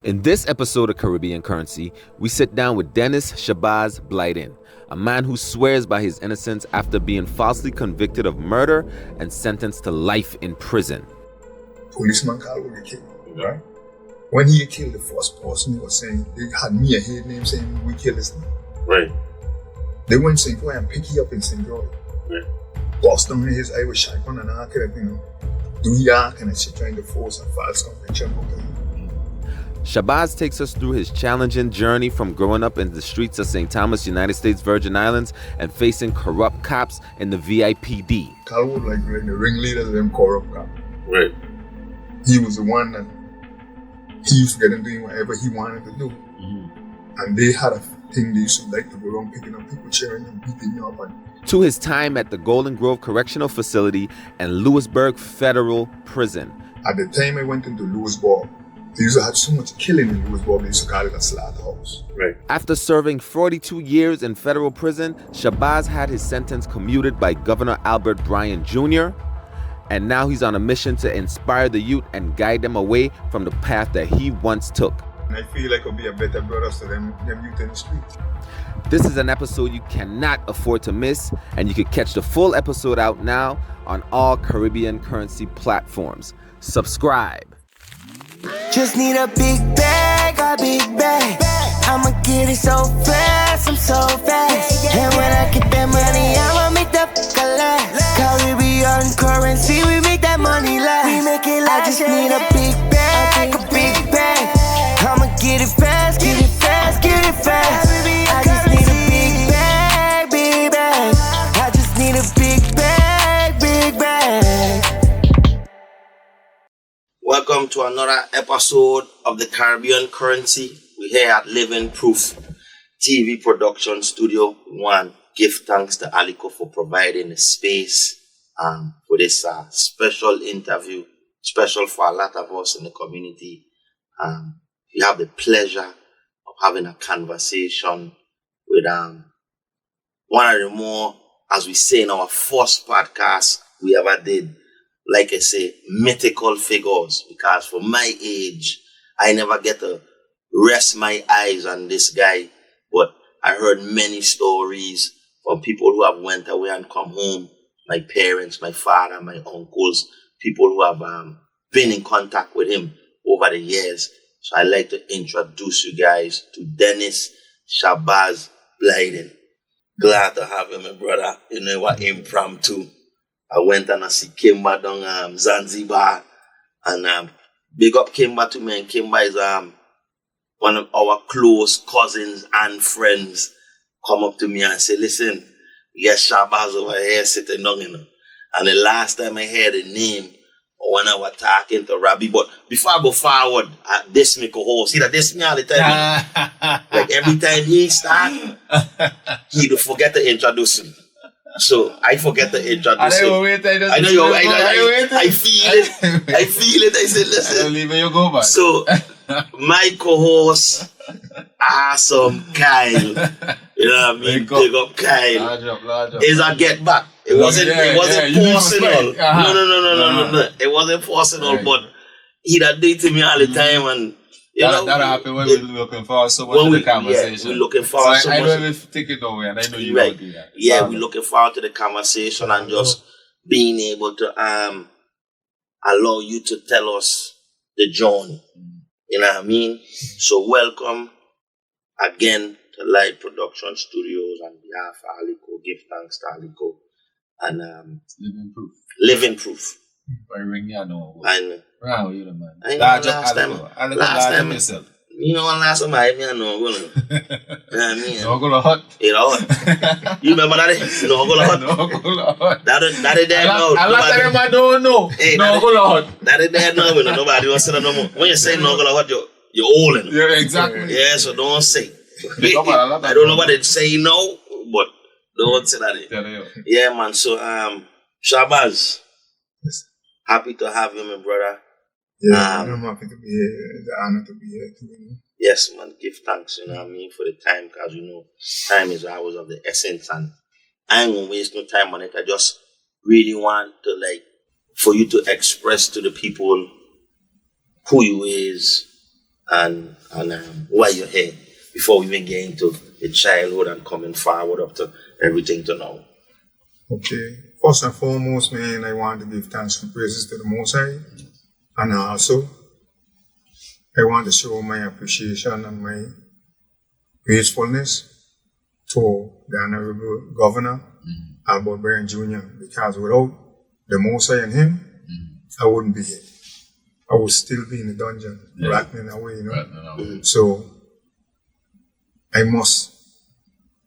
In this episode of Caribbean Currency, we sit down with Dennis Shabazz Blyden, a man who swears by his innocence after being falsely convicted of murder and sentenced to life in prison. Policeman called when he killed, right? When he killed the first person, he was saying, they had me a head name saying, we killed this man. Right. They went to St. Croix and pick you up in St. Croix. Right. Bust down his eye with shotgun and all kind of thing. Do ya kind of shit trying to force a false conviction. Shabazz takes us through his challenging journey from growing up in the streets of St. Thomas, United States Virgin Islands, and facing corrupt cops in the VIPD. Carl was like the ringleaders of them corrupt cops. Right. He was the one that he used to get him doing whatever he wanted to do. Mm-hmm. And they had a thing they used to like to go around picking up people, cheering and beating you up. To his time at the Golden Grove Correctional Facility and Lewisburg Federal Prison. At the time I went into Lewisburg, they used to have so much killing in Lewisburg, they used to call it a slaughterhouse. Right. After serving 42 years in federal prison, Shabazz had his sentence commuted by Governor Albert Bryan Jr., and now he's on a mission to inspire the youth and guide them away from the path that he once took. And I feel like I'll be a better brother to them youth in the streets. This is an episode you cannot afford to miss, and you can catch the full episode out now on all Caribbean Currency platforms. Subscribe. Just need a big bag, I'ma get it so fast, I'm so fast. And when I get that money, I'ma make that last. Caribbean Currency, we make that money last. We make it last. I just need a big bag, I'ma get it fast, get it fast, get it fast. I just need a big bag, I just need a big bag. Welcome to another episode of the Caribbean Currency. We're here at Living Proof TV Production Studio. We want to give thanks to Alico for providing the space for this special interview, special for a lot of us in the community. We have the pleasure of having a conversation with one of the more, as we say in our first podcast we ever did, like I say, mythical figures, because for my age, I never get to rest my eyes on this guy, but I heard many stories from people who have went away and come home, my parents, my father, my uncles, people who have been in contact with him over the years. So I'd like to introduce you guys to Dennis Shabazz Blyden. Glad to have you, my brother. You know, what impromptu. I went and I see Kimba down Zanzibar, and big up Kimba to me. And Kimba is one of our close cousins and friends. Come up to me and say, listen, we got Shabazz over here sitting down, you know. And the last time I heard the name, when I was talking to Rabbi, but before I go forward, this me co-host. See that this me all the time. Like every time he start, he'd forget to introduce me. So I forget to introduce him. I know you. I feel it. I feel it. I said, listen. I don't leave you go back. So my co-host, awesome Kyle. You know what I mean? Big up Kyle. Large up. Is a get back. It wasn't personal. No. It wasn't personal, right. But he that did to me all the time, and you know that happened when we're looking forward so much to the conversation. Yeah, we're looking forward so much. I know if take it away, and I know you right. will do that. Yeah, we're looking forward to the conversation and just being able to allow you to tell us the journey. You know what I mean? So welcome again to Live Production Studios on behalf of Alico. Give thanks to Alico. And Living Proof. I ring you know. I know. Wow, you the man. I know last time. Yourself. You know, last time I know. You know what I mean? No go hot. You know what? You remember that? No go hot. No go hot. That is there now. A lot of them I don't know. Hey, no go hot. That is there now. Nobody wants to say that no more. When you say no go hot, you're old. Yeah, exactly. Yeah, so don't say. I don't know what they say now, but don't say that. Yeah, man. So, Shabazz. Yes. Happy to have you, my brother. Yeah, I'm happy to be here. It's an honor to be here too. You know? Yes, man. Give thanks, you know what I mean, for the time, because, you know, time is always of the essence, and I ain't gonna waste no time on it. I just really want to, like, for you to express to the people who you is, and why you're here before we even get into the childhood and coming forward up to everything to now. Okay. First and foremost, man, I want to give thanks and praises to the Most High. And also, I want to show my appreciation and my gratefulness to the Honorable Governor, Albert Blyden Jr., because without the Most High and him, I wouldn't be here. I would still be in the dungeon, rattling away, you know. So, I must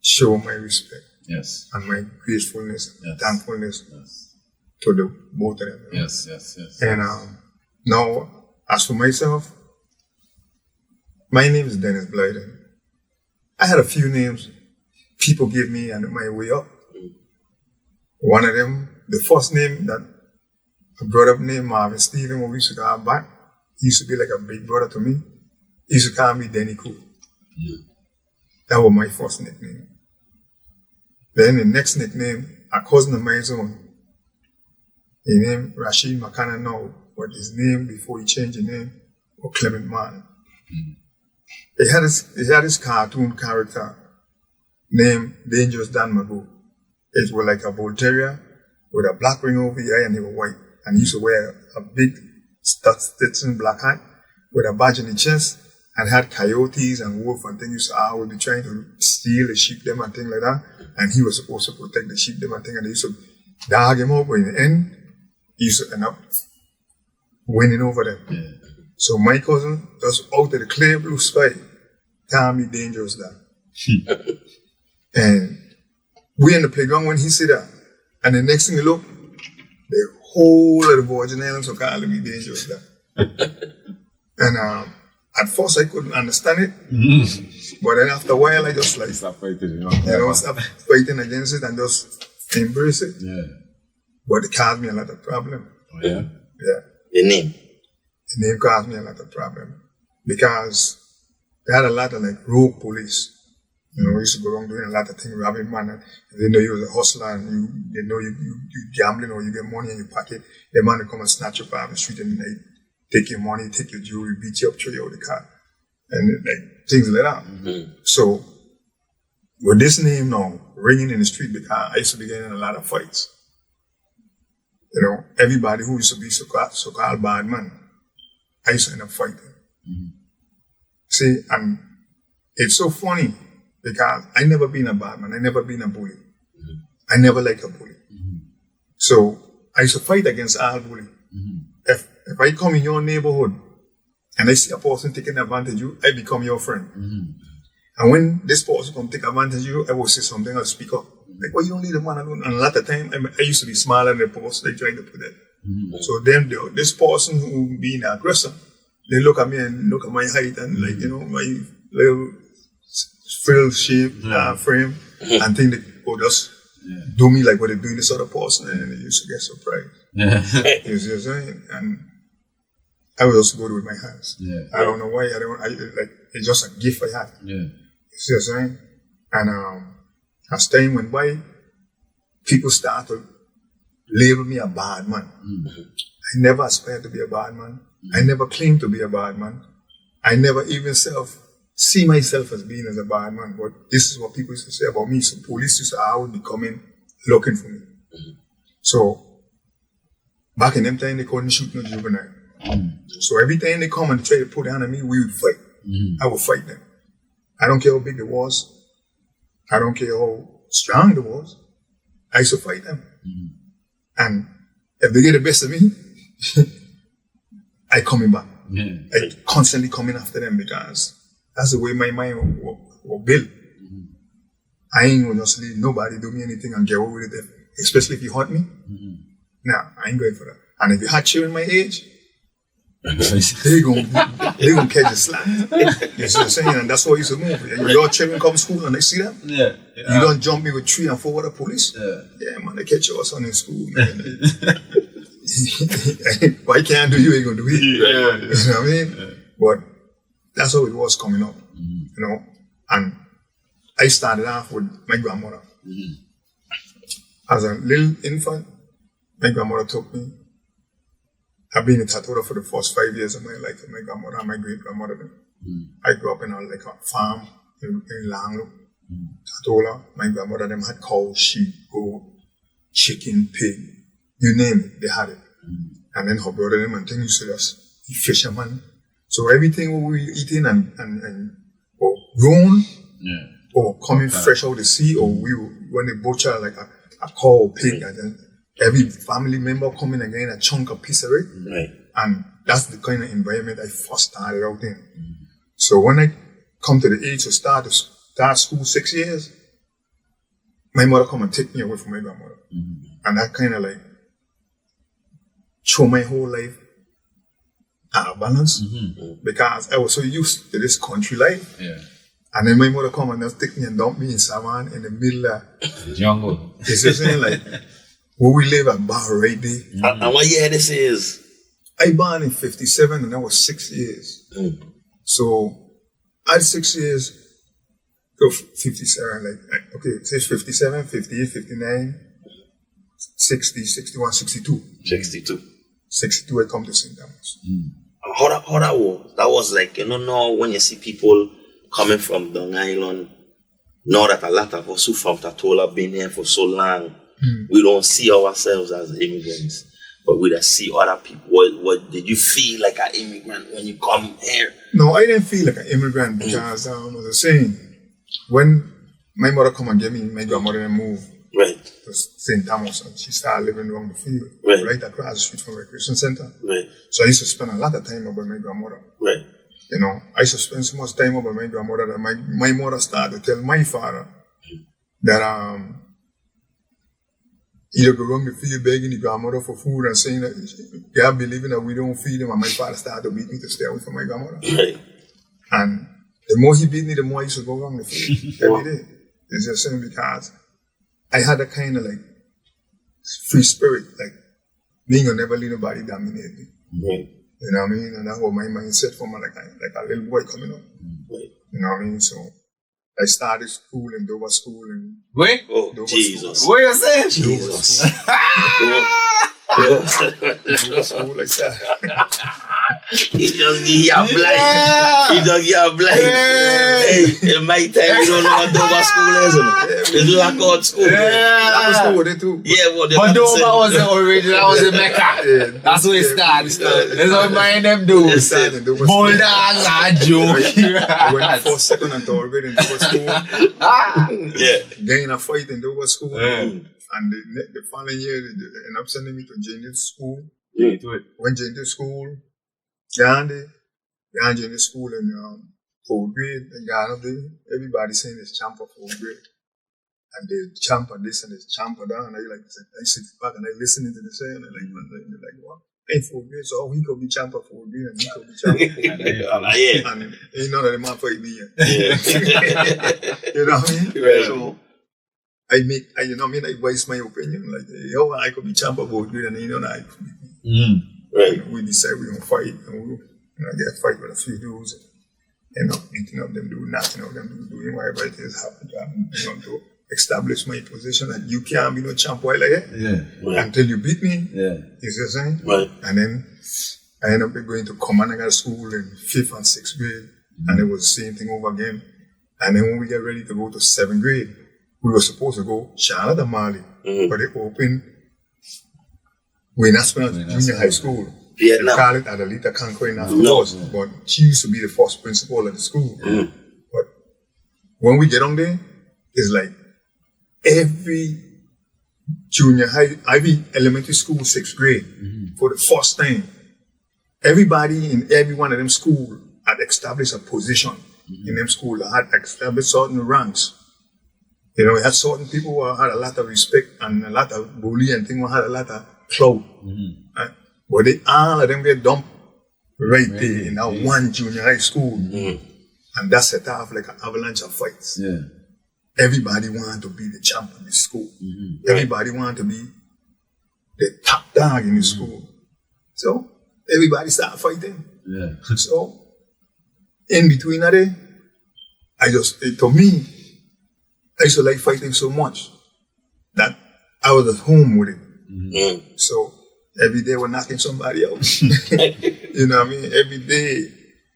show my respect and my gratefulness and thankfulness to the both of them. Yes. And now, as for myself, my name is Dennis Blyden. I had a few names people gave me on my way up. One of them, the first name that a brother named Marvin Stephen, when we used to go back, he used to be like a big brother to me. He used to call me Denny Cool. That was my first nickname. Then the next nickname, a cousin of mine's own, he named Rashid McCann now, but his name before he changed his name was Clement Man. He had his cartoon character named Dangerous Dan Magoo. It was like a bull terrier with a black ring over the eye and he was white. And he used to wear a big Stetson black hat with a badge in the chest and had coyotes and wolf and things. So I would be trying to steal the sheep them and things like that. And he was supposed to protect the sheep them and things. And they used to dog him up, but in the end, he used to end up winning over them. So my cousin, just out of the clear blue sky, called me Dangerous Dan. And we in the playground when he said that. And the next thing you look, the whole of the Virgin Islands were calling me Dangerous Dan. And at first I couldn't understand it. But then after a while I just like Stop fighting, stop fighting against it and just embrace it. But it caused me a lot of problem. The name? The name caused me a lot of problem. Because they had a lot of like rogue police. You know, we used to go around doing a lot of things, robbing man. And they know you was a hustler and they know you gambling or you get money in your pocket. The man will come and snatch you off the street and like take your money, take your jewelry, beat you up, throw you out of the car. And like things like that. So with this name now ringing in the street, because I used to be getting in a lot of fights. You know, everybody who used to be so-called bad man, I used to end up fighting. See, and it's so funny because I never been a bad man. I never been a bully. I never liked a bully. So I used to fight against all bully. If I come in your neighborhood and I see a person taking advantage of you, I become your friend. And when this person come take advantage of you, I will say something, I'll speak up. Like, well, you don't leave the man alone. And a lot of time, I used to be smaller than the person they trying to put that. So then this person who being an aggressor, they look at me and look at my height and like, you know, my little frill shape, frame, and think they go just do me like what they're doing this other person, and they used to get surprised. You see what I'm saying? And I was also good with my hands. I don't know why. It's just a gift I had. You see what I'm saying? And as time went by, people started to label me a bad man. I never aspired to be a bad man. I never claimed to be a bad man. I never even see myself as being as a bad man. But this is what people used to say about me. So police used to always be coming looking for me. So back in them time, they couldn't shoot no juvenile. So every time they come and try to put down on me, we would fight. I would fight them. I don't care how big they was. I don't care how strong they was. I used to fight them. And if they get the best of me, I coming back. I constantly coming after them because that's the way my mind was built. I ain't gonna just leave nobody do me anything and get away with it, especially if you hurt me. Nah, I ain't going for that. And if you had children my age, they gonna catch a slap. You see what I'm saying? And that's how I used to move. Your children come to school and they see them. You don't jump me with 3 and 4 other police. Man, they catch your son in school, man. Why can't do you ain't gonna do it? You know what I mean? But that's how it was coming up. You know? And I started off with my grandmother. As a little infant, my grandmother took me. I've been in Tatola for the first 5 years of my life with my grandmother and my great grandmother. I grew up in a farm in Langlo. Tatola. My grandmother them had cows, sheep, goat, chicken, pig, you name it, they had it. And then her brother them and things used to just be fisherman. So everything we were eating and or grown or coming fresh out of the sea, or when they butcher like a cow or pig, and then every family member coming and getting a chunk of piece of it. Right. And that's the kind of environment I first started out in. So when I come to the age to start school 6 years, my mother come and take me away from my grandmother. And that kind of like threw my whole life out of balance because I was so used to this country life. Yeah. And then my mother come and just take me and dump me in Savan in the middle of Jungle. you see what I'm saying? Like where we live at Bar right there. And what year this is? I born in 57 and I was 6 years. So at 6 years, go 57, say 57, 58, 59, 60, 61, 62. 62. 62, I come to St. Thomas. How that was? That was like, now when you see people coming from Long Island, now that a lot of us who from Tatola been here for so long, we don't see ourselves as immigrants, but we just see other people. What did you feel like an immigrant when you come here? No, I didn't feel like an immigrant because, as I was saying, when my mother come and get me, my grandmother and moved to St. Thomas, and she started living along the field, right across the street from the recreation center. Right. So I used to spend a lot of time over my grandmother. Right. I used to spend so much time over my grandmother that my mother started to tell my father that he'll go around the field begging the grandmother for food and saying that God believing that we don't feed him, and my father started to beat me to stay away from my grandmother. Right. And the more he beat me, the more I used to go around the field every day. It's just saying because I had a kind of like free spirit, like being a never let nobody dominate me. Right. You know what I mean? And that was my mindset from like a little boy coming up. Right. You know what I mean? So I started school in Dover School and Wait. Oh, Dover Jesus. School. What you saying? Jesus. Dover School like that. He just get a blind. He just get a blind. Hey, in my time, you don't know what Dover School is. It's like God school. That was school with it too. Yeah, But Dover wasn't original, that was in Mecca. That's where it started. That's what mine them do. It started in Dover Bulldogs School. are joking. I went first, second, and third grade in Dover School. Yeah. Getting a fight in Dover School. Yeah. And the following year, they ended up sending me to Junior School. Yeah, do it. Went Junior School. Began Junior School in fourth grade. And got up there. Everybody saying it's champ for fourth grade. And they champ on this and they champ on that. And I sit back and I listening to the saying and they're like, what? Hey, fourth grade, so he could be champ for fourth grade and he could be champ. Yeah. And ain't none of them man fight me yet. Yeah. You know what I mean? Right. So I voice my opinion. Like, yo, I could be champ of fourth grade and you know that. Right. We decide we're gonna fight and we get a fight with a few dudes and end up beating up them, doing nothing of them, doing whatever it is happening to establish my position that you can't be no champ while like that. Yeah. Right. Until you beat me. Yeah. You see what I'm saying? Right. And then I ended up going to Commander School in 5th and 6th grade. And it was the same thing over again. And then when we get ready to go to 7th grade, we were supposed to go Charlotte and Mali. But they opened Wayne Aspinall Junior High School. Vietnam. They call it Adelita Conquering afterwards. But she used to be the first principal of the school. But when we get on there, it's like every junior high, every elementary school, 6th grade, for the first time, everybody in every one of them schools had established a position in them schools, had established certain ranks. You know, we had certain people who had a lot of respect and a lot of bully and things who had a lot of clout. Right? But all of them get dumped right there in that one junior high school. And that set off like an avalanche of fights. Yeah. Everybody wanted to be the champ in the school. Everybody wanted to be the top dog in the school. So everybody started fighting. Yeah. So in between that day, to me, I used to like fighting so much that I was at home with it. So every day we're knocking somebody out. You know what I mean? Every day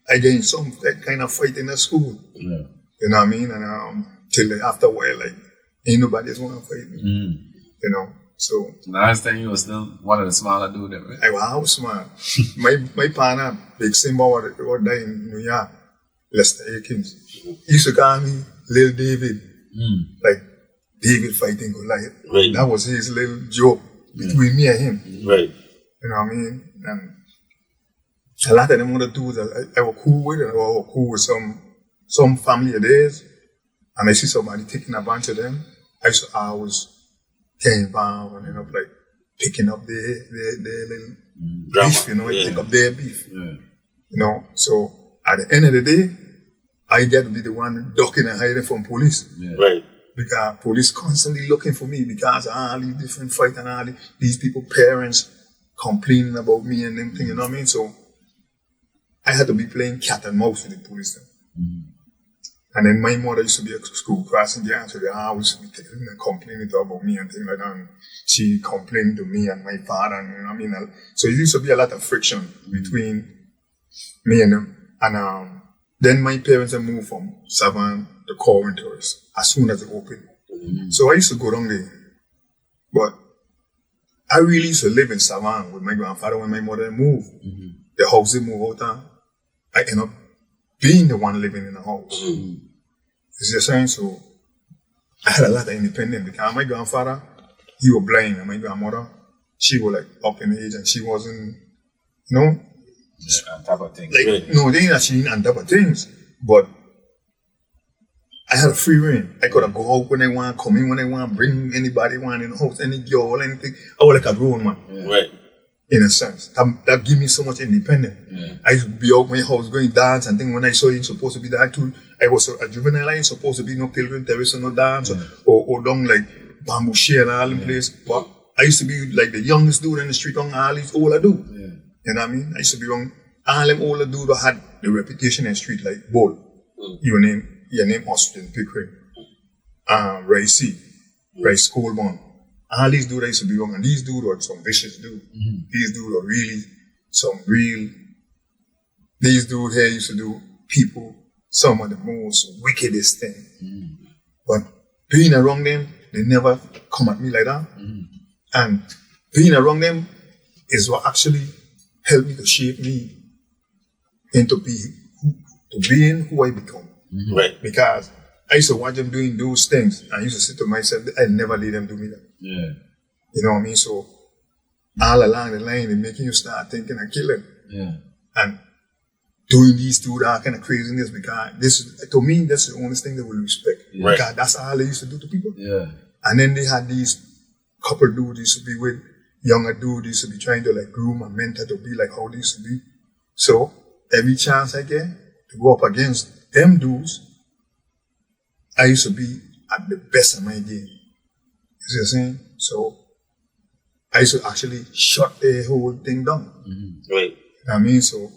I get in some that kind of fight in the school. Yeah. You know what I mean? And till like, after a while, like, ain't nobody else want to fight me. You know, so. Last time you were still one of the smaller dudes, right? I was smart. my partner, Big Simba, what died in New York, Lester Akins. He used to call me Lil David. Like, David fighting Goliath. Right. That was his little joke between me and him. Right. You know what I mean? And a lot of them other dudes I was cool with, and I was cool with some family of theirs, and I see somebody taking advantage of them. I used to always get involved and end up like picking up their little beef, you know, pick up their beef. Yeah. You know, so at the end of the day, I get to be the one ducking and hiding from police. Yeah. Right. Because police constantly looking for me because of all these different fights and all these people, parents complaining about me and them thing, you know what I mean? So I had to be playing cat and mouse with the police then. And then my mother used to be a school crossing guard, so they always be telling and complaining about me and things like that. And she complained to me and my father, and you know what I mean? So it used to be a lot of friction between me and them. And then my parents had moved from Savannah to Croix as soon as it opened. So I used to go down there. But I really used to live in Savannah with my grandfather when my mother moved. The house they moved out of, I ended up being the one living in the house. You see what I'm saying? So I had a lot of independence because my grandfather, he was blind, and my grandmother, she was like up in age and she wasn't, you know, On top of things. like, no, they ain't that she ain't on top of things, but I had a free reign. I could go out when I want, come in when I want, bring anybody want in the house, any girl, anything. I was like a grown man. Right. In a sense. That give me so much independence. I used to be out my house going dance and things. When I saw you supposed to be that too, I was a juvenile, I ain't supposed to be no pilgrim terrace or no dance or down like bamboo share and all the place. But I used to be like the youngest dude in the street on all these older dudes. You know what I mean? I used to be on all them older dudes that had the reputation in the street like Bull. Your name Austin Pickering. Rice Coleman. All these dudes I used to be wrong, and these dudes were some vicious dudes. These dudes were really these dudes here used to do people some of the most wickedest things. But being around them, they never come at me like that. And being around them is what actually helped me to shape me into being who I become. Right. Because I used to watch them doing those things, and I used to say to myself, I'll never let them do me that. Yeah. You know what I mean? So all along the line, they're making you start thinking of killing. Yeah. And doing these two that kind of craziness, because to me, that's the only thing they will respect. Right. Because that's all they used to do to people. Yeah. And then they had these couple dudes used to be with younger dudes used to be trying to like groom and mentor to be like how they used to be. So every chance I get to go up against them dudes, I used to be at the best of my game. You see what I'm saying? So I used to actually shut the whole thing down. Right. You know what I mean? So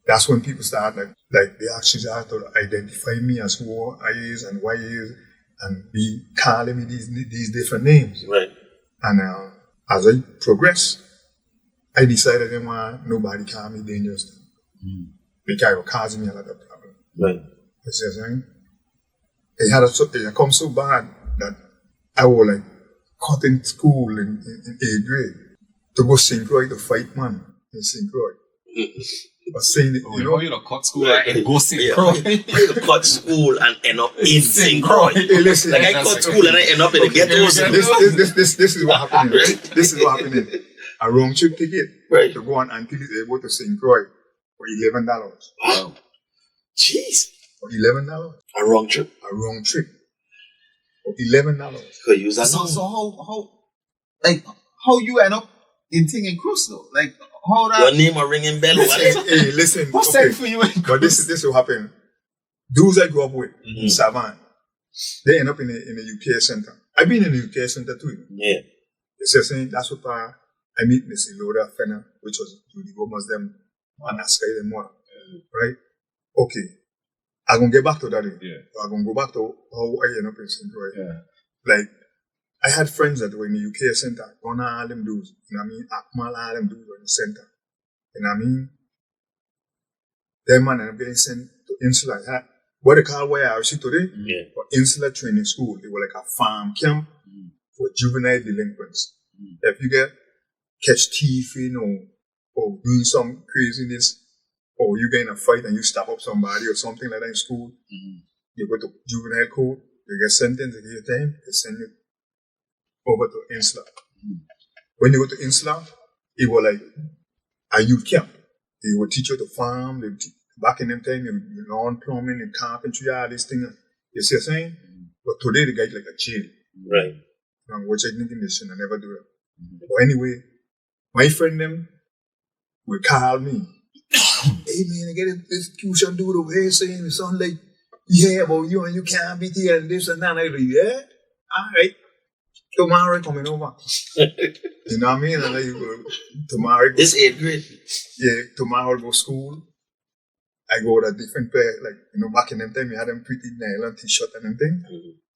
that's when people start like they actually start to identify me as who I is and why I is, and be calling me these different names. Right. And as I progress, I decided that nobody call me dangerous. Because it was causing me a lot of problems. Right. You see what I'm saying? It come so bad that I was like cut in school in 8th grade to go St. Croix to fight man in St. Croix. But saying it, you know, you know, cut school and go St. Croix. You cut school and end up in St. Croix. Hey, listen, Like I cut school and I end up in the ghettos. this is what happening, right? This is what happening. A round trip ticket to go on until it's able to St. Croix for $11. Wow. Jeez. For $11. A wrong trip. A round trip. For $11. Could use that. So how you end up in thing in Croix though? Like how that? Your name are ringing bell. Hey, listen. What's Okay. that for you in Croix? But this will happen. Dudes I grew up with in Savannah, they end up in the UK center. I've been in the UK center too. Yeah. It's saying that's what I meet Miss Loda Fenner, which was Judy Gomez them and Sky them more. Right? Okay. I'm gonna get back to that. I'm gonna go back to how I end up in St. Croix. Yeah. Like, I had friends that were in the UK center, gonna all them dudes, you know what I mean? Akmal, all them dudes were in the center. You know what I mean? Them man are getting sent to Insula. What they call YRC today? For Insula Training School. It was like a farm camp for juvenile delinquents. If you catch thieving or doing some craziness, or you get in a fight and you stab up somebody or something like that in school, you go to juvenile court, you get sentenced, you get your time, they send you over to Insula. When you go to Insula, it was like a youth camp. They would teach you to farm. Back in them time, you lawn plumbing and carpentry, all these things. You see what I'm saying? But today, they got like a jail. Right. Which I didn't condition. I never do that. But anyway, my friend them will call me. Hey man, I get this execution dude over here saying it sounds like, yeah, but you and you can't be here and this and that. And I go, yeah, all right. Tomorrow coming over. You know what I mean? And then you go, tomorrow. This 8th grade? Yeah, tomorrow I'll go to school. I go to a different pair, like, back in them time, you had them pretty nylon t-shirt and them thing.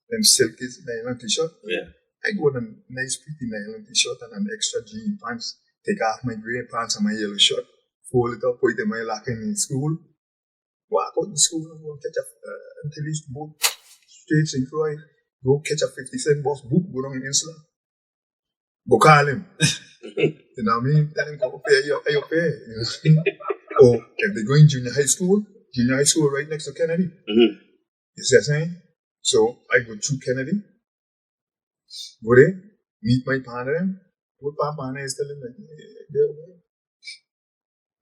Them silky nylon t-shirt. Yeah. I go with a nice pretty nylon t-shirt and an extra jean pants. Take off my grey pants and my yellow shirt. Fold it up, put it in my locker in school. Walk out in school and go catch until it's boat straight in Croix. Go catch a 50-cent bus, book, go down in Insula. Go call him. You know what I mean? Tell him, come pay your pay. You know? Or if they go in junior high school right next to Kennedy. You see what I'm saying? So I go through Kennedy, go there, meet my partner, what my partner is telling me, they're away.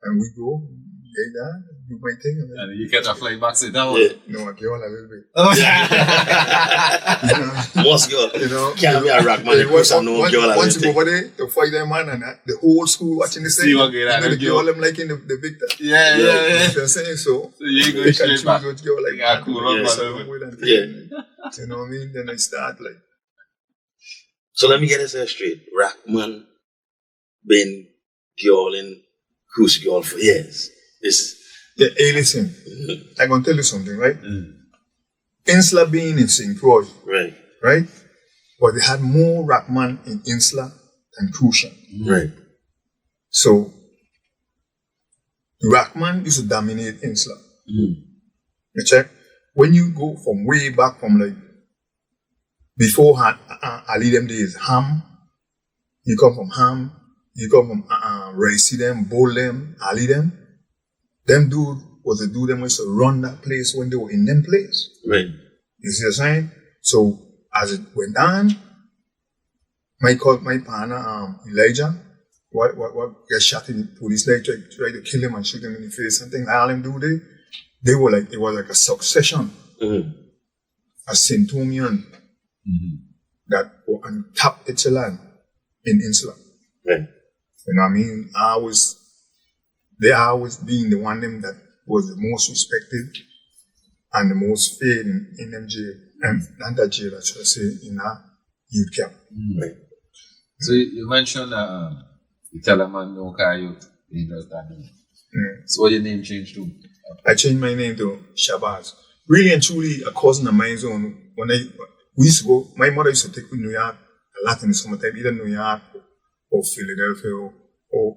And we go, get that, do my thing. And you catch a flight back, sit down. No, I girl a little bit. Oh, Most girl. Can't be a rock man. Once you go over there to fight them man and the whole school watching the same. And the girl them like in the victor. Yeah. You know what I'm saying? So you ain't going straight back. Which girl like yeah, cool. You know what I mean? Then I start like. So let me get this straight. Rockman been girling Cruise girl for years. Hey, listen. I'm gonna tell you something, right? Insula being in St. Croix, right? But they had more Rockman in Insula than Crucian. Right. So Rockman used to dominate Insula. You check? When you go from way back from like before Ali them days, Ham, you come from Ham, you come from Racy them, Bull them, Ali them. Them dude was the dude them used to run that place when they were in them place. Right. You see what I'm saying? So as it went on, my partner Elijah, what get shot in the police, like tried to kill him and shoot him in the face and things. All them do they were like, it was like a succession. A centurion that were on top echelon in Insula. Right. You know what I mean? They always being the one them that was the most respected and the most feared in them jail, and that jail, I should say, in a youth camp. Right. So you mentioned you tell a man no car youth, he does that. So what your name changed to? I changed my name to Shabazz. Really and truly a cousin of mine's own. We used to go, my mother used to take me to New York a lot in the summertime, either New York or Philadelphia or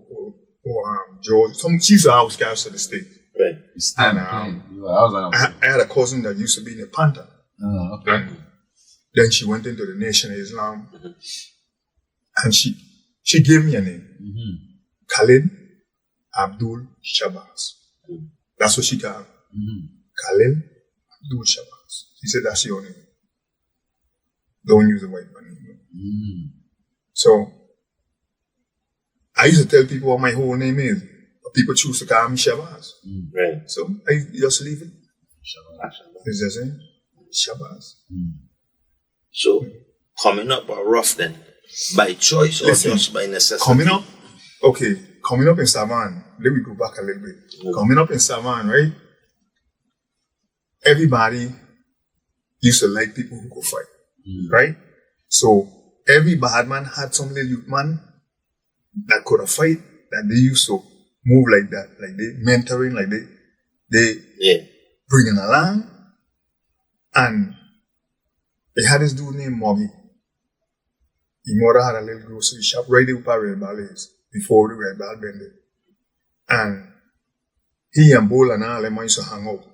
Georgia. She used to always go to the state. Right. And I had a cousin that used to be in the Panther. Oh, okay. And then she went into the Nation of Islam. And she gave me a name. Khalid Abdul Shabazz. That's what she called. Khalid Abdul Shabazz. She said that's your name. Don't use the white man name. So I used to tell people what my whole name is, but people choose to call me Shabazz. Right. So I just leave it. Shabazz. Is that it? Shabazz. So coming up are rough then? By choice or just by necessity? Coming up in Savan, let me go back a little bit. Coming up in Savan, right? Everybody used to like people who could fight, right? So every bad man had some little youth man that could have fight, that they used to move like that, like they mentoring, like they bringing along. And they had this dude named Moggy. His mother had a little grocery shop right there by Red Ball is, before the Red Ball bended. And he and Bull and all them used to hang out.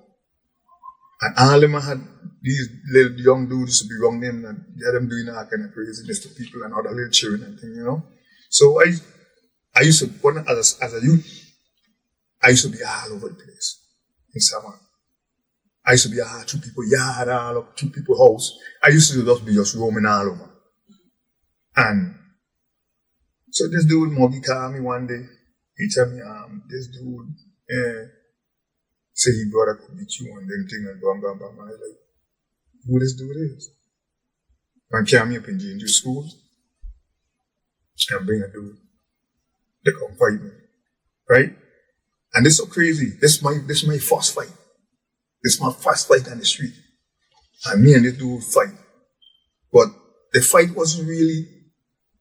And all them had these little young dudes to be wrong them and get them doing all kind of craziness to people and other little children and things, you know. So I used to, as a youth, I used to be all over the place in Savannah. I used to be all two people yard, all up, two people house. I used to just roaming all over. And so this dude, Moggy, called me one day. He tell me, this dude, say he brother could beat you and them thing and bam, bam, bam. I was like, who this dude is? Man carry me up in J&J school and bring a dude. They come fight me. Right? And this is so crazy. This is my first fight. This is my first fight on the street. And me and this dude fight. But the fight wasn't really,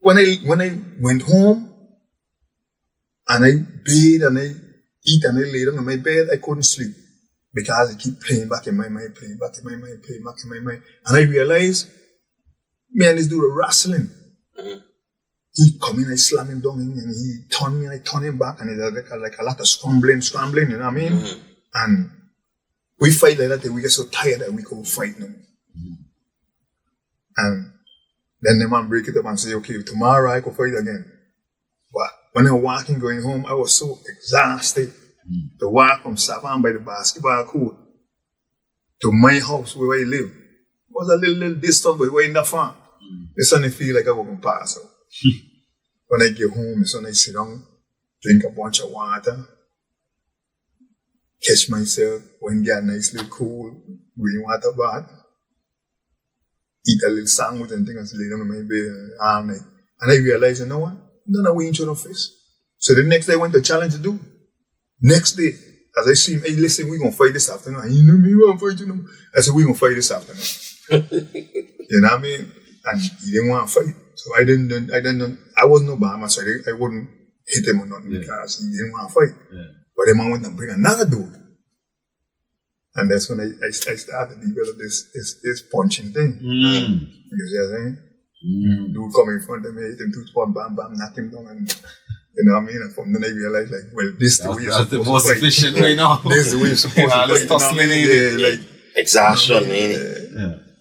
when I went home and I bathed and I eat and I lay down on my bed, I couldn't sleep because it keep playing back in my mind, playing back in my mind, playing back in my mind. And I realized, me and this dude are wrestling. Mm-hmm. He come in, I slam him down, and he turn me, and I turn him back, and it's like a lot of scrambling, you know what I mean? Mm-hmm. And we fight like that, and we get so tired that we go fight no more. Mm-hmm. And then the man break it up and say, okay, tomorrow I go fight again. But when I was walking going home, I was so exhausted. Mm-hmm. To walk from Savannah by the basketball court to my house where I live. It was a little distance, but we're in the farm. Mm-hmm. The sun feel like I was going to pass out. When I get home, the sun I sit down, drink a bunch of water, catch myself, when get a nice little cool green water bath, eat a little sandwich and things, lay down in my bed all night. And I realized, you know what? None of we ain't no face. So the next day I went to challenge to do. Next day, as I see him, hey, listen, we're going to fight this afternoon. And you know me, we're going to fight, you know. I said, we're going to fight this afternoon. You know what I mean? And he didn't want to fight. So I wasn't no Bahama, so I wouldn't hit him or nothing because he didn't want to fight. Yeah. But the man went and bring another dude. And that's when I started to develop this punching thing. Mm. You see what I'm saying? Mm. Dude come in front of me, hit him 2 spots, bam, bam, knock him down, and you know what I mean? And from then I realized, like, well, this is the way you're supposed to fight. That's the most efficient way now. This is the way you're supposed to fight. Like, exhaustion,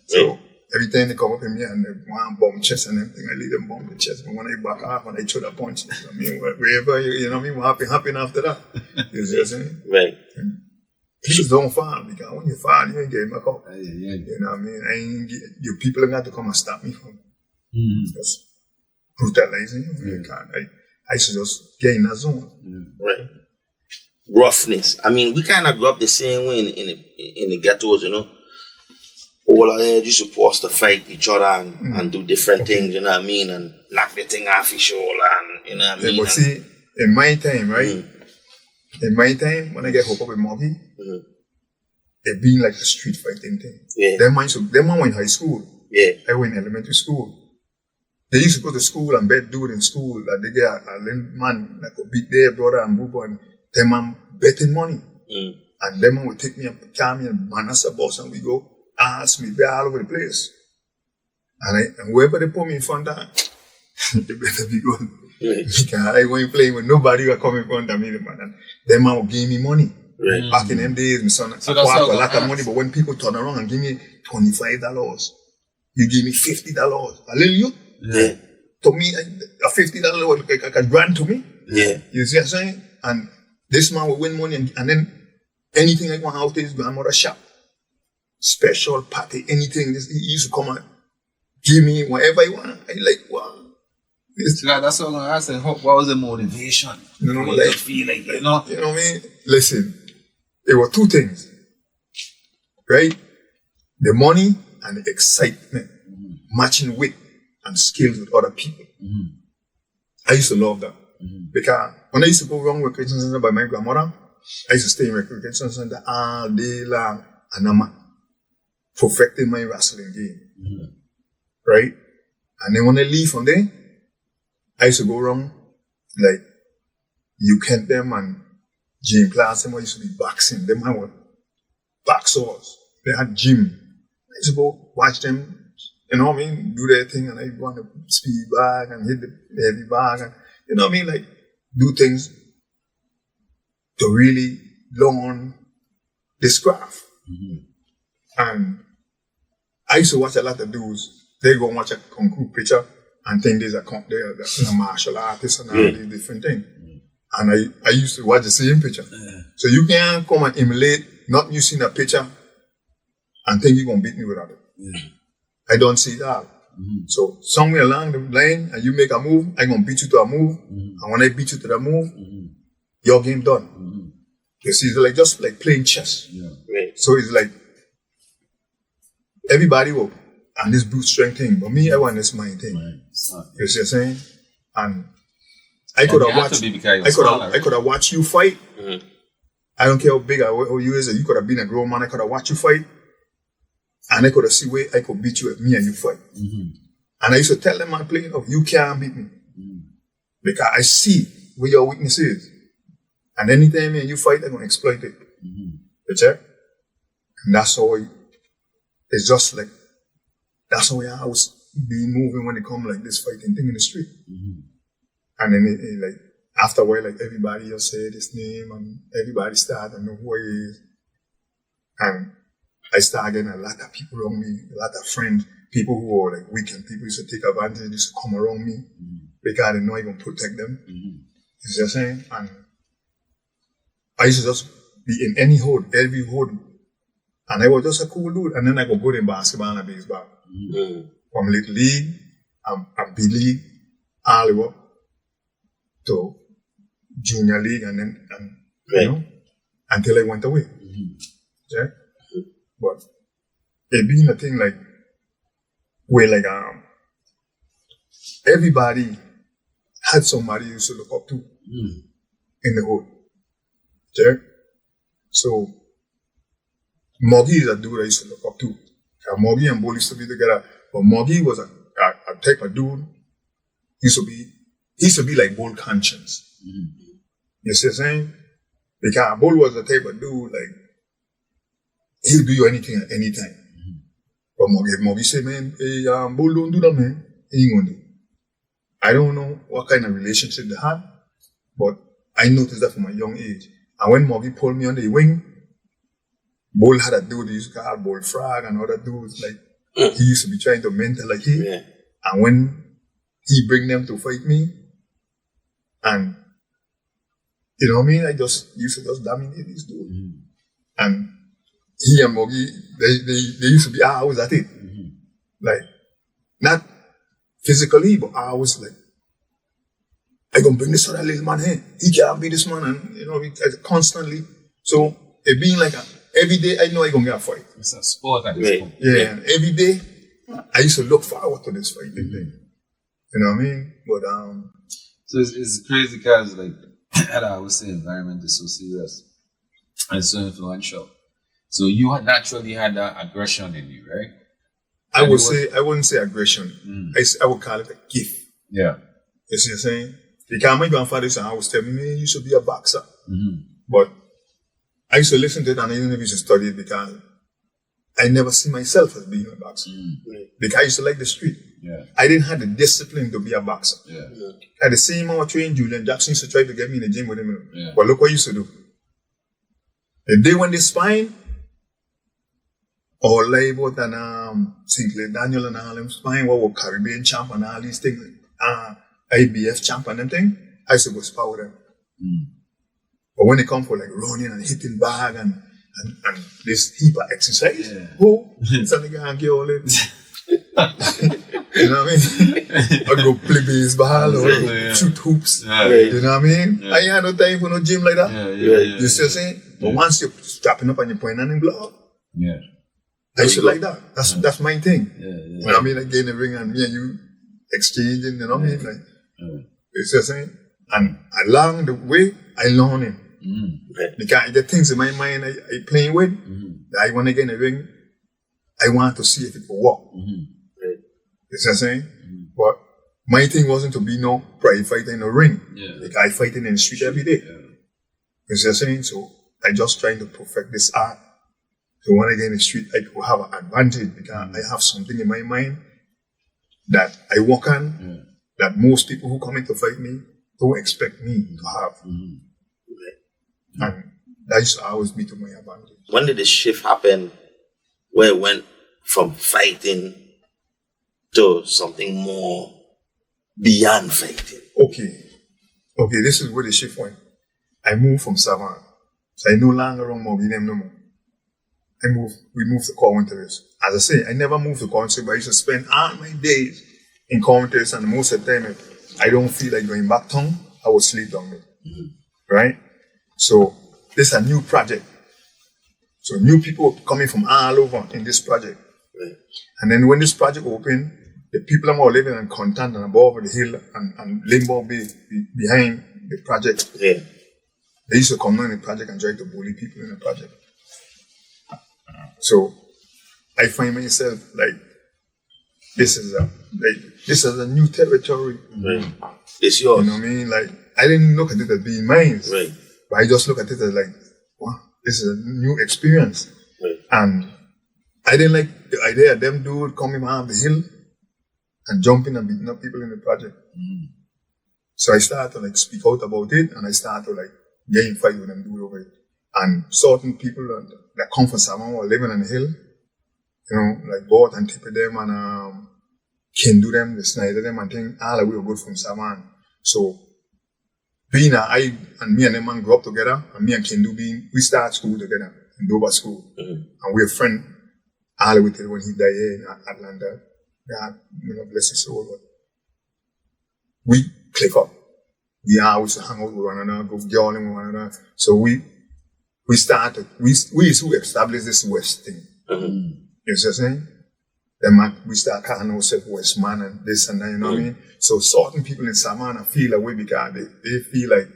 So every time they come up in me and they want to bump chest and everything, I leave them bump the chest. But when I back off and I throw the punch, I mean, wherever, you know what I mean, what happen after that. You see what I'm saying? Right. Please don't fall, because when you fall, you ain't getting back up. You know what I mean? Your people are going to come and stop me from just brutalizing you. I should just get in that zone. Right. Roughness. I mean, we kind of grew up the same way in the ghettos, you know. All of them, you're supposed to fight each other and do different things, you know what I mean? And knock the thing off your shoulder, and you know what I mean? But see, in my time, right? In my time, when I get hooked up with Moggy, it being like a street fighting thing. Yeah. Them man went in high school. Yeah. I went in elementary school. They used to go to school and bet dude in school that they get a little man that could beat their brother and move on. Them man betting money. And them man would take me and carry me and man us a bus and we go ask me, they're all over the place. And whoever they put me in front of, they better be good. Because I wasn't playing with nobody who come in front of me, man. And them man would give me money. Right. Back in them days, my son, so I got a lot of money, but when people turn around and give me $25, you give me $50. A little youth. Yeah. To me, a $50 was like a grand to me. Yeah. You see what I'm saying? And this man will win money and then anything I want out of his grandmother's shop. Special party, anything. He used to come and give me whatever he want. I like, wow. That's what I'm going to ask. What was the motivation? You know, like, feel like, you know what I mean? Listen, there were 2 things. Right? The money and the excitement. Matching wit and skills with other people. I used to love that. Because when I used to go around recreation center by my grandmother, I used to stay in recreation center all day long and I'm perfecting my wrestling game. Right? And then when I leave from there, I used to go around like you Kent them and gym class, them used to be boxing. Them were boxers. They had gym. I used to go watch them. You know what I mean? Do their thing and I go on the speed bag and hit the heavy bag and, you know what I mean? Like, do things to really learn this craft. And I used to watch a lot of dudes. They go watch a kung fu picture and think they're a martial artist and all these different things. And I used to watch the same picture. So you can't come and emulate not you seen a picture and think you're going to beat me without it. I don't see that. So somewhere along the line, and you make a move, I'm going to beat you to a move. And when I beat you to the move, your game done. You see, it's like just like playing chess. So it's like everybody will, and this brute strength thing, but me, I want this my thing. You see what I'm saying? And I could have watched. I could have watched you fight. I don't care how big or you is. You could have been a grown man. I could have watched you fight, and I could have see where I could beat you at me and you fight. And I used to tell them, man, playing off, you can't beat me because I see where your weakness is. And anytime me and you fight, I'm gonna exploit it. You check? And that's how it's just like that's how I was being moving when it come like this fighting thing in the street. And then it like after a while, like everybody else say his name and everybody start to know who he is. And I started getting a lot of people around me, a lot of friends, people who were like weak and people used to take advantage, used to come around me because they know I can protect them. You see what I'm saying? And I used to just be in any hood, every hood. And I was just a cool dude. And then I go good in basketball and baseball. From Little League and B League, all the way up to Junior League and then, you know, until I went away. Yeah? But it being a thing like, where like, everybody had somebody you used to look up to in the hood. Yeah? So, Moggy is a dude I used to look up to. Moggy and Bull used to be together. But Moggy was a type of dude. He used to be like Bull conscience. You see what I'm saying? Because Bull was the type of dude like he'll do you anything at any time. But Moggy said, man, hey, Bull don't do that, man. He ain't gonna do. I don't know what kind of relationship they had, but I noticed that from a young age. And when Moggy pulled me under the wing, Bull had a dude he used to call Bull Frog and other dudes like he used to be trying to mentor like him. And when he bring them to fight me, and you know what I mean, I just used to just dominate this dude. And he and Moggy, they used to be always at it. Like not physically, but I was like, I gonna bring this other little man here. He can't be this man, and you know, constantly. So it being like every day, I know I gonna get a fight. It's a sport at this point. Yeah, and every day, I used to look forward to this fight. You know what I mean? But so it's crazy because like I always say, environment is so serious and so influential. So you naturally had that aggression in you, right? I wouldn't say aggression. I would call it a gift. Yeah. You see what I'm saying? Because my grandfather used to always tell me, man, you should be a boxer. But I used to listen to it and I didn't used to study it because I never see myself as being a boxer. Because I used to like the street. I didn't have the discipline to be a boxer. At the same time I trained Julian Jackson used to try to get me in the gym with him. But look what he used to do. The day when they spine, all Labot and Sinclair Daniel and all them spine, what were Caribbean champ and all these things, IBF champ and them thing, I used to go spar with them. But when they come for like running and hitting bag and this heap of exercise, it's a nigga and get all in. You know what I mean? I go play baseball or go shoot hoops. You know what I mean? I ain't had no time for no gym like that. You see what I'm saying? But once you're strapping up and you're pointing and glove, I used to like that. That's my thing. You know what I mean? Like getting in the ring and me and you exchanging, you know what I mean? Like, you see what I'm saying? And along the way, I learn it. Because the things in my mind I playing with, that I want to get in the ring, I want to see if it will work. You see what I'm saying? But my thing wasn't to be no pride fighter in the ring. Like I fighting in the street every day. You see what I'm saying? So I just trying to perfect this art. So when I get in the street, I will have an advantage because I have something in my mind that I work on that most people who come in to fight me don't expect me to have. And that used to always be to my advantage. When did the shift happen where it went from fighting to something more beyond fighting? Okay, this is where the shift went. I moved from Savannah. So I no longer run more with them no more. We moved to Coventry. As I say, I never moved to Coventry, but I used to spend all my days in Coventry, and most of the time, if I don't feel like going back home, I would sleep down there. Right? So this is a new project. So new people coming from all over in this project. Right. And then when this project opened, the people that were living in Contant and above the hill and Limbo Bay behind the project, Yeah. they used to come down in the project and try to bully people in the project. So I find myself like this is a new territory. Right. It's yours. You know what I mean? Like I didn't look at it as being mine. Right. But I just look at it as like, wow, this is a new experience. Right. And I didn't like the idea of them dude coming out the hill and jumping and beating up people in the project. So I started to like speak out about it, and I started to like get in fight with them dude over it. And certain people that come from Savannah were living on the hill, you know, like bought and tipped them and Kindu them, the Snyder them and things, all the way were good from Savannah. So being I and me and them man grew up together, and me and Kindu we started school together in Dover School. And we're friends all the way till when he died here in Atlanta. God, you know, bless his soul. But we click up. We always hang out with one another, go jolling with one another. So we started, we used to establish this West thing. You know what I'm saying? Then we start calling ourselves West man and this and that, you know what I mean? So certain people in Savannah feel away because they feel like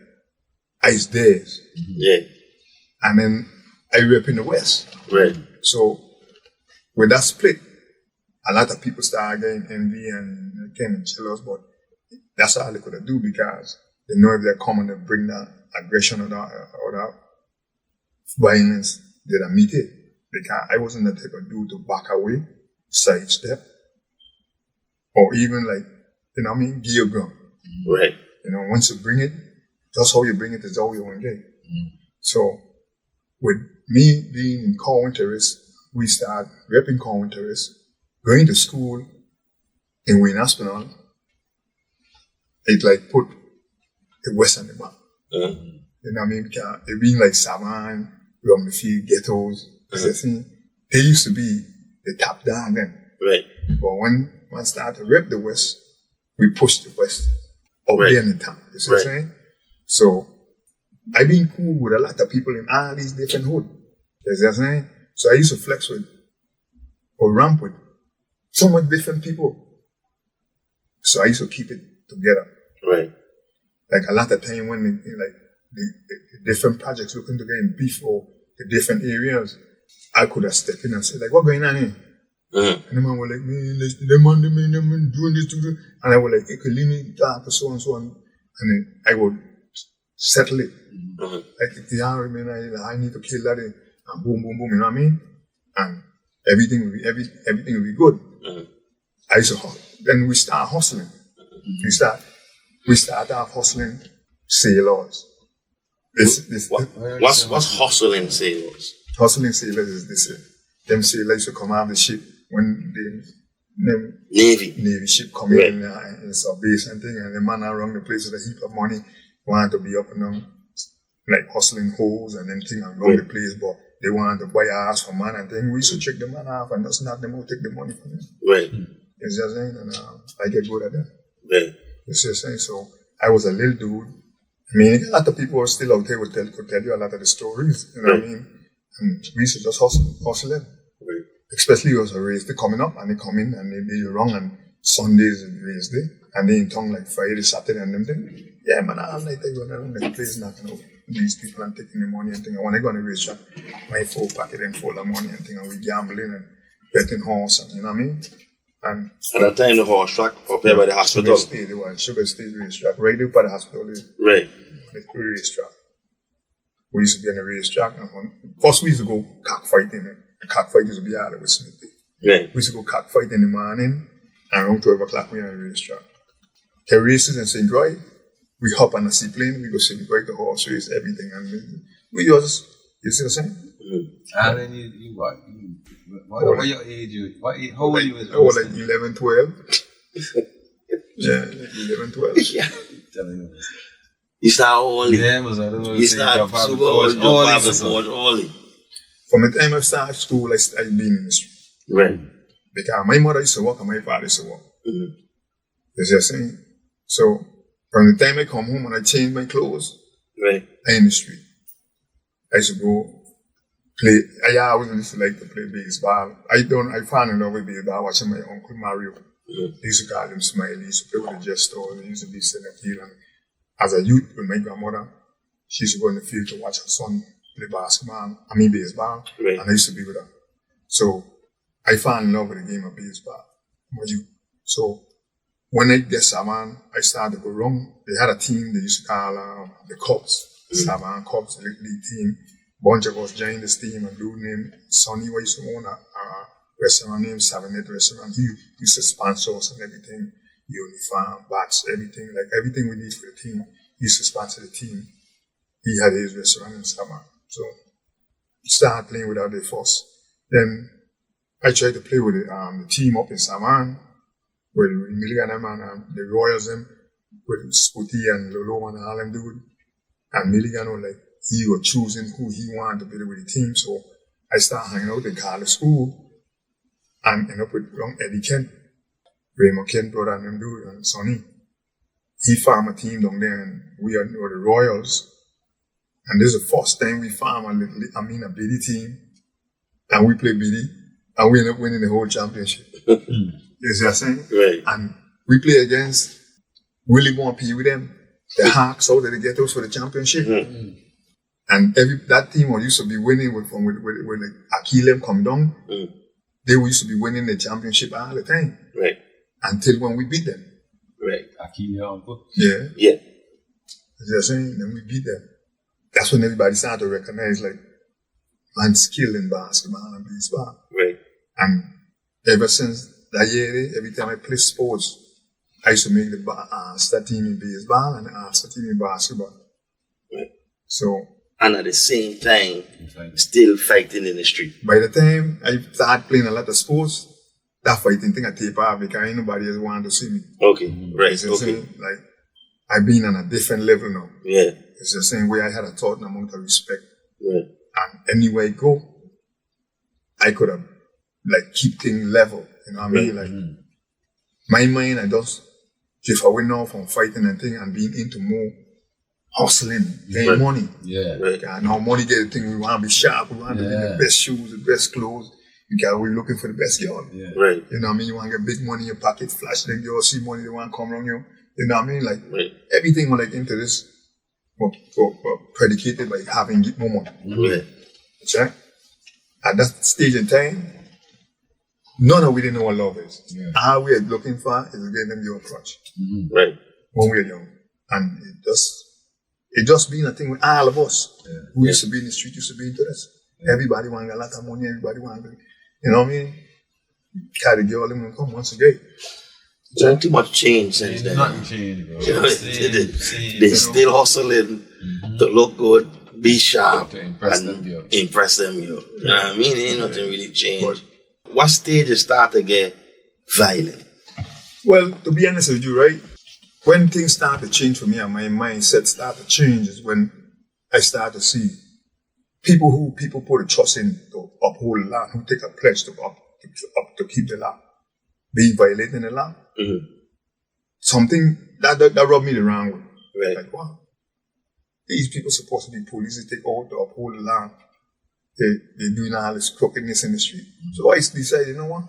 it's theirs. Yeah. And then I grew up in the West. Right. So with that split, a lot of people start getting envy and kind of jealous, but that's all they could do because they know if they come and they bring that aggression or that violence, they'll meet it. Because I wasn't the type of dude to back away, sidestep, or even like, you know what I mean, give your gun. Right. You know, once you bring it, just how you bring it is how you want to get. So with me being in Coventry, we start repping Coventry, going to school in Wayne Aspinall. It like put the West on the map. You know what I mean? Because it being like Savannah, Rumfield, ghettos, they used to be the top down then. Right. But when one started to rep the West, we pushed the West up there in the town. You see what I'm saying? So I've been cool with a lot of people in all these different hoods. You see what I'm saying? So I used to flex with or ramp with so much different people. So I used to keep it together. Right. Like a lot of time when the different projects looking together in beef or the different areas, I could have stepped in and said, like, what's going on here? And the man was like, man, them doing this, doing that. And I was like, hey, could leave me talk to so and so. And then I would settle it. Like, if they are, man, I need to kill that, and boom, boom, boom, you know what I mean? And everything will be good. I used to hustle. Then we start hustling. We start off hustling sailors. What's hustling sailors? Hustling sailors is this. Them sailors used to come out of the ship when the Navy ship come in some base and thing, and the man around the place with a heap of money wanted to be up and down, like hustling holes and then thing around the place, but they wanted to buy ass for man and thing. We used to check the man off and just knock them out, take the money from them. Right. You see what I'm saying? And I get good at that. Right. You see what I'm saying? So I was a little dude. I mean, a lot of people are still out there could tell you a lot of the stories. You know what I mean? And we used to just hustle them. Right. Especially it was a race day coming up, and they come in and they do wrong, and Sundays is race day, and they in town like Friday, Saturday, and them thing. Yeah, man, all night I go around the place knocking out these people and taking the money and thing. And when I go on the racetrack, my full packet and full of money and thing, and we gambling and betting horse, and you know what I mean? And at that time, the horse track up here by the hospital. Sugar State racetrack, right there by the hospital. Right. The racetrack. We used to be on the racetrack. First, we used to go cockfighting. The cockfight used to be out with Smithy. Right. We used to go cockfight in the morning, and around 12 o'clock, we were on the racetrack. The races in St. Croix, we hop on a seaplane, we go St. Croix, the horse race, everything. And we just You see what I'm saying? And then you what? What your age? How old you? I was like 11, 12. Yeah, 11, 12. Yeah. You start early. Yeah, you start super early. From the time I started school, I've been in the street. Right. Because my mother used to work and my father used to work. You see what I'm saying? So, from the time I come home and I change my clothes, right, I'm in the street. I used to go play. I always used to like to play baseball. I fell in love with baseball watching my uncle Mario. They used to call him Smiley. He used to play with the Judicial. He used to be center field. And as a youth, with my grandmother, she used to go in the field to watch her son play baseball. Right. And I used to be with her. So I fell in love with the game of baseball. So when I get Saman, I started to go around. They had a team they used to call the Cubs. Saman Cubs, the league team. Bunch of us joined this team. A dude named Sonny, who used to own a restaurant named 7-8 Restaurant. He used to sponsor us and everything. Uniform, bats, everything. Like everything we need for the team. He used to sponsor the team. He had his restaurant in Saman. So started playing without the first. Then I tried to play with the team up in Saman. With Milligan and the Royals with Spooty and Lolo and all them dude. And Milligan he was choosing who he wanted to play with the team. So I started hanging out in college school and ended up with young Eddie Kent, Raymond Kent brother and them dude and Sonny. He formed a team down there and we are the Royals. And this is the first time we formed a biddy team. And we play biddy and we ended up winning the whole championship. You see what I'm saying? Right. And we play against Willie P with them, the Hawks out of the ghettos for the championship. And that team used to be winning with like Akilem come down. They used to be winning the championship all the time. Right. Until when we beat them. Right. Akilem. Yeah. Yeah. You see what I'm saying? Then we beat them. That's when everybody started to recognize man's skill in basketball and baseball. Right. And ever since that year, every time I play sports, I used to make the star team in baseball and the star team in basketball. Right. So. And at the same time, still fighting in the street. By the time I started playing a lot of sports, that fighting thing I tape off because ain't nobody else wanted to see me. Okay. Right. It's the Okay. same, I've been on a different level now. Yeah. It's the same way I had a certain amount of respect. Right. And anywhere I go, I could have keep things level. You know what I mean? My mind, if I went off from fighting and thing and being into more hustling, getting money. Yeah. Right. Now money get the thing, we want to be sharp, we want to get the best shoes, the best clothes, because we're looking for the best girl. Yeah. Right. You know what I mean? You want to get big money in your pocket, flash, then girls see money, they want to come around you. You know what I mean? Right. Everything into this predicated by having more money. Right. Okay? At that stage in time, none of we didn't know what love is. Yeah. All we are looking for is to get them your crutch. Right. When we were young. And it just been a thing with all of us. Yeah. Who used to be in the street, used to be into this. Yeah. Everybody wanted a lot of money, everybody wanted, you know what I mean? Carry the girl, them come once a day. So too much change since then. Nothing changed, bro. They still hustling to look good, be sharp, to impress and them, yo. impress them, yo. You know what I mean? Ain't nothing really changed. What stage you start to get violent? Well, to be honest with you, right? When things start to change for me and my mindset start to change is when I start to see people put a trust in to uphold the law, who take a pledge to keep the law, be violating the law. Mm-hmm. Something that rubbed me the wrong way. Right. Like, wow, these people supposed to be police, they take out to uphold the law. They're doing all this crookedness in the street. So I decided, you know what?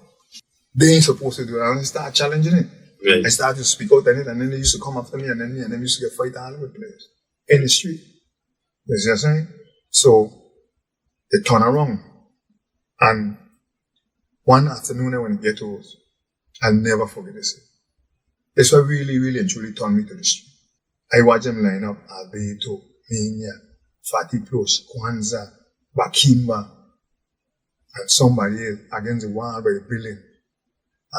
They ain't supposed to do it. And I started challenging it. Right. I started to speak out on it, and then they used to come after me, and then me and them used to get fight all over the place in the street. You see what I'm saying? So they turn around, and one afternoon I went to ghettos. I'll never forget this. This what really, really and truly turned me to the street. I watched them line up Alberto, Minya, Fatty Plus, Kwanzaa, Bakimba, and somebody else against the wall by the building.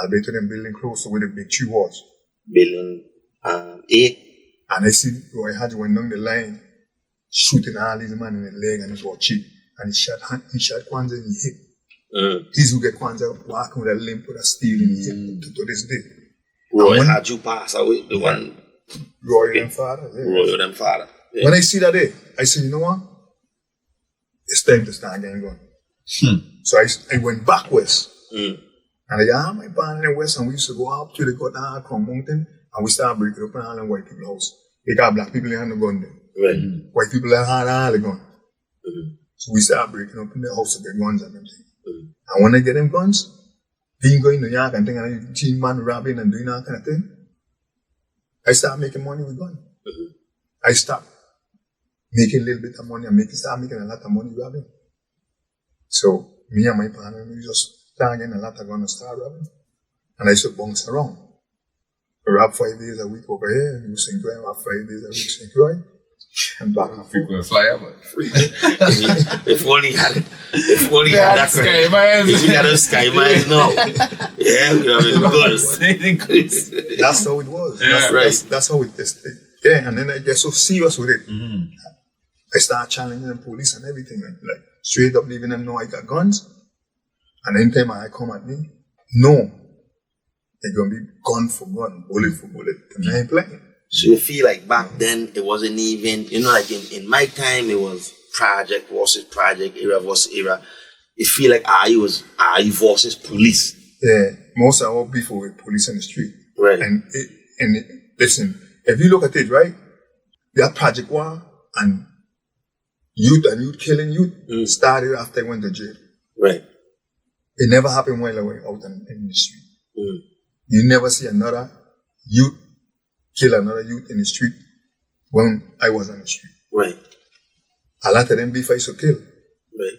Alberto them building close to where the big tree was. Building A. And I see Roy Hadji went down the line, shooting all these men in the leg and it was cheap. and he shot Kwanzaa in his hip. He's who get Kwanzaa walking with a limp with a steel in his hip to this day. Roy had you pass away, the one. Roy and father. Yeah. Roy and father. Yeah. When I see that day, I say, you know what? It's time to start getting going. So I went back west. And I got my band in the west, and we used to go up to the Croix mountain, and we started breaking up in all the white people's house. They got black people in the gun there. Right. White people had all the gun. So we started breaking up in the house to get guns and everything. And when I get them guns, being going to New York and thing, and I see man robbing and doing that kind of thing, I started making money with guns. I stopped making a little bit of money and start making a lot of money robbing. So me and my partner, we just started getting a lot of guns and start robbing. And I used to bounce around. I rob 5 days a week over here, and St. Croix, rob 5 days a week St. Croix. And back and forth. Frequent flyer, but If only had that Sky Miles. If we had those Sky Miles now. Yeah, we have been good. That's how it was. Yeah. That's how it is. Yeah, and then I get so serious with it. I start challenging the police and everything. Like straight up leaving them know I got guns. And anytime I come at me, no. They're going to be gun for gun, bullet for bullet. And I ain't playing. So you feel like back then it wasn't even, like in my time it was project versus project, era versus era. You feel like you versus police. Yeah, most of our beef with police in the street. Right. And listen, if you look at it, right, that project war and youth killing youth started after I went to jail. Right. It never happened while I was out in the street. You never see another youth kill another youth in the street when I was on the street. Right. A lot of them beef I used to kill. Right.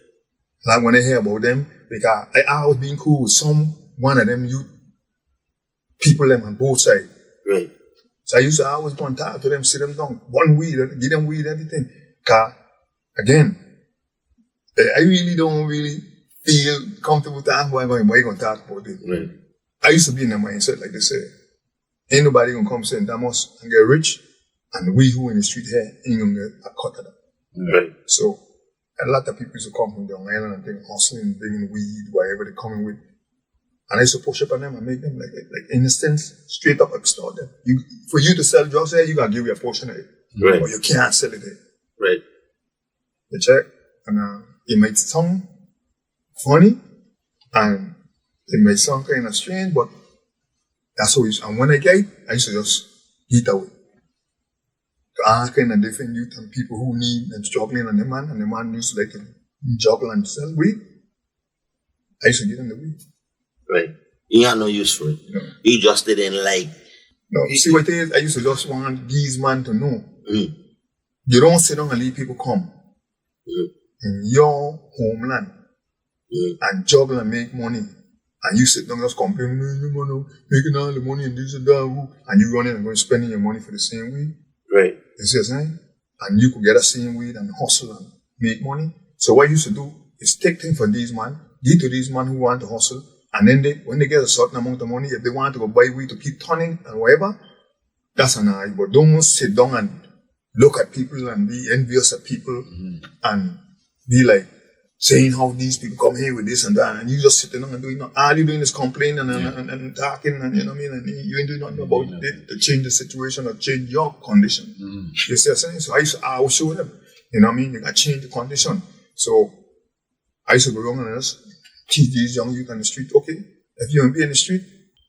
Like when I hear about them, because I was being cool with one of them youth people them on both sides. Right. So I used to always go and talk to them, sit them down, one weed, give them weed, everything. Because, again, I really don't feel comfortable talking about why you going to talk about it. Right. I used to be in the mindset, like they say, ain't nobody going to come say Damos and get rich, and we who in the street here ain't going to get a cut of that. Right. So, a lot of people used to come from the island and think hustling, bringing weed, whatever they're coming with. And I used to push up on them and make them like in a sense, straight up extort them. For you to sell drugs there, you got to give you a portion of it. Right. Or you can't sell it there. Right. You check? And it might sound funny, and it might sound kind of strange, but that's how it is. And when I get it, I used to just eat away. To all kind of different youth and people who need and struggling, and the man used to like to juggle and sell weed. I used to give them the weed. Right. You had no use for it. No. You just didn't like. No, you see what it is? I used to just want these men to know. You don't sit down and leave people come in your homeland and juggle and make money. And you sit down and just complain, making all the money and this and that, and you running and going spending your money for the same weed. Right. You see what I'm saying? And you could get the same weed and hustle and make money. So what I used to do is take things from these men, give to these men who want to hustle, and then when they get a certain amount of money, if they want to go buy weed to keep turning and whatever, that's an eye. But don't sit down and look at people and be envious of people and be like saying how these people come here with this and that, and you just sitting down and doing nothing. All you doing is complaining and talking, and you know what I mean, and you ain't doing nothing about it to change the situation or change your condition. You see what I'm saying? So I will show them, you know what I mean, you got to change the condition. So I used to go around and just teach these young youth on the street, okay, if you're going to be in the street,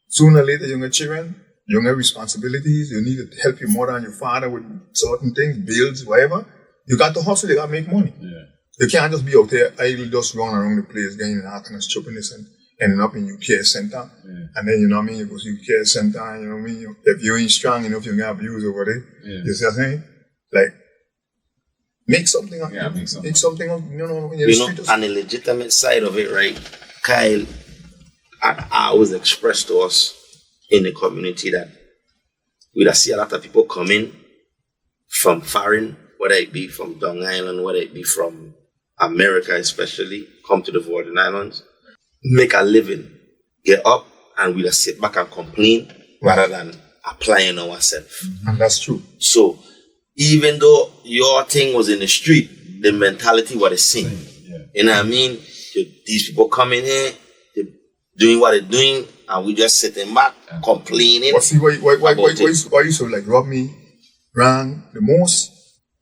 sooner or later you're going to children, you're going to have responsibilities, you need to help your mother and your father with certain things, bills, whatever. You got to hustle, you got to make money. Yeah. You can't just be out there idle, just run around the place, getting in all kind of stupidness and ending up in UCare Center. Yeah. And then, you know what I mean, you go to UCare Center, and you know what I mean, if you ain't strong enough, you're going to abuse over there. You see what I'm saying? Like, make something up. Yeah, make something. Make something up, you know, in the street. On the legitimate side of it, right, Kyle, I always expressed to us in the community that we'd see a lot of people coming from foreign, whether it be from Long Island, whether it be from America especially, come to the Virgin Islands, make a living, get up, and we'd sit back and complain rather than applying ourselves. And that's true. So, even though your thing was in the street, the mentality was the same. Yeah. You know what I mean? These people come in here, they're doing what they're doing, and we just sitting back, complaining. But see, why you so like rob me wrong the most?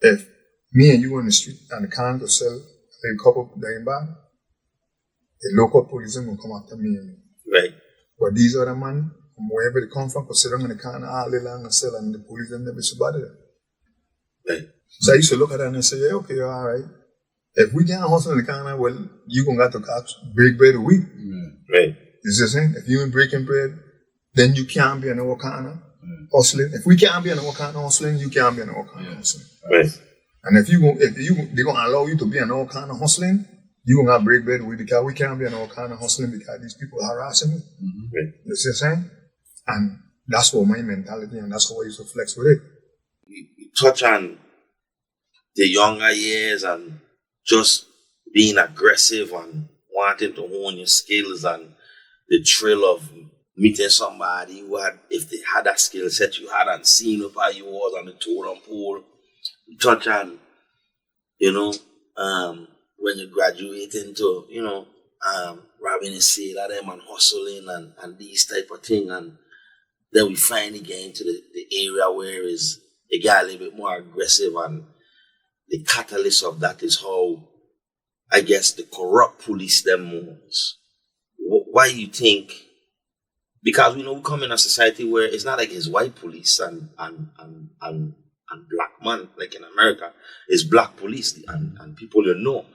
If me and you on the street and the can to sell a couple of dime bag, the local police will come after me and you. Right. But these other men, from wherever they come from, sit down in the can all day long and sell, and the police them never so bad at them. Right. So I used to look at that and say, yeah, okay, all right. If we can't hustle in the corner, well, you gonna got to break bread a week. Right. You see what I'm saying? If you ain't breaking bread, then you can't be in our corner hustling. If we can't be in our corner hustling, you can't be in our corner hustling. Right. And if they're gonna allow you to be in our corner hustling, you gonna break bread a week because we can't be in our corner hustling because these people are harassing you. Right. You see what I'm saying? And that's what my mentality, and that's how I used to flex with it. You touch on the younger years and just being aggressive and wanting to hone your skills and the thrill of meeting somebody who had, if they had that skill set you hadn't seen up how you was on the totem pole. You touch on, when you graduate into, robbing a sale at them and hustling and these type of thing. And then we finally get into the area where it got a little bit more aggressive, and the catalyst of that is how, I guess, the corrupt police them moves. Why you think? Because we come in a society where it's not like it's white police and black man, like in America. It's black police and people you know.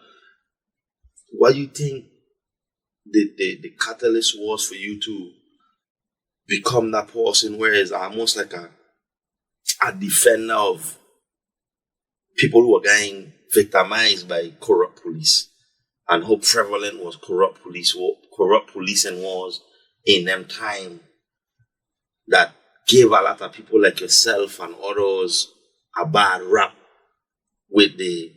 What do you think the catalyst was for you to become that person where it's almost like a defender of people who are getting victimized by corrupt police, and how prevalent was corrupt policing was in them time, that gave a lot of people like yourself and others a bad rap with the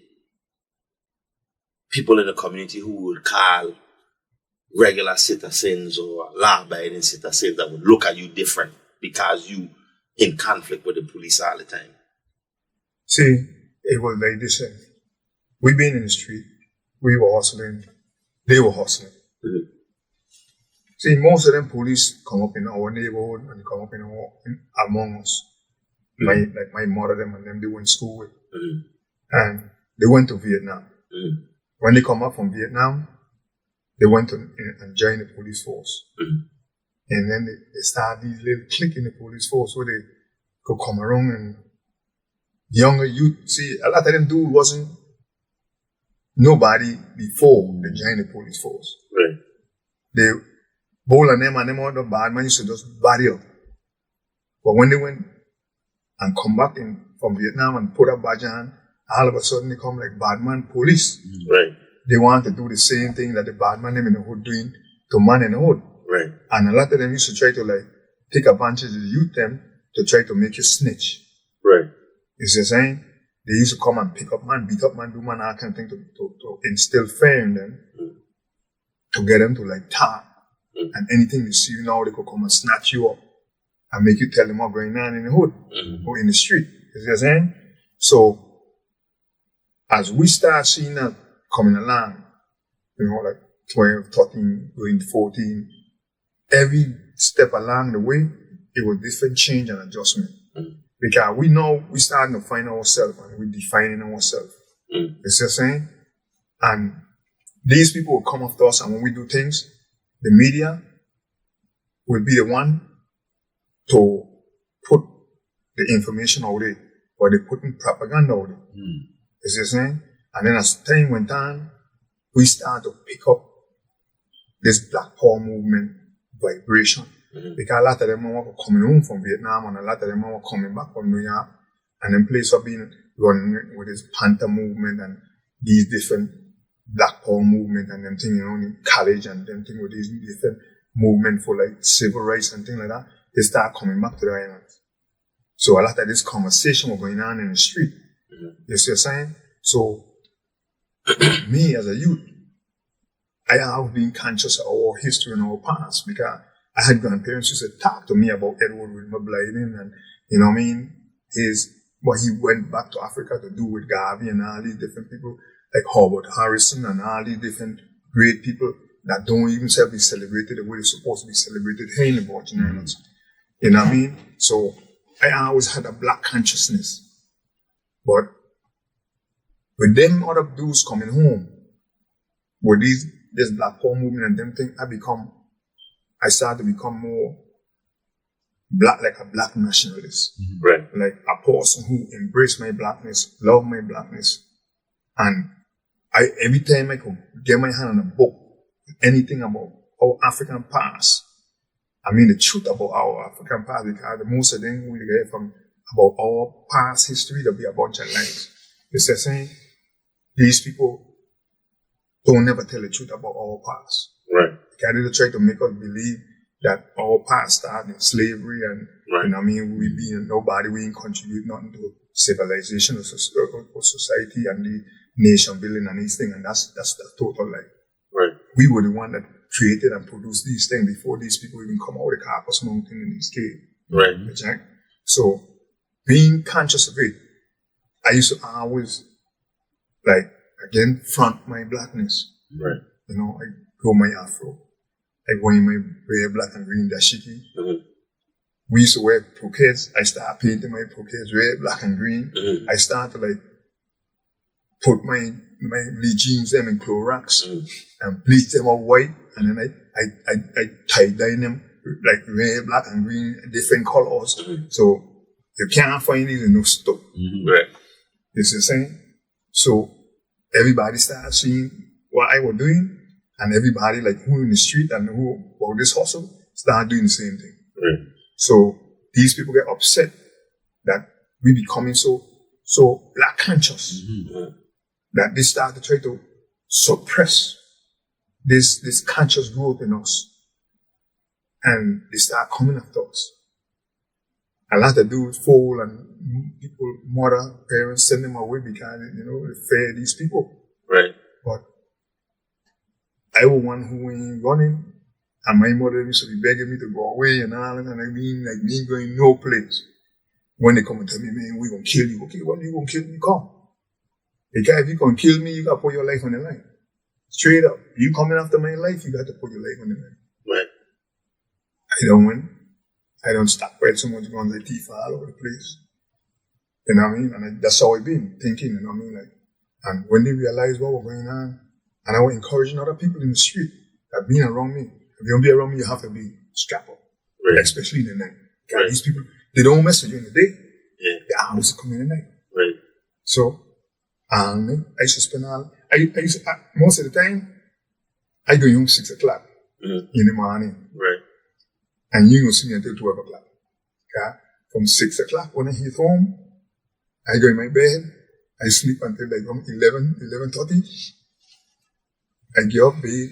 people in the community who would call regular citizens or law-abiding citizens that would look at you different because you in conflict with the police all the time? See, it was like this. We been in the street, we were hustling, they were hustling. Mm-hmm. See, most of them police come up in our neighborhood and come up among us. Mm-hmm. My mother them and them they went to school with. Mm-hmm. And they went to Vietnam. Mm-hmm. When they come up from Vietnam, they went to and joined the police force. Mm-hmm. And then they started these little clique in the police force where they could come around, and younger youth, see, a lot of them dude wasn't nobody before they joined the police force. Right. They bowl on them and them other bad man used to just body up. But when they went and come back from Vietnam and put a badge on, all of a sudden they come like bad man police. Right. They want to do the same thing that the bad man them in the hood doing to man in the hood. Right. And a lot of them used to try to like take advantage of the youth them to try to make you snitch. Right. You see what I'm saying? They used to come and pick up man, beat up man, do man, all kind of thing to instill fear in them, to get them to like talk. And anything they see you now, they could come and snatch you up and make you tell them what's going on in the hood or in the street. You see what I'm saying? So, as we start seeing that coming along, like 12, 13, going to 14, every step along the way, it was different change and adjustment. Because we know we starting to find ourselves and we're defining ourselves. You see what I'm saying? And these people will come after us, and when we do things, the media will be the one to put the information out there, or they're putting propaganda out there. You see what I'm saying? And then as time went on, we started to pick up this Black Power movement vibration. Because a lot of them were coming home from Vietnam, and a lot of them were coming back from New York, and then places are being run with this Panther movement and these different Black Power movement and them things, in college, and them things with these different movement for like civil rights and things like that. They start coming back to the islands. So a lot of this conversation was going on in the street. You see what I'm saying? So me as a youth, I have been conscious of our history and our past, because I had grandparents who said, talk to me about Edward Blyden and, you know what I mean, what he went back to Africa to do with Garvey and all these different people. like Howard Harrison and all these different great people that don't even be celebrated the way they're supposed to be celebrated here in the Virgin Islands. You know what I mean? So I always had a black consciousness. But with them other dudes coming home, with this black power movement and them things, I started to become more black, like a black nationalist. Right. Like a person who embraced my blackness, loved my blackness. And every time I could get my hand on a book, anything about our African past, I mean the truth about our African past, because the most of them we get from about our past history, there'll be a bunch of lies. It's the same. These people don't never tell the truth about our past. Right. They try to make us believe that our past started in slavery and, right. You know what I mean, we being nobody, we didn't contribute nothing to civilization or society and the nation building and these things, and that's the total lie. Right. We were the one that created and produced these things before these people even come out of the Caucasus Mountain in this cave. Right. So, being conscious of it, I used to always, like, again, front my blackness. Right. You know, I grow my afro. I go in my red, black, and green dashiki. Mm-hmm. We used to wear croquets. I started painting my croquets red, black, and green. Mm-hmm. I started to, like, put my jeans them in Croix and bleach them all white, and then I tie-dye them like red, black, and green, different colors. Mm-hmm. So you can't find these in no store. Mm-hmm. Right. You see what I'm saying? So everybody started seeing what I was doing, and everybody like who in the street and who about this hustle started doing the same thing. Right. So these people get upset that we becoming so black conscious. Mm-hmm. That they start to try to suppress this conscious growth in us. And they start coming after us. A lot of dudes fall and people, mother, parents send them away because, you know, they fear these people. Right. But I was one who ain't running, and my mother used to be begging me to go away and all, and I mean, like me going no place. When they come and tell me, man, we're going to kill you. Okay, when you going to kill me? Come. Because if you can kill me, you got to put your life on the line. Straight up. You coming after my life, you got to put your life on the line. Right. I don't win. I don't stockpile so much guns like thief all over the place. You know what I mean? And that's how I've been thinking, you know what I mean? Like, and when they realize what was going on, and I was encouraging other people in the street that being around me, if you don't be around me, you have to be strapped up. Right. Especially in the night. Right. These people, they don't mess with you in the day. Yeah. They always come in the night. Right. So, I used to spend most of the time, I go home 6 o'clock in the morning. Right. And you don't see me until 12 o'clock. Okay? From 6 o'clock when I hit home, I go in my bed, I sleep until like 11:30. I get up, bathe,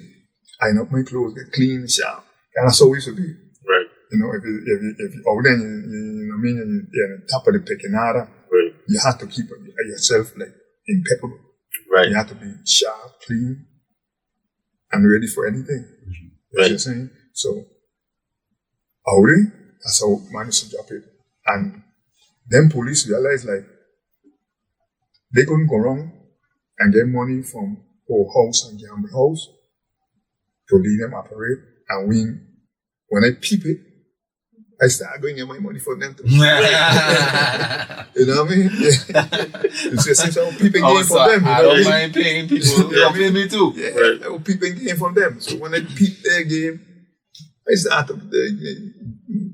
iron up my clothes, get clean, shower. And that's how we used to be. Right. You know, if you out there, you know what I mean, you're on the top of the peckinada, right. You have to keep yourself like impeccable. Right. You have to be sharp, clean, and ready for anything. Mm-hmm. You know what I'm saying? So, that's how I managed to drop it. And then police realized like they couldn't go wrong and get money from our house and gamble house to lead them operate. And when I peep it, I start going to get my money for them too. You know what I mean? It's just a peeping game from them. I don't mind paying people. They pay me too. Yeah, right. I was peeping game from them. So when I peep their game, I start to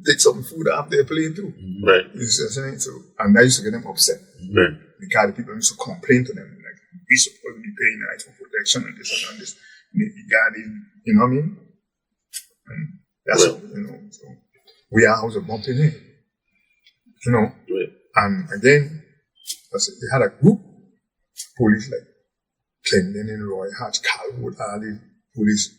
take some food off their plate too. Right. You see what I'm saying? So, and I used to get them upset. Right. Because the people used to complain to them, like, we supposed to be paying night for protection and this and this. You know what I mean? And that's how, you know, so we are also bumping in. You know? Right. And again, they had a group, police like Clendenin, Roy Hatch, Calwood, all these police.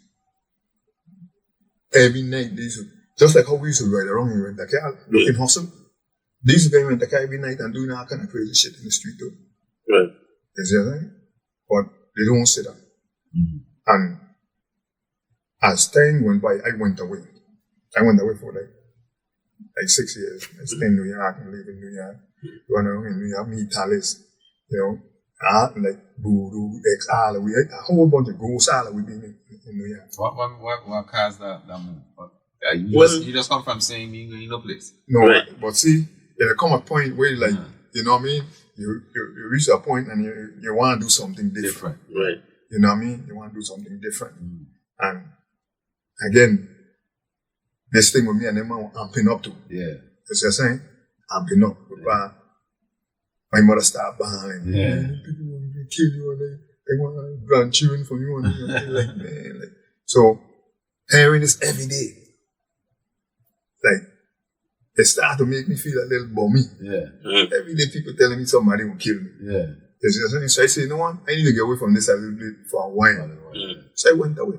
Every night, they used to, just like how we used to ride around in Rent-A-Car, looking hustle. They used to go in Rent-A-Car every night and doing all kind of crazy shit in the street too. Right. You see what I mean? But they don't sit down. Mm-hmm. And as time went by, I went away. I went away for like 6 years. I stayed in New York and live in New York. Run around in New York, meet Talis, you know. like voodoo, X, all the way, a whole bunch of ghosts all the way being in New York. What caused that move? You just come from saying you no place. No, Right. but see, there come a point where like, you know what I mean? You reach a point and you want to do something different. Right. You know what I mean? You want to do something different. And again, this thing with me and them, I'm amping up to. Yeah. You see what I'm saying? Amping up. My mother started bawling. Yeah. People want to kill you and they want grandchildren from you. And like, man, like, so hearing this every day, like, it started to make me feel a little bummy. Yeah. Every day people telling me somebody will kill me. Yeah. You see what I'm saying? So I say, you know what? I need to get away from this a little bit for a while. So I went away.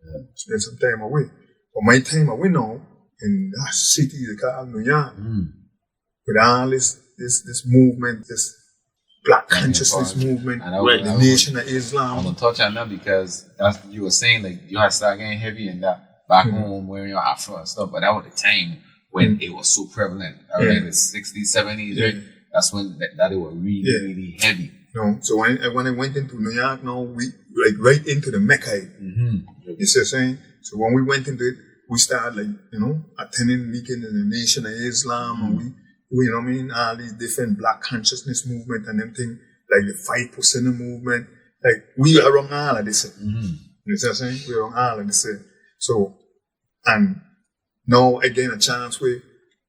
Yeah. Spent some time away. But my time away now, in that city they call New York, with all this movement, this black consciousness movement, the Nation of Islam. I'm gonna touch on that because that's you were saying like you had to start getting heavy in that back home wearing your afro and stuff, but that was the time when it was so prevalent. Around the 60s, 70s, right? That's when that it was really, really heavy. No, so when I went into New York now, we like right into the Mecca. You see what I'm saying? So when we went into it, we started like, you know, attending meetings in the Nation of Islam and we, you know what I mean, all these different black consciousness movement and them things, like the 5% movement. Like we are around all of this. You see what I'm saying? We're around all of this. So, and now again a chance where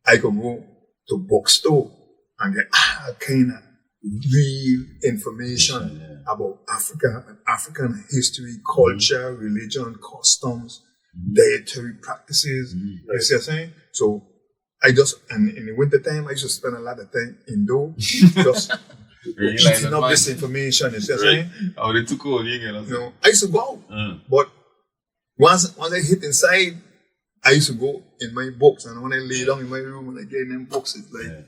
I could go to bookstore and get all kind of real information about Africa and African history, culture, religion, customs, dietary practices. You see what I'm saying? So I just, and in the winter time, I used to spend a lot of time indoors, just eating up this information. You see what I'm saying? Oh, they too cold, you know, I used to go out, but once I hit inside, I used to go in my books, and when I lay down in my room and I get in them books, it's like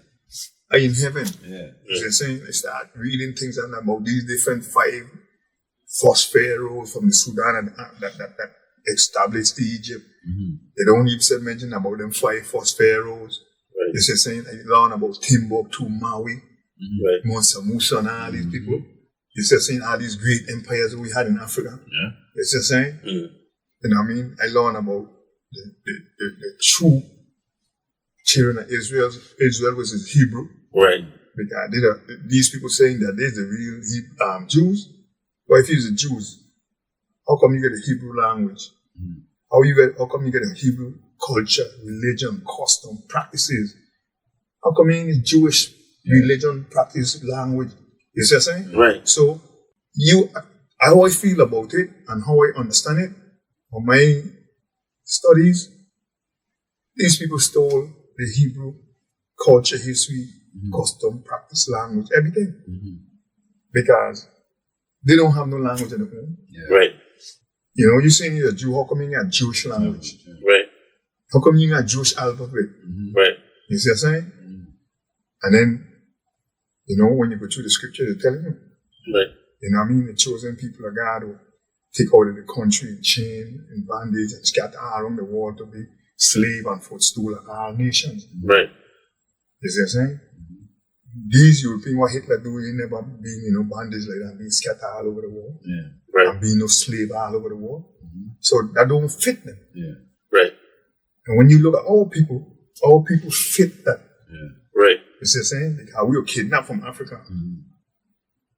I in heaven. You know what I'm saying? I start reading things and about these different 5 first pharaohs from the Sudan that established Egypt. They don't even mention about them 5 first pharaohs. You see what I'm saying? I learn about Timbuktu, Maui, Mansa Musa, and all these people. You see what I'm saying? All these great empires that we had in Africa. You see what I'm saying? You know what I mean? I learn about the true children of Israel. Israel was his Hebrew. Right. Because these people saying that they're the real Jews. Well, if you're the Jews, how come you get a Hebrew language? How come you get a Hebrew culture, religion, custom, practices? How come you need Jewish religion, practice, language? You see what I'm saying? Right. So how I feel about it and how I understand it, from my studies, these people stole the Hebrew culture, history, custom, practice, language, everything. Because they don't have no language of their own. Right. You know, you're saying you're a Jew, how come you got a Jewish language? Right. How come you got a Jewish alphabet? Right. You see what I'm saying? And then, you know, when you go through the scripture, they're telling you. Right. You know what I mean? The chosen people of God will take out of the country in chain and bondage and scatter all around the world to be slave and footstool of all nations. Right. You see what I'm saying? These Europeans, what Hitler do, he never been, you know, bondage like that, being scattered all over the world. Right. And being no slave all over the world. So that don't fit them. Right. And when you look at our people fit that. Right. You see what I'm saying? Like how we were kidnapped from Africa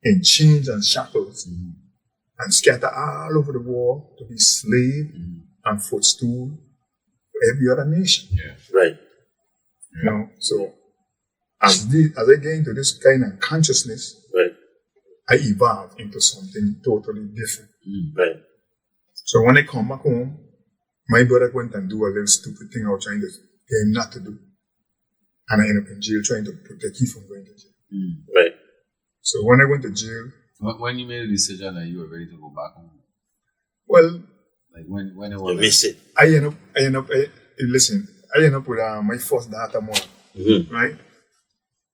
in chains and shackles and scattered all over the world to be slave and footstool for every other nation. Right. You know, so as I get into this kind of consciousness, I evolve into something totally different. Right. So when I come back home, my brother went and do a little stupid thing I was trying to get him not to do. And I ended up in jail trying to protect him from going to jail. Right. So when I went to jail... When you made a decision that you were ready to go back home? Well... Like when it was... You miss it. I end up with my first daughter, mom. Right?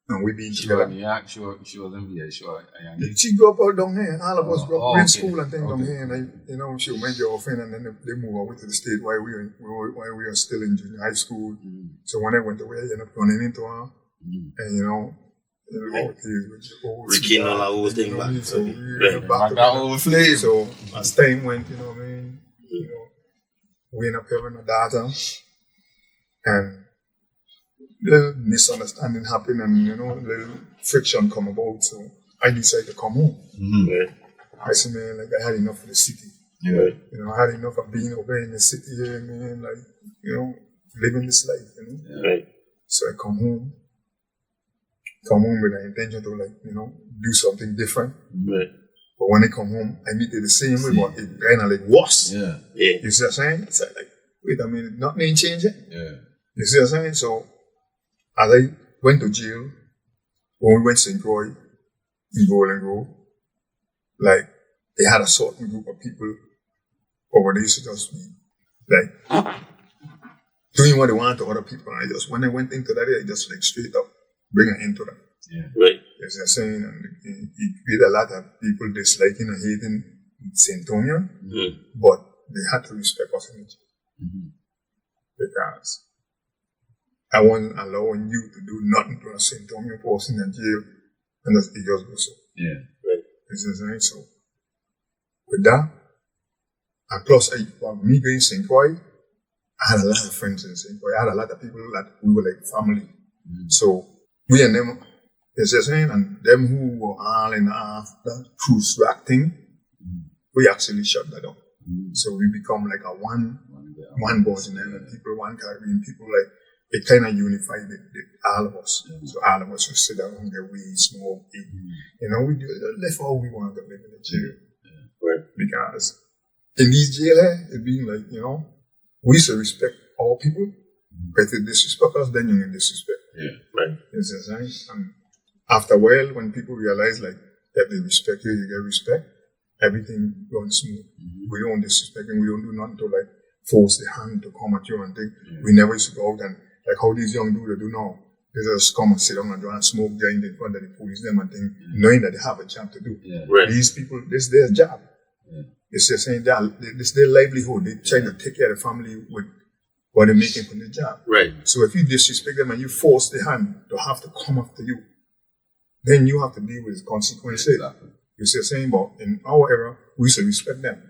And we been together. She wasn't here. She grew up out down here. All of us grew up in school and things down here. And she was my girlfriend, and then they moved away to the state while we were still in junior high school. So when I went away, I ended up running into her. And Rekindle our whole thing back. So we back to that old flame. So as time went, you know what I mean? You know, we end up having a daughter, and little misunderstanding happened, and you know, little friction come about. So I decided to come home. I said, man, like I had enough of the city. You know, I had enough of being over in the city here, man, like, you know, living this life, you know. So I come home with the intention to, like, you know, do something different. But when I come home, I meet it the same way, but it kind of like worse. You see what I'm saying? It's like, wait a minute, nothing ain't changing. You see what I'm saying? So as I went to jail, when we went to St. Croix in Golden Grove, like, they had a certain group of people over there used to just be like doing what they want to other people. And I just, when I went into that, I just like straight up bring an end to that. Right. As I'm saying, and it created a lot of people disliking and hating St. Antonio, but they had to respect us in it. Because I wasn't allowing you to do nothing to a St. Antonio person in jail, and it just goes so. Right. So with that, and plus me going St. Croix, I had a lot of friends in St. Croix. I had a lot of people that we were like family. So we and them, and them who were all in that cruise rack thing, we actually shut that down. So we become like a one Bosnian people, one Caribbean people, like it kind of unified all of us. So all of us would sit down and get weed, smoke, eat. You know, we live how we want to live in the jail. Because in these jail, it being like, you know, we used to respect all people, but if you disrespect us, then you're in disrespect. And after a while, when people realize like that they respect you, you get respect, everything runs smooth. We don't disrespect and we don't do nothing to like force the hand to come at you and think. We never used to go out and like how these young dudes do now. They just come and sit down and do and smoke joint in front of the police them and think, knowing that they have a job to do. These people, this is their job. It's just saying that this is their livelihood. They're trying to take care of the family with what they're making from the job. So if you disrespect them and you force the hand to have to come after you, then you have to deal with the consequences. You see what I'm saying? But in our era, we used to respect them.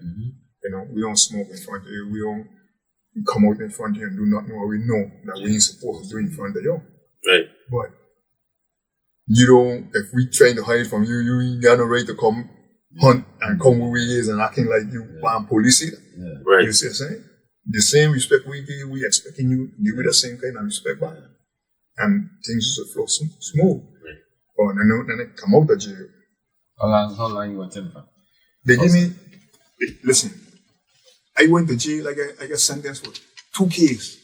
You know, we don't smoke in front of you. We don't come out in front of you and do nothing what we know that we ain't supposed to do in front of you. But you don't, if we trying to hide from you, you ain't got no right to come hunt and come where we is and acting like you want police either. You see what I'm saying? The same respect we give you, we expecting you to give you the same kind of respect back. And things just flow smooth. But then I come out of jail. How long you went in for? They give me, listen, I went to jail, I got sentenced for 2 cases.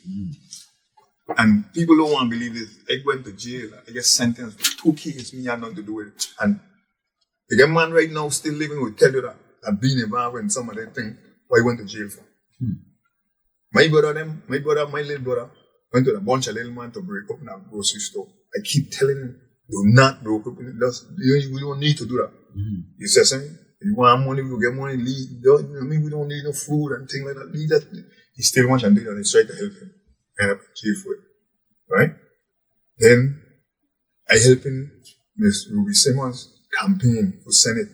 And people don't want to believe this. I went to jail, I got sentenced for 2 cases, me had nothing to do with it. And the man right now still living will tell you that I've been involved in some of that thing what I went to jail for. My little brother, went to a bunch of little man to break up in a grocery store. I keep telling him, do not break up in it. You don't need to do that. You see what I'm saying? If you want money, we will get money, leave. We don't need no food and things like that. Leave that. He still wants to do that. They try to help him. End up in jail for it. Right? Then I help him Miss Ruby Simmons campaign for Senate.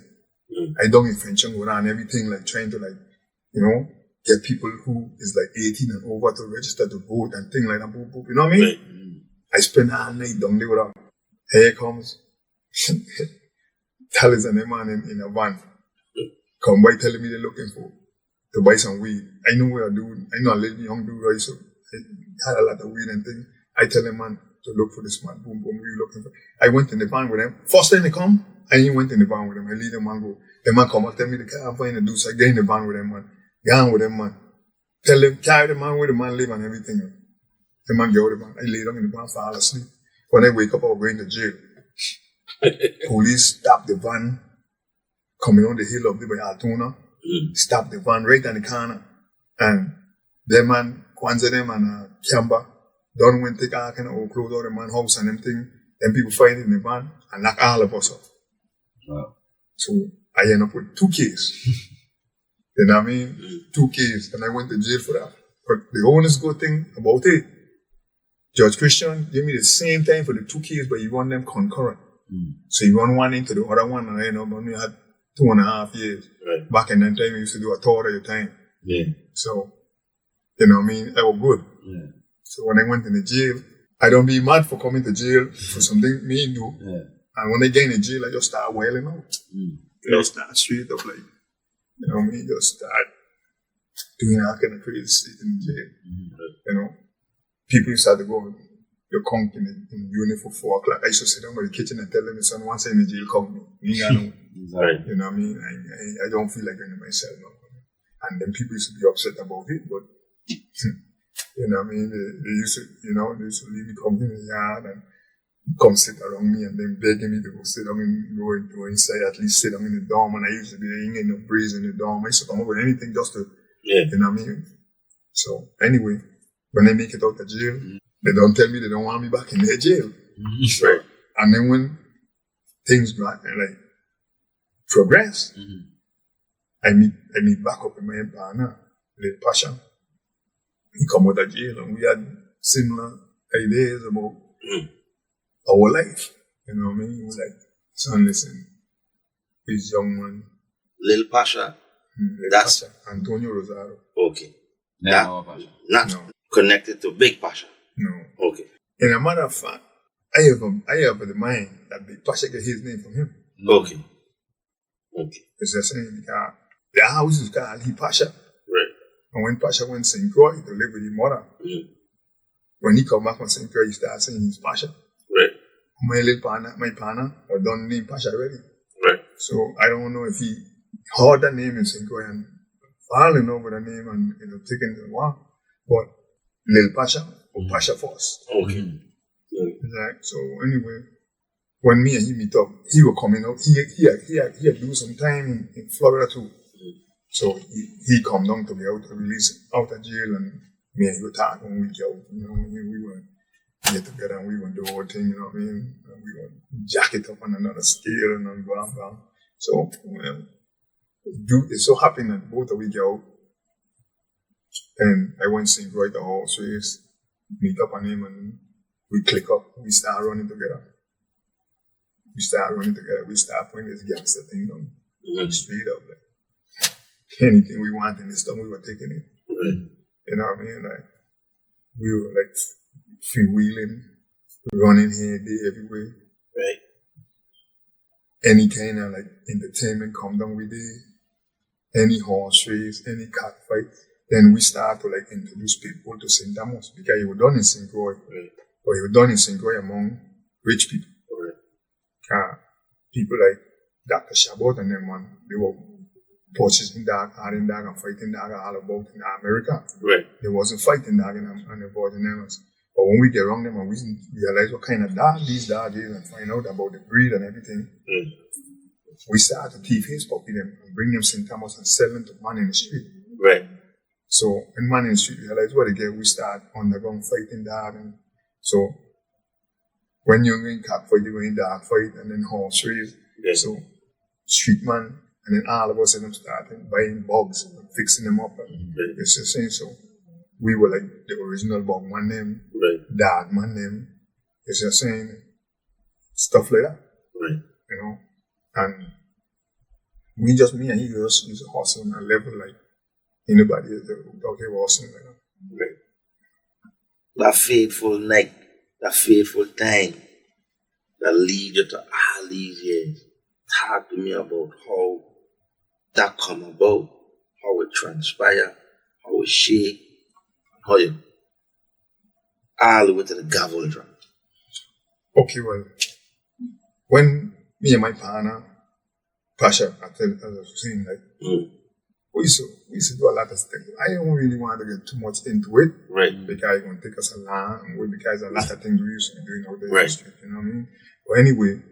I done infringement going on everything, like trying to like, you know, get people who is like 18 and over to register to vote and things like that. Boop, boop, you know what I mean? I spend all night down there with her. Here comes Talis and them man in a van. Come by telling me they're looking for to buy some weed. I know what I do. I know a little young dude, right? So I had a lot of weed and things. I tell them, man, to look for this man. Boom, boom, we looking for. I went in the van with them. First time they come, I ain't went in the van with them. I leave them and go. The man come and tell me the car, I'm finding the dude. So I get in the van with them, man. Gone with them, man. Tell them, carry the man where the man live and everything. The man get out of the van. I lay down in the van, fall asleep. When I wake up, I'll go into jail. Police stop the van coming on the hill up there by Altona. Stop the van right on the corner. And them man, Kwanzaa them and Kamba, done when take all kind of old clothes out of the man house and them thing. Then people find it in the van and knock all of us up. Wow. So I end up with 2 cases. You know what I mean? 2 cases. And I went to jail for that. But the honest good thing about it, Judge Christian gave me the same time for the 2 cases, but he won them concurrent. So you run one into the other one, and I only had 2.5 years. Right. Back in that time, you used to do a third of your time. Yeah. So, you know what I mean? I was good. Yeah. So when I went in the jail, I don't be mad for coming to jail for something me do. Yeah. And when I get in the jail, I just start wailing out. Just start straight up like, you know what I mean? Just start doing all kind of crazy shit in the jail. You know? People used to have to go, you come in uniform 4 o'clock. I used to sit down by the kitchen and tell them, son, once I'm in the jail, come me. Right. You know what I mean? I don't feel like doing it myself now. And then people used to be upset about it, but you know what I mean? They used to, they used to leave me come in the yard and come sit around me and then begging me to go sit down and go inside, at least sit down in the dorm. And I used to be hanging no breeze in the dorm. I used to come up with anything just to, you know what I mean? So anyway, when they make it out of jail, they don't tell me they don't want me back in their jail. Right. And then when things progress, I meet back up with my partner, Lil Pasha. He come out of jail and we had similar ideas about our life. You know what I mean? He was like, son, listen, he's young man. Lil Pasha. That's Pasha, Antonio Rosario. Okay. No, Pasha. Not connected to Big Pasha. No. Okay. And a matter of fact, I have the mind that Big Pasha get his name from him. Okay. Okay. It's the same because the house is called Lee Pasha. Right. And when Pasha went to St. Croix to live with his mother, when he come back from St. Croix, he started saying he's Pasha. Right. My partner was done name Pasha already. Right. So I don't know if he heard that name in St. Croix and falling over the name and taking the one. But Lil Pasha or Pasha first. Okay. So anyway, when me and he meet up, he was coming out. He had do some time in Florida too. So he come down to be out to release out of jail, and me and he would talk when we go. We would get together and we would do the whole thing. You know what I mean? And we would jack it up on another scale and then blah. So it so happened that both of we go, and I went to St. Croix to horse race, meet up on him, and we click up. We start running together. We start putting this gangster thing down. Straight up. Like, anything we want in this stuff, we were taking it. You know what I mean? Like, we were like freewheeling, running here, there, everywhere. Right. Any kind of like entertainment come down with it. Any horse race, any cat fight. Then we start to like introduce people to St. Thomas because it was done in St. Croix. Or it was done in St. Croix among rich people. People like Dr. Shabazz and them, man, they were purchasing dog, herding dog, and fighting dog all about in America. Right. They wasn't fighting dog and about in them. But when we get around them and we realize what kind of dog these dogs is and find out about the breed and everything, we start to thief his puppy them and bring them St. Thomas and sell them to man in the street. Right. So when man in the street realize what they get, we start underground fighting dog. And so when you're in cockfight, you're in dog fight and then horse race. Yeah. So street man, and then all of us end up starting buying bugs and fixing them up. And it's the same. So we were like the original bug man them, dog man them. It's the same stuff like that. Right. You know, and me and he just used to hustle on a level like anybody out there hustling like that. Right. That fateful night, that fateful time that lead you to all these years. Talk to me about how that come about, how it transpire, how it shake, how you all the way to the gavel drop. Okay, well, when me and my partner, Pasha, as I was saying, like, we used to do a lot of stuff. I don't really want to get too much into it. Right. Because it's going to take us a long way, because a lot of things we used to be doing out there in Right. the street, you know what I mean? But anyway,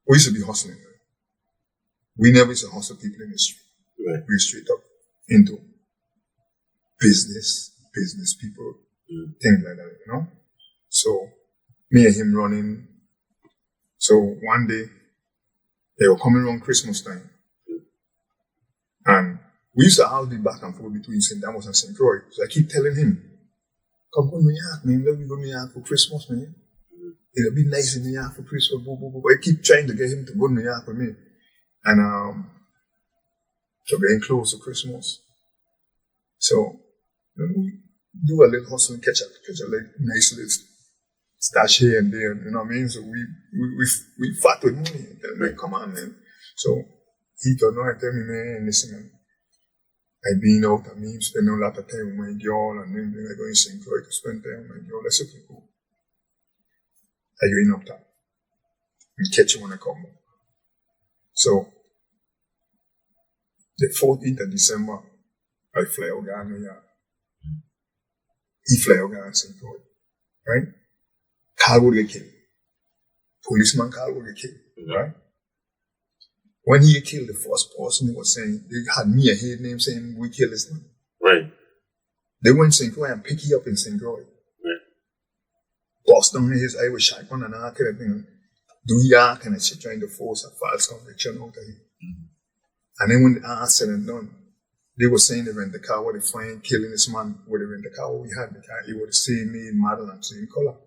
we used to be hustling. Right? We never used to hustle people in the street. Right. We straight up into business people, things like that, you know? So, me and him running. So, one day, they were coming around Christmas time. And we used to all be back and forth between St. Thomas and St. Croix. So I keep telling him, come to New York, man. Let me go to New York for Christmas, man. it'll be nice in New York for Christmas, but I keep trying to get him to go to New York with me. And so getting close to Christmas. So we do a little hustle and catch a like nice little stash here and there, you know what I mean? So we fat with money. Like, come on, man. So he don't know, I tell me, man, listen, man, I been out, I mean, spending a lot of time with my girl, and then I go in St. Croix to spend time with my girl. That's okay, cool. I go in uptown and catch you when I come home. So the 14th of December, I fly out to New York. He fly out to St. Croix, right? Carl would get killed. Policeman Carl would get killed, right? When he killed, the first person he was saying, they had me a head name saying, we killed this man. Right. They went to St. Croix and pick you up in St. Croix. Right. Bust down his eye with shotgun and all kind of thing. Do your kind of shit, trying to force a false conviction out of him. And then when the said and done, they were saying they rent the car where they find killing this man, where they rent the car where we had the car, he was the same name, model, and same color.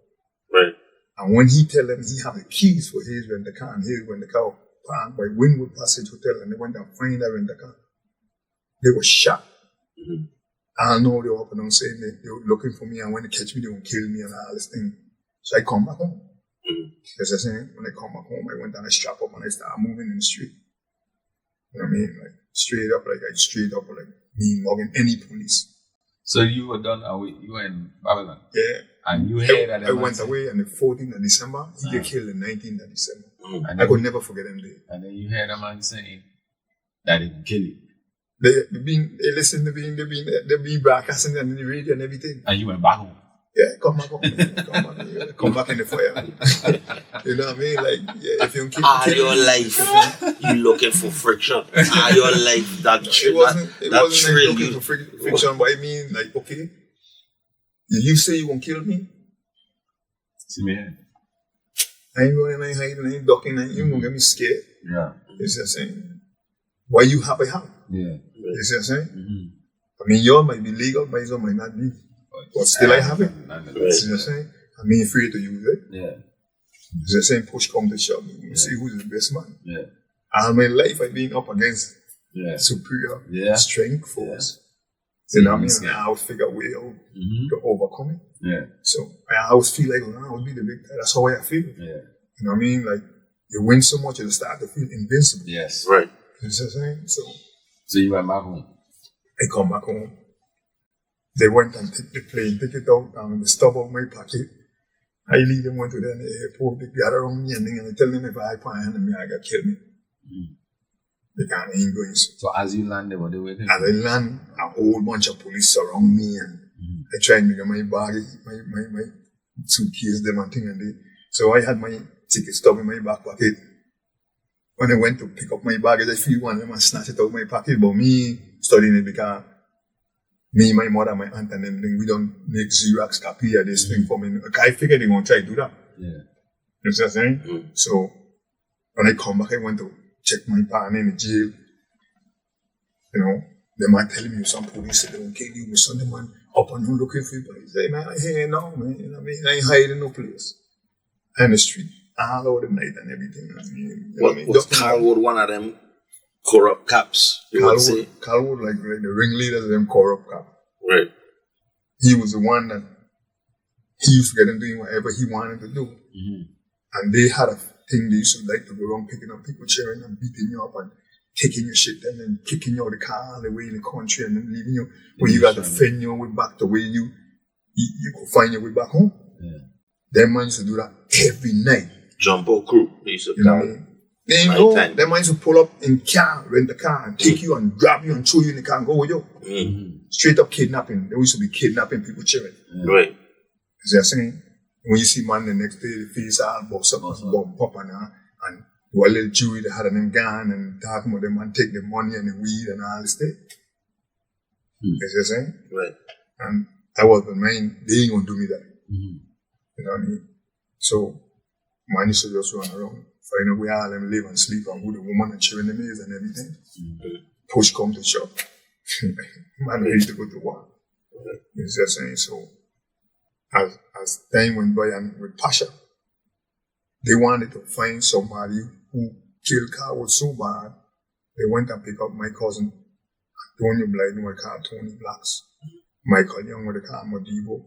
Right. And when he tell them he have the keys for his rent the car and his rent the car parked by Wynwood Passage Hotel, and they went and find that rent the car, they were shocked. I know they were up and down saying they were looking for me, and when they catch me, they won't kill me and all this thing. So I come back home. As I say, when I come back home, I went and I strap up and I started moving in the street. You know what I mean? Like straight up like me mugging any police. So you were done away, you were in Babylon? Yeah. And you heard that I went away on the 14th of December. He get killed the 19th of December. And I could never forget him day. And then you heard a man saying that he would kill you. They've been broadcasting on the radio and everything. And you went back home. Yeah, come back home. Come back in the fire. You know what I mean? Like, yeah, if you don't keep All your life, you looking for friction. All your life, that it wasn't thrill like looking for friction, but I mean, like, okay, you say you won't kill me. See me? I ain't running, I ain't hiding, I ain't ducking, you won't get me scared. Yeah. You see what I'm saying? Why you have a house? Yeah. You see what I'm saying? I mean, yours might be legal, but yours might not be. But still I have it. You see what I'm saying? I mean, free to use it. Yeah. You see what I'm saying? Push come to shove. You see who's the best man. Yeah. All my life I've been up against superior strength force. You know what I mean? And I always figure a way out to overcome it. Yeah. So I always feel like, I would be the big guy. That's how I feel. Yeah. You know what I mean? Like, you win so much, you start to feel invincible. Yes. Right. You see what I'm saying? So you went back home? I come back home. They went and took the plane ticket out and the stub out my pocket. I lead them went to the airport, they gather around me and they tell them if I put a hand on me, I got kill me. They can't ain't going. So as you landed, what they were doing? As I land, a whole bunch of police surround me and I try and make my bag, my suitcase, them and thing. So I had my ticket stub in my back pocket. When I went to pick up my baggage, I feel one of them and snatch it out of my pocket. But me studying it because me, my mother, my aunt, and them, we don't make Xerox copy of this thing for me. I figured they're going to try to do that. Yeah. You see what I'm saying? So when I come back, I went to check my partner in the jail. You know, they might tell me some police said they won't kill you, my son, the man up and down looking for you. But he said, man, I ain't now, man. You know what I mean? I ain't hiding no place. I'm in the street all over the night and everything. I mean, Was Carlwood one of them corrupt cops? Carlwood, like the ringleaders of them corrupt cops. Right. He was the one that he used to get him doing whatever he wanted to do. And they had a thing they used to like to go around picking up people, cheering and beating you up and taking your shit and then kicking you out of the car all the way in the country and then leaving you where you got to fend your way back the way you could find your way back home. Yeah. Them man used to do that every night. Jumbo crew. They used to you know what I mean? They know them man used to pull up in car, rent the car and take you and grab you and throw you in the car and go with you. Straight up kidnapping. They used to be kidnapping people cheering. Right. Is that saying? When you see man the next day, the face all bust up and bump up and do a little jury that had them gone and talking about them and take the money and the weed and all this thing. Is that saying? Right. And I was the mind, they ain't gonna do me that. You know what I mean? So man used to just run around, find out where all them live and sleep and who the woman and children them is and everything. Push come to shove. Man ready to go to war. You see what I'm saying? So as time went by and with Pasha, they wanted to find somebody who killed Carl so bad, they went and picked up my cousin, Antonio Blyden, who I call Tony Blacks, Michael Young, what they call Modibo,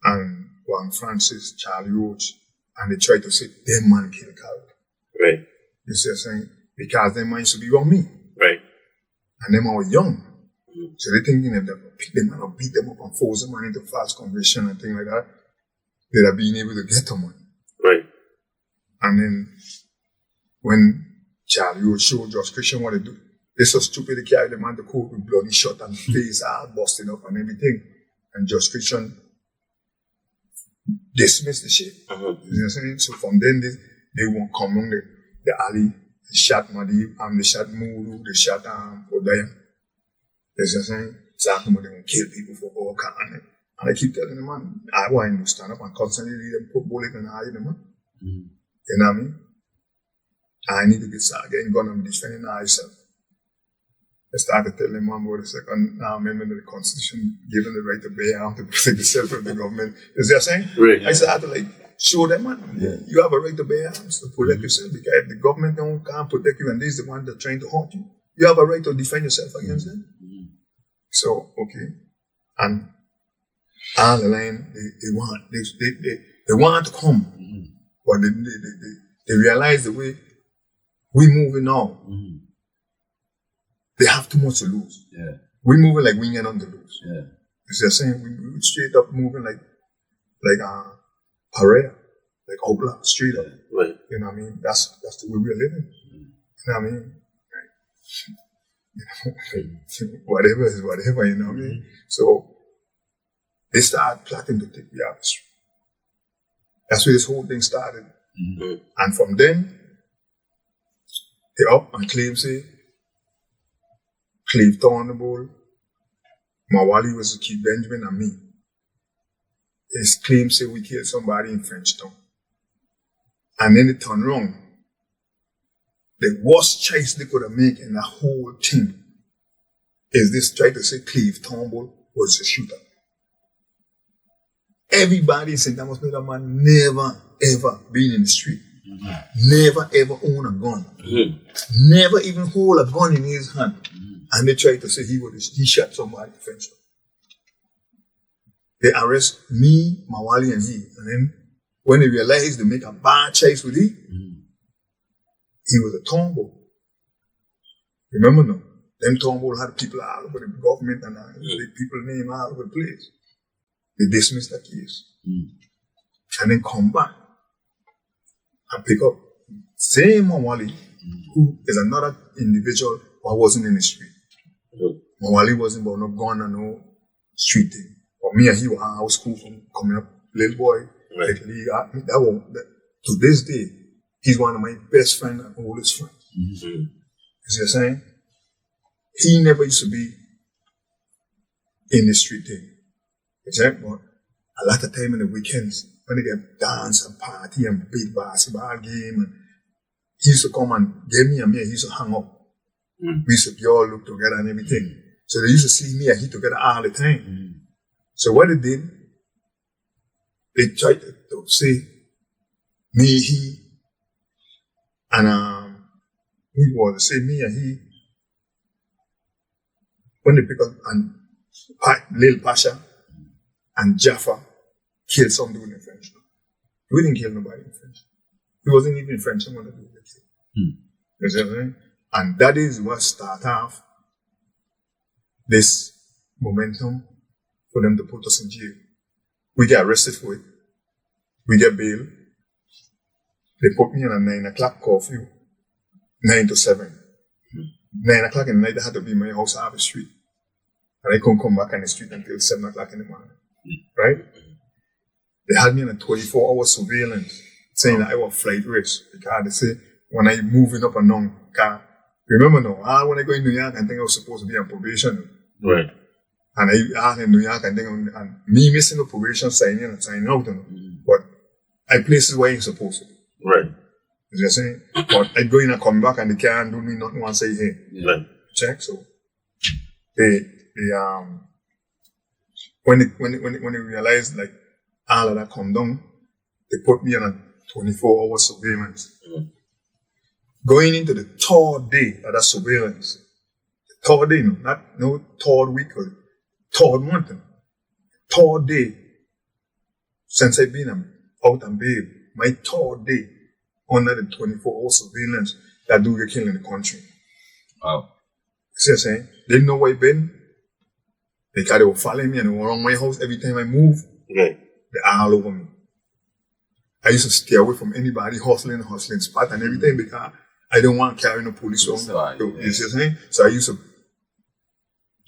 and Juan Francis, Charlie Roach, and they tried to say, them man killed Carl. Right. You see what I'm saying? Because them man used to be on me. Right. And them are young. So they thinking if they pick them and beat them up and force them into false conviction and things like that, they'd have been able to get them money. Right. And then when Charlie would show Josh Christian what they do, they're so stupid they carry them on the court with bloody shot and face all busting up and everything. And Josh Christian dismissed the shit. You know what I'm saying? So from then they won't come on the alley, they shot Madib, they shot Mulu, they shot Odaya. You know what I'm saying? Exactly what they won't kill people for all kind. And I keep telling them, man, I want to stand up and constantly lead them, put bullet in the eye, man. You know what I mean? I need to start getting gun and defending myself. I started telling them about the second amendment of the Constitution, giving the right to bear arms to protect yourself from the government. You see what I'm saying? Right. I started to show them, man, you have a right to bear arms to protect yourself, because if the government can't protect you and they're the one that's trying to hurt you, you have a right to defend yourself against them. So, okay. And all the line, they want to come, but they realize the way we moving now, they have too much to lose. Yeah. We moving like we ain't got nothing to lose. Yeah. You see what I'm saying? We straight up moving like pariah, like outlaw, straight up. Right. You know what I mean? That's the way we're living. You know what I mean? Whatever is whatever, you know what I mean? So they start plotting to take me out the street. That's where this whole thing started. And from then, they up and claim say, Cleve Thornable, Mawali was to keep Benjamin and me. His claim say we killed somebody in Frenchtown. And then they turn around. The worst choice they could have made in the whole thing is this try to say Cleve Thornable was the shooter. Everybody in St. Thomas Middle man never ever been in the street. Never ever own a gun. Never even hold a gun in his hand. And they tried to say he shot somebody in French. They arrest me, Mawali, and he. And then when they realized they make a bad choice with he was a Tombo. Remember now? Them Tombo had people all over the government and the people name all over the place. They dismissed the case. And then come back and pick up same Mawali, who is another individual who wasn't in the street. Mawali wasn't about no gun and no street thing. But me and he were out of school from coming up, little boy. Right. To this day, he's one of my best friends and oldest friends. You see what I'm saying? He never used to be in the street thing. Exactly. But a lot of time in the weekends, when they get dance and party and big basketball game, and he used to come and get me and he used to hang up. We used to all look together and everything. So they used to see me and he together all the time. So what they did, they tried to say me, he, and we was say me and he. When they pick up and Lil Pasha and Jaffa killed somebody in French. We didn't kill nobody in French. He wasn't even French when they did the kill. You see what I'm saying? And that is what started off this momentum for them to put us in jail. We get arrested for it. We get bail. They put me on a 9 o'clock curfew, 9 to 7. 9 o'clock in the night, I had to be in my house off the street. And I couldn't come back on the street until 7 o'clock in the morning. Right? They had me on a 24-hour surveillance, saying that I was flight risk. Because they say, when I moving up and down, remember now, when I go in New York, I think I was supposed to be on probation. Right. And I in New York, I think, and me missing the probation, signing and signing out. But I places where I ain't supposed to be. Right. You know what I'm saying? But I go in and come back and they can't do me nothing once I say, hey. Right. Check. So when they realized like all of that come down, they put me on 24-hour surveillance. Going into the third day of that surveillance, the third day, no third week or third month, third day since I've been out on bail, my third day under the 24-hour surveillance that do get killed in the country. Wow. See what I'm saying? They didn't know where I've been. Because they were following me and they were around my house every time I move. Right. They're all over me. I used to stay away from anybody hustling spot and everything because I don't want to carry no police around. You see what I'm saying? So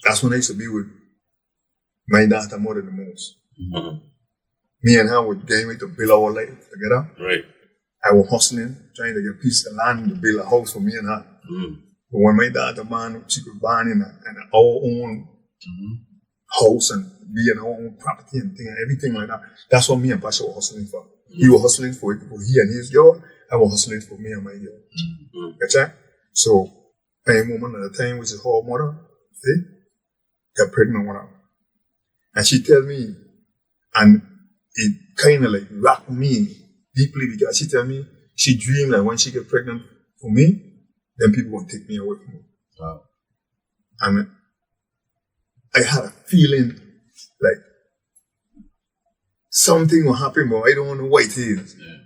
that's when I used to be with my daughter more than the most. Mm-hmm. Me and her would get to build our life together. Right. I was hustling, trying to get a piece of land to build a house for me and her. But when my daughter born, she was born in our own house and be in our own property and thing and everything like that. That's what me and Pasha were hustling for. He was hustling for he and his girl. I was hustling for me and my girl. Gotcha? So, a woman at the time, which is her mother, see, got pregnant with her. And she tell me, and it kind of like rocked me deeply because she tell me she dreamed that when she get pregnant for me, then people won't take me away from her. Wow. And I had a feeling like something will happen, but I don't know what it is. Yeah.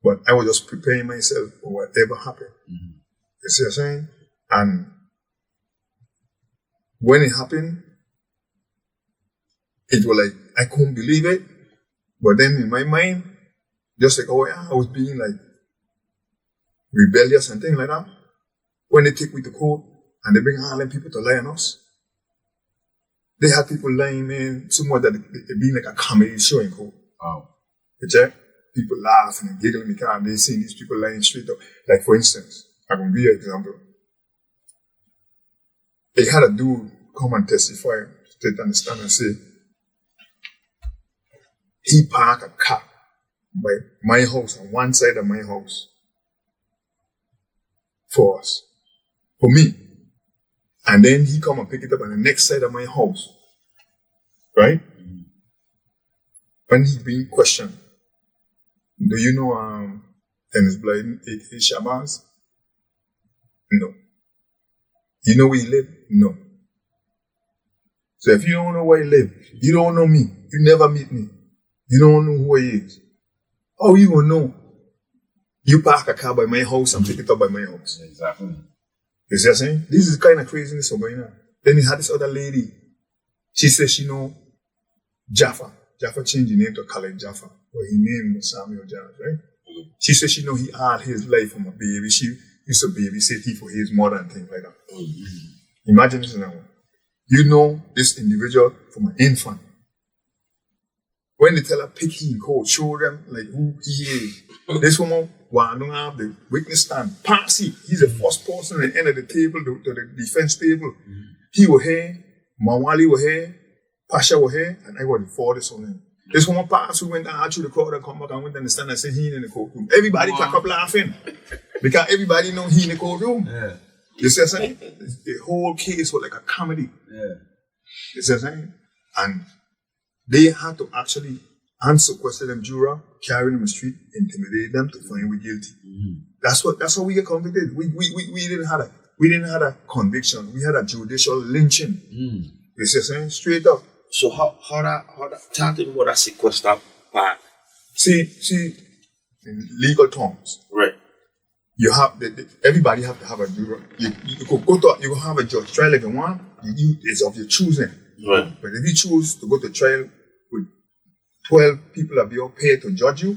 But I was just preparing myself for whatever happened. You see what I'm saying? And when it happened, it was like, I couldn't believe it. But then in my mind, just like, oh yeah, I was being like rebellious and things like that. When they take me to court and they bring all them people to lie on us, they had people lying, man, so much that it being like a comedy show in court. Wow. You check? People laughing and giggling because they seen these people lying straight up. Like for instance, I'm going to give you an example. They had a dude come and testify, straight on the stand and say, he parked a car by my house on one side of my house for us, for me. And then he come and pick it up on the next side of my house. Right? When he being questioned, do you know Shabazz Blyden, aka Shabazz? No. You know where he live? No. So if you don't know where he live, you don't know me. You never meet me. You don't know who he is. How you gonna know? You park a car by my house and pick it up by my house. Exactly. You see what I'm saying? This is kind of craziness going on. Then he had this other lady. She said she know Jaffa. Jaffa changed his name to Khaled Jaffa. But his name was Samuel Jones, right? She said she know he all his life from a baby. She used to babysit him for his mother and things like that. Imagine this now. You know this individual from an infant. When they tell her pick him code, show them like who he is. This woman don't have the witness stand. Pass it. He's the first person at the end of the table, to the defense table. He was here, Mawali was here, Pasha was here, and I was the farthest on him. This woman passed, who went out through the crowd and come back and went and stand and said he in the courtroom. Everybody crack up laughing. Because everybody know he in the courtroom. Yeah. You see what I'm saying? The whole case was like a comedy. Yeah. You see what I'm saying? And they had to actually answer question them juror, carry them in the street, intimidate them to find we guilty. That's how we get convicted. We didn't have a conviction. We had a judicial lynching. You see what I'm saying? Straight up. So how that talk to me about that sequester part. See, in legal terms, Right. you have everybody have to have a juror. You could go to you have a judge trial if you want. It's of your choosing. Right. But if you choose to go to trial with 12 people of your pay to judge you,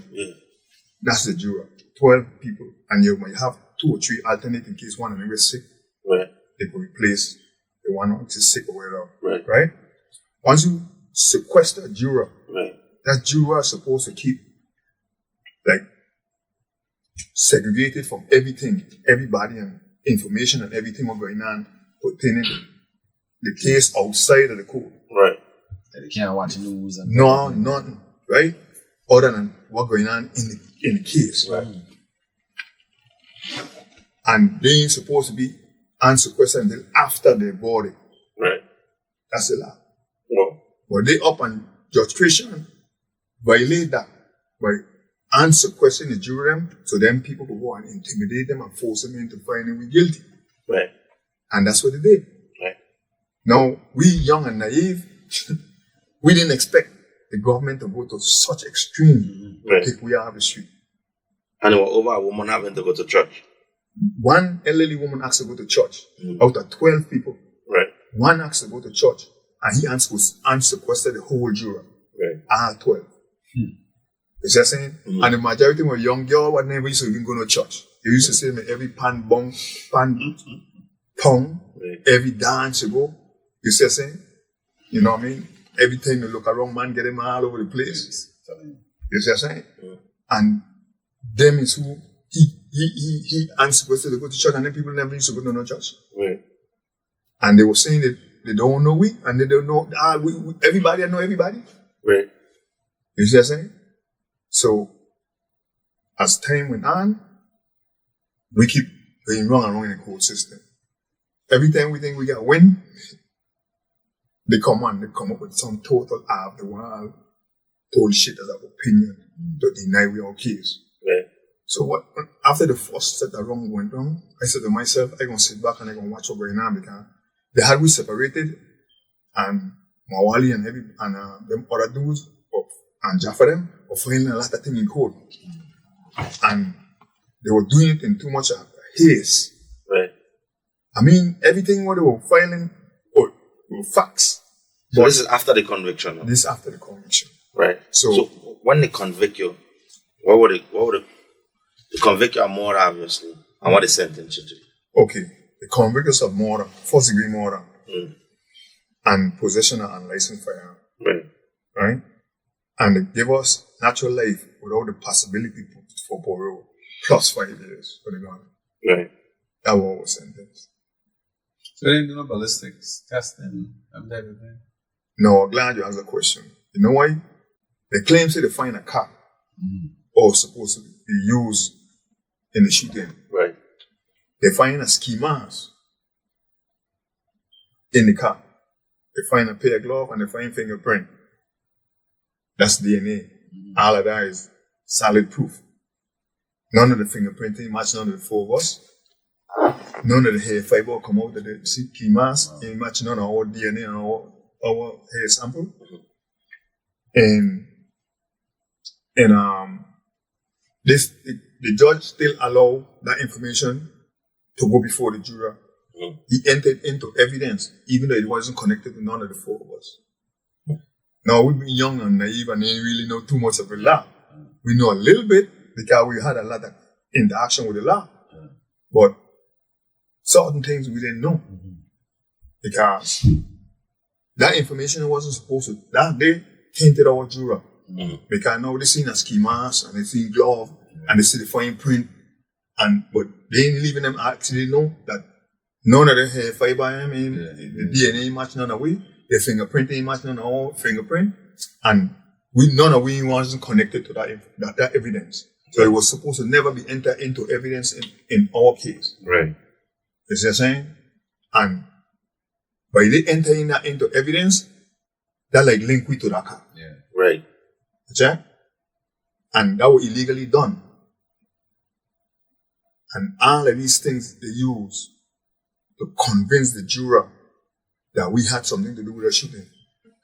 that's the juror. 12 people, and you might have 2 or 3 alternate in case one of them is sick. Right. They could replace the one which is sick or whatever. Right. Right? Once you sequester a juror, Right. that juror is supposed to keep like segregated from everything, everybody, and information and everything what's going on pertaining to the case outside of the court. Right. They can't watch news and No, nothing, right? Other than what's going on in the case. Right. And they ain't supposed to be answer questions until after their body. Right. That's the law. No. But they up and Judge Christian violate that by answer question the jury them, so then people could go and intimidate them and force them into finding we guilty. Right. And that's what they did. Right. Now, we young and naive, we didn't expect the government to go to such extreme to kick we out of the street. And it was over a woman having to go to church. One elderly woman asked to go to church. Out of 12 people, Right. one asked to go to church, and he unsequestered the whole jury. Right. All 12. You see what I'm saying? And the majority were young girls who never used to even go to church. They used to say me every pan tongue, every dance you go. You see what I'm saying? You know what I mean? Every time you look around, man, get them all over the place. You see what I'm saying? And them is who he unsequestered to go to church, and then people never used to go to no church. Right. And they were saying that they don't know we, and they don't know everybody. I know everybody. Right. You see what I'm saying? So, as time went on, we keep going wrong and wrong in the court system. Every time we think we got a win, they come up with some total out of the wall, total shit as an opinion to deny we our case. Right. So after the first set of wrong went wrong, I said to myself, I'm going to sit back and I'm going to watch what's going on, because they had we separated, and Mawali and them other dudes, and Jaffa them, were filing a lot of things in court. And they were doing it in too much haste. Right. I mean, everything what they were filing were facts. So this is after the conviction. This after the conviction. Right. So when they convict you, what would they convict you of murder, obviously, and what they sentence you to? Okay. They convict us of murder, first degree murder, and possession of unlicensed firearm. Right. Right? And they give us natural life without the possibility for parole, plus 5 years for the gun. Right. That was our sentence. So they didn't do no ballistics testing, that type of thing? No, I'm glad you asked the question. You know why? They claim say they find a car or supposed to be used in the shooting. Right. They find a ski mask in the car. They find a pair of gloves and they find fingerprint. That's DNA. All of that is solid proof. None of the fingerprinting match none of the 4 of us. None of the hair fiber come out of the ski mask. It match none of our DNA and our hair sample. And the judge still allow that information to go before the jury. He entered into evidence, even though it wasn't connected to none of the 4 of us. Now, we've been young and naive and didn't really know too much of the law. We know a little bit because we had a lot of interaction with the law. But certain things we didn't know. Because that information wasn't supposed to, that day, tainted our juror. Because now they seen a ski mask and they seen glove and they see the fine print. But they ain't leaving them actually know that none of the hair fiber, the DNA match none of we. The fingerprint ain't match none of our fingerprint. And none of we wasn't connected to that evidence. So it was supposed to never be entered into evidence in our case. Right. You see what I'm saying? And by they entering that into evidence, that like link we to that car. Yeah. Right. Okay? And that was illegally done. And all of these things they use to convince the juror that we had something to do with the shooting.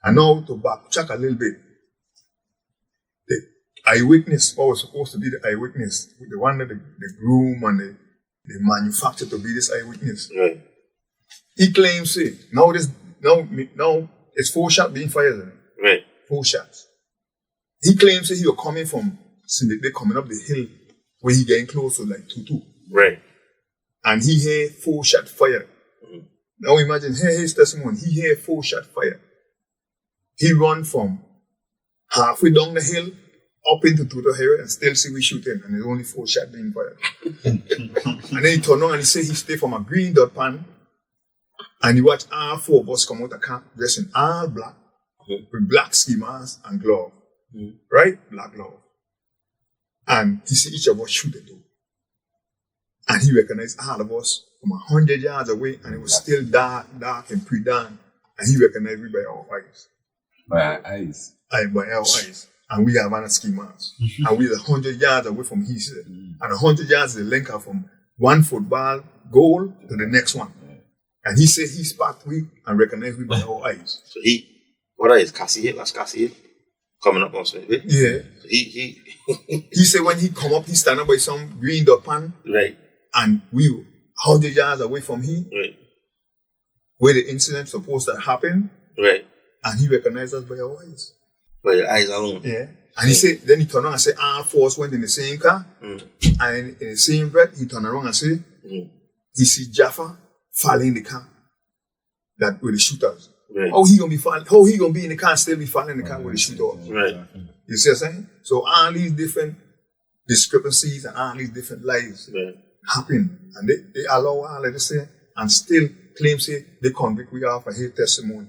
And now to backtrack a little bit, the eyewitness, what was supposed to be the eyewitness, the one that the groom and the manufacturer to be this eyewitness. Right. He claims, now it's 4 shots being fired. Right. 4 shots. He claims he was coming from, they coming up the hill where he getting close to like 2-2. Right. And he heard 4 shots fired. Now imagine, hear his testimony. He heard 4 shots fired. He run from halfway down the hill up into Tutor area and still see we shooting, and there's only 4 shots being fired. And then he turn on and he say he stay from a green dot pan, and he watch all 4 of us come out of camp dressed in all black with black ski mask and glove, right? Black glove. And he see each of us shoot it too. And he recognized all of us from 100 yards away, and it was still dark and pre-dawn. And he recognized me by our eyes. By our eyes? By our eyes. and we have an ski mask. And we're 100 yards away from his. And 100 yards is the length from one football goal to the next one. And he said he spot we and recognized we by our eyes. So what are his Cassie Hill? That's Cassie Hill coming up on Smith. Yeah. So he said when he come up, he stand up by some green door pan. Right. And we 100 yards away from him. Right. Where the incident supposed to happen. Right. And he recognized us by our eyes. By your eyes alone. Yeah. And he said, then he turned around and said, our force went in the same car. And in the same breath, he turned around and said, he see Jaffa falling in the car. That with the shooters. Right. How he gonna be in the car and still be falling in the car with the shooters? Right. You see what I'm saying? So all these different discrepancies and all these different lies happen. And they allow all of this and still claim say they convict we of a hate testimony.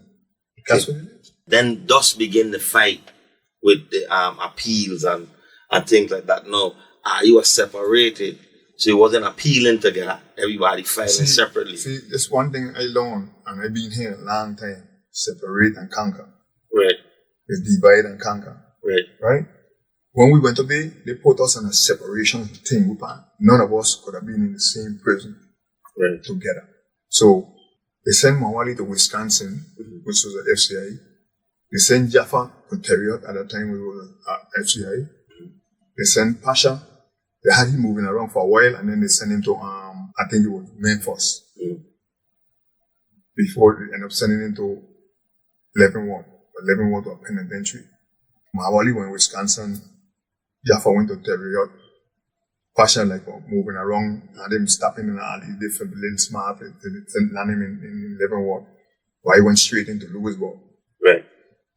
That's what it is. Then thus begin the fight with the appeals and things like that. No, you were separated, so it wasn't appealing together. Everybody fighting separately. See, that's one thing I learned, and I've been here a long time. Separate and conquer. Right. It's divide and conquer. Right. Right? When we went to bed, they put us on a separation thing. None of us could have been in the same prison together. So they sent Mawali to Wisconsin, which was at FCI. They sent Jaffa to Terriot at that time, we were at FCI. They sent Pasha. They had him moving around for a while, and then they sent him to, I think it was Memphis. Before they ended up sending him to Leavenworth to a penitentiary. Mawali went to Wisconsin. Jaffa went to Terriot. Pasha moving around, had him stopping in all these different little smart places. They land him in Leavenworth. But I went straight into Lewisburg. Right.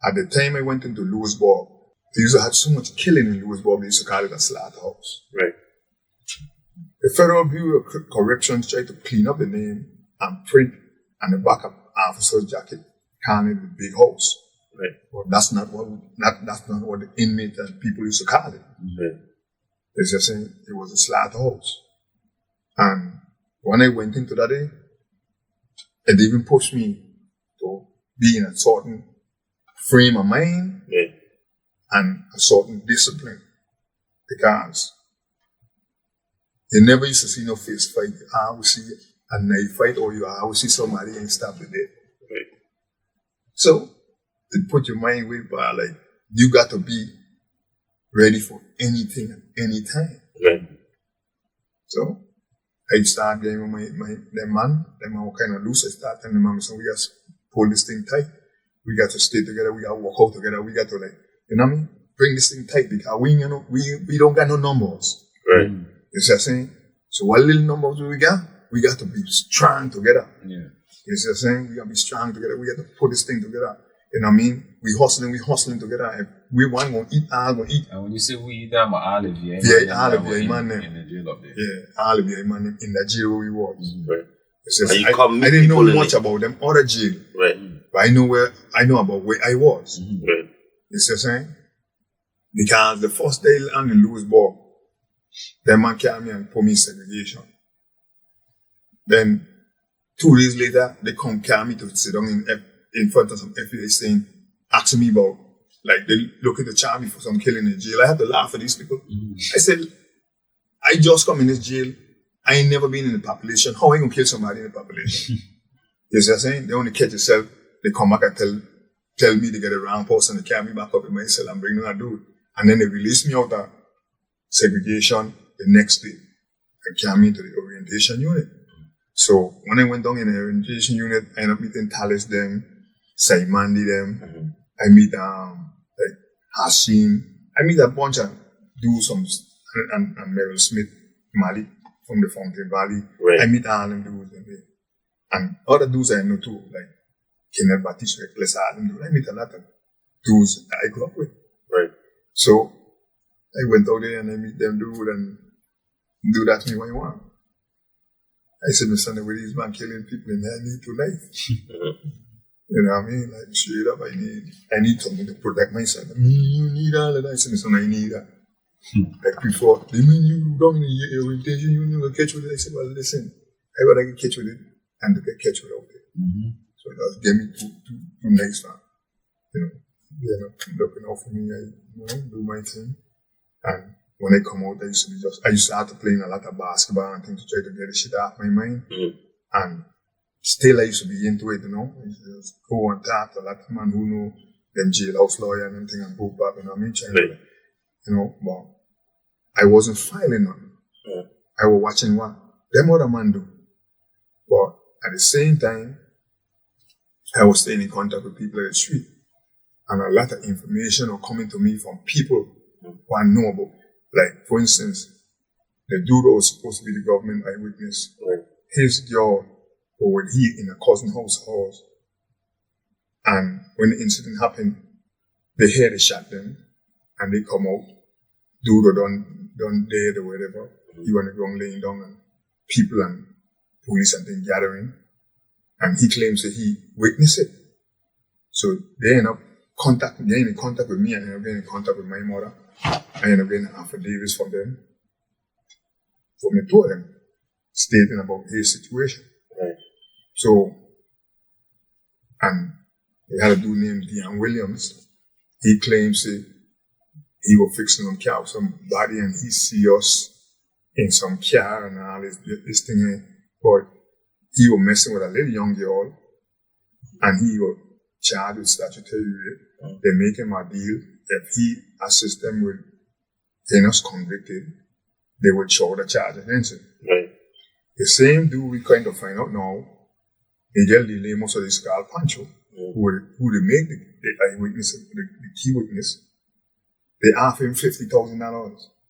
At the time I went into Lewisburg, they used to have so much killing in Lewisburg, they used to call it a slaughterhouse. Right. The Federal Bureau of Corrections tried to clean up the name and print on the back of officer's jacket, calling it the big house. Right. But that's not what the inmates and people used to call it. Right. They're just saying it was a slaughterhouse. And when I went into that day, it even pushed me to be in a certain frame of mind and a certain discipline. Because you never used to see no face fight. You always see a knife fight, or you always see somebody and stop the dead. Right. So it put your mind with, you got to be ready for anything at any time. Right. So I started getting with them were kind of loose. I started telling them, so we got to pull this thing tight. We got to stay together. We got to work out together. We got to bring this thing tight because we don't got no numbers. Right. You see what I'm saying? So what little numbers we got to be strong together. Yeah. You see what I'm saying? We got to be strong together. We got to put this thing together. You know what I mean? We hustling together. If we want to eat, all going to eat. And when you say we eat, I'm Olive, yeah, Olive, yeah, man. In the jail up there. Yeah, Olive, yeah, man, in the jail where we was. Right. I didn't know much about them other jail. Right. But I know about where I was. Right. You see what I'm saying? Because the first day I'm in Lewisburg, them man carry me and put me in segregation. Then 2 days later, they come carry me to sit down in front of some FBI saying, asking me about, they looking to charge me for some killing in jail. I had to laugh at these people. I said, I just come in this jail. I ain't never been in the population. How I gonna kill somebody in the population? You see what I'm saying? They only catch yourself. They come back and tell me they get a wrong person. They carry me back up in my cell and bring me a dude. And then they release me out of segregation the next day and carry me to the orientation unit. So when I went down in the orientation unit, I ended up meeting Talis them, Saimandi them. I meet Hashim. I meet a bunch of dudes and Meryl Smith, Mali from the Fountain Valley. Right. I meet all them dudes and other dudes I know too, like Kenneth Baptiste, Reckless, all them dudes. I meet a lot of dudes that I grew up with. Right. So I went out there and I meet them dude and dude asked me what you want. I said, Mr. Sunday, with these man killing people in there, I need 2 knives. You know what I mean? Like straight up, I need something to protect myself. You need all of that. I said, Mr. Sunday, I need that. Like before, they mean you don't in the orientation, you will catch with it. I said, well, listen, I rather get catch with it and to get catch without it. So it was give me two knives, man. You know. they end up looking out for me. I do my thing. And when I come out, I used to start to playing a lot of basketball and things to try to get the shit off my mind. And still I used to be into it, I used to just go and talk to a lot of men who know them jailhouse lawyer and everything and go back, trying to, but I wasn't filing nothing. I was watching what them other man do. But at the same time, I was staying in contact with people in the street. And a lot of information was coming to me from people who I know about. Like, for instance, the dude who was supposed to be the government eyewitness, his job, or when he in a cousin house. And when the incident happened, they hear the shot them, and they come out, dude done dead or whatever. He on the ground laying down, and people and police and things gathering. And he claims that he witnessed it. So they end up getting in contact with me, and end up getting in contact with my mother. I end up getting affidavits from them, from the two of them, stating about his situation. So, and they had a dude named Dean Williams. He claims that he was fixing on car with somebody, and he see us in some car and all this thing. But he was messing with a little young girl, and he was charged with statutory rape. They make him a deal. If he assists them with getting us convicted, they would show the charge against him. The same dude we kind of find out now, they just delay most of this called Pancho, who they make the eyewitness, the key witness. They offer him $50,000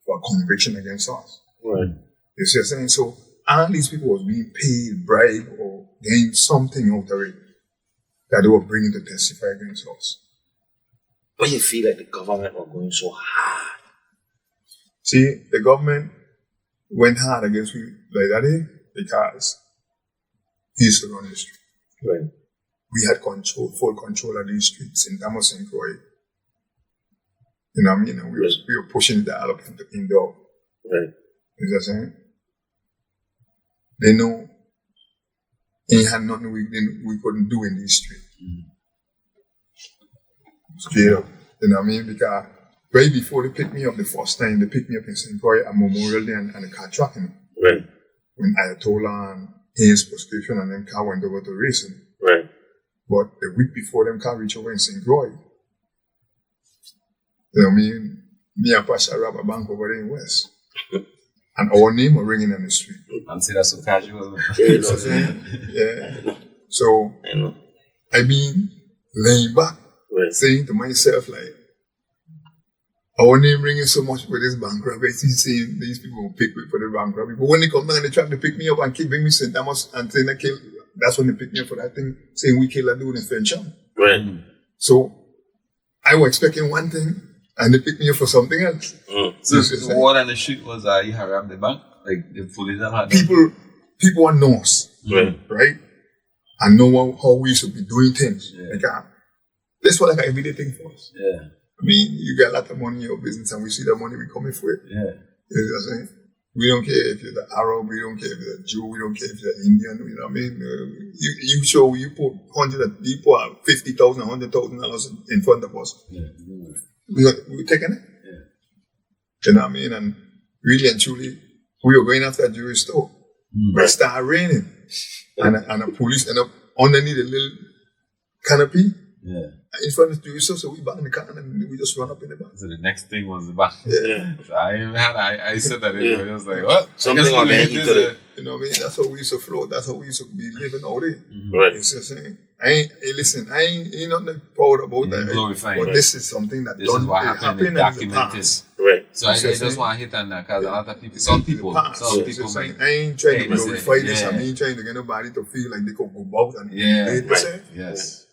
for a conviction against us. You see what I'm saying? So all these people was being paid, bribed, or gained something out of it that they were bringing to testify against us. But you feel like the government was going so hard? See, the government went hard against me like that because he used to run the street. We had full control of these streets in Thomas and Croix. You know what I mean? And we were pushing the all up indoor. You know what I'm saying? They know he had nothing we couldn't do in these streets. Straight up. You know what I mean? Because right before they picked me up the first time, they picked me up in St. Croix at Memorial Day and the car tracking. When Ayatollah and his prescription and them car went over to racing. But the week before them car reached over in St. Croix, you know what I mean? Me and Pasha robbed a bank over there in West. And our name was ringing on the street. And see, that's so casual. You know what I'm saying? Yeah. So, I been laying back, saying to myself, like, our name ringing so much with this bank robbery. He's saying these people will pick me for the bank robbery. But when they come down and they try to pick me up and bring me St. Thomas and saying they kill, that's when they pick me up for that thing, saying we killed a dude in Fencham. So, I was expecting one thing, and they picked me up for something else. So what on the street was you had robbed the bank? Like the police that had people are knows, right? And know how we should be doing things. Like, that's what like an everyday thing for us. I mean, you get a lot of money in your business, and we see the money we coming for it. You know what I'm saying? We don't care if you're the Arab, we don't care if you're a Jew, we don't care if you're Indian, you know what I mean? You put people have $50,000, $100,000 in front of us. We're taking it. You know what I mean? And really and truly, we were going after a jewelry store. But it started raining. And the police end up underneath a little canopy. In front of the jewelry store, so we back in the car and we just run up in the back. So the next thing was the back. So I said that it was like, what? Something on there. You know what I mean? That's how we used to float. That's how we used to be living all day. You see what I'm saying? I ain't nothing proud about that. But this is something that this is what happened in documented. So I just want to hit on that because a lot of people, some people might. I ain't trying to glorify this. I ain't trying to get nobody to feel like they could go out and Yes.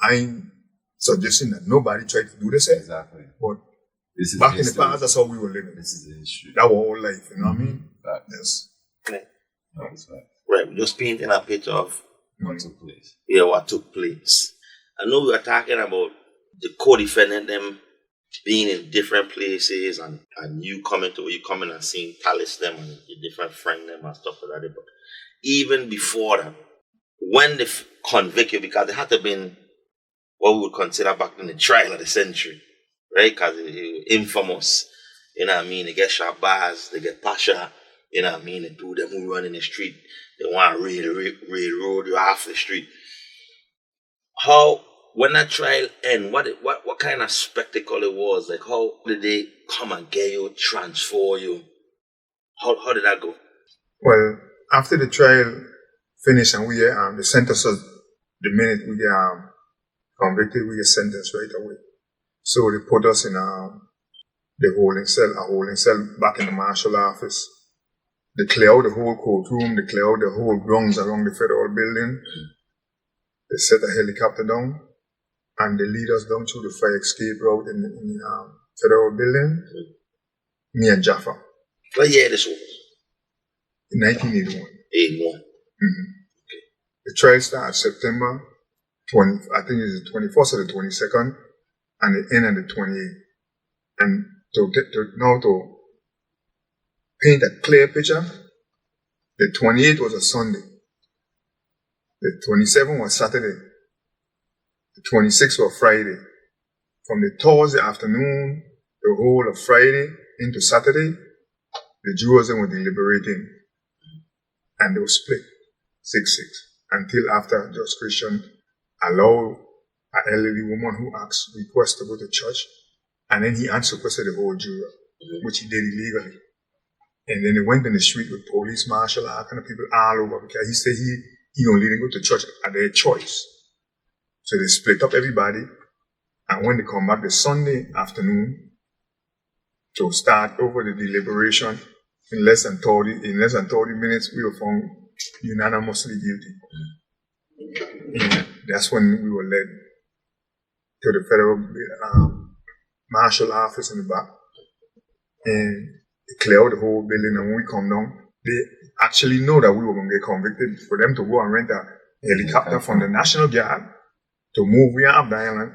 I ain't suggesting that nobody tried to do this. Exactly. But this is back in the past, that's how we were living. This is the history. That was our life, you know what I mean? Yes. Right. We're just painting a picture of what took place. What took place. I know we were talking about the co-defendant, them being in different places and you coming and seeing Palace them and your different friend them and stuff like that. But even before that, when they convict you, because they had to been what we would consider back in the trial of the century, right? Because it was infamous, you know what I mean? They get Shabazz, they get Pasha, you know what I mean? The two of them who run in the street, they want to railroad you off the street. How, when that trial ended, what kind of spectacle it was? Like, how did they come and get you, transfer you? How did that go? Well, after the trial finished and we get the sentence, the minute we get convicted, we get sentenced right away. So they put us in a holding cell back in the marshal office. They clear out the whole courtroom, they clear out the whole grounds around the federal building. They set a helicopter down and they lead us down through the fire escape route in the federal building. Me and Jaffa. What year this was? In 1981. 81. Mm-hmm. Okay. The trial started September 20, I think it's the 21st or the 22nd, and it ended on the 28th. And to paint a clear picture, the 28th was a Sunday. The 27th was Saturday. The 26th was Friday. From the Thursday afternoon, the whole of Friday into Saturday, the jurors were deliberating. And they were split 6-6 until after Judge Christian allowed an elderly woman who asked request to go to church, and then he unsequestered the whole juror, which he did illegally. And then they went in the street with police, martial, all kind of people all over, because he said he only let them go to church at their choice. So they split up everybody, and when they come back the Sunday afternoon to start over the deliberation, in less than 30 minutes, we were found unanimously guilty. And that's when we were led to the federal marshal office in the back. And they cleared the whole building, and when we come down, they actually know that we were going to get convicted. For them to go and rent a helicopter from the National Guard to move we off the island,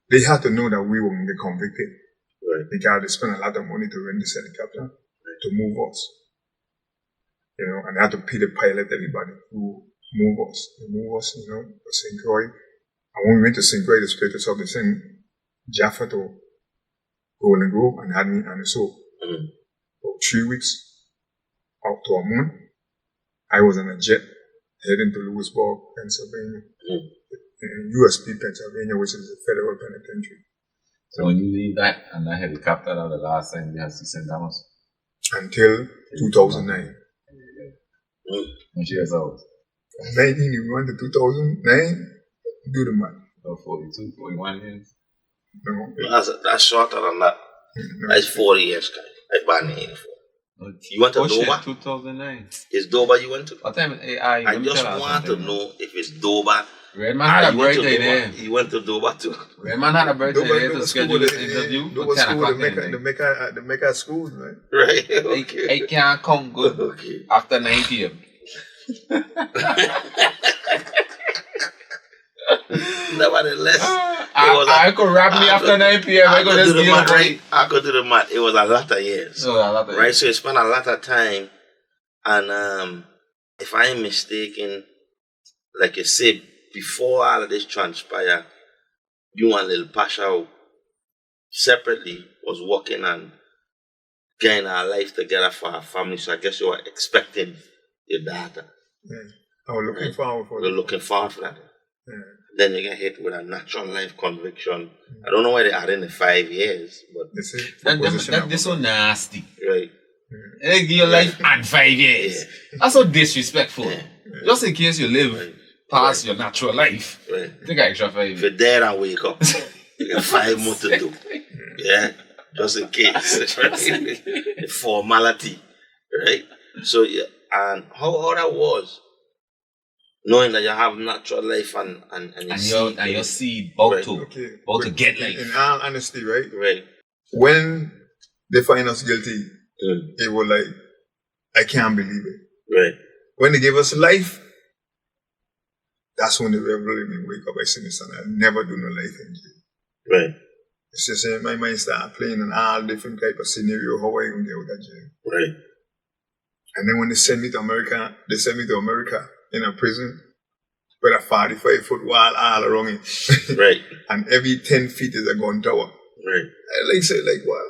they had to know that we were going to get convicted. Right. Because they spent a lot of money to rent this helicopter to move us. You know, and they had to pay the pilot, everybody, who move us. They move us, you know, to St. Croix. And when we went to St. Croix, they split us up. They sent Jaffa to Golden Grove and had me on the soap. For 3 weeks, up to a month, I was on a jet heading to Lewisburg, Pennsylvania, in USP, Pennsylvania, which is a federal penitentiary. So when you leave that and that helicopter, that was the last time you had to send Damas? Until 2009. When she was old? From 1981 to 2009, do the math. About 42, 41 years? No. That's shorter than that. No. That's 40 years, guys. I born in 84. Okay. You went to Doba? 2009. Is Doba you went to? What time? I just want to know if it's Doba. Redman had a birthday there. You went to Doba too. Redman had a birthday there to schedule this interview. Doba school, the Mecca school, right? Right. Okay. I can't come good after 9 p.m. Nevertheless, I could rap me after 9 p.m. I could just get right. I could do the math. It was a lot of years. Oh, a lot of right, years. So you spent a lot of time, and if I am mistaken, like you said, before all of this transpired, you and Lil Pasha separately was working on getting our life together for our family. So I guess you were expecting your daughter. Yeah. I was looking forward for that. You're looking forward for that. Yeah. Then you get hit with a natural life conviction. I don't know why they added in the 5 years, but that's so nasty. Right. They give your life and 5 years. Yeah. That's so disrespectful. Yeah. Just in case you live past your natural life. Right. Take an extra 5 years. If you're dead and wake up, you got 5 more to do. Yeah. Just in case. Right? Formality. Right? So yeah, and how that was. Knowing that you have natural life and your seed about to get life. In all honesty, right? Right. When they find us guilty, it was like, I can't believe it. Right. When they gave us life, that's when the rebel me wake up. I say, son, I'll never do no life in jail. Right. It's just in my mind start playing in all different type of scenario, how I gonna get out of jail. Right. And then when they send me to America, in a prison, with a 45-foot wall all around it. Right. And every 10 feet is a gun tower. Right. I like say like wow.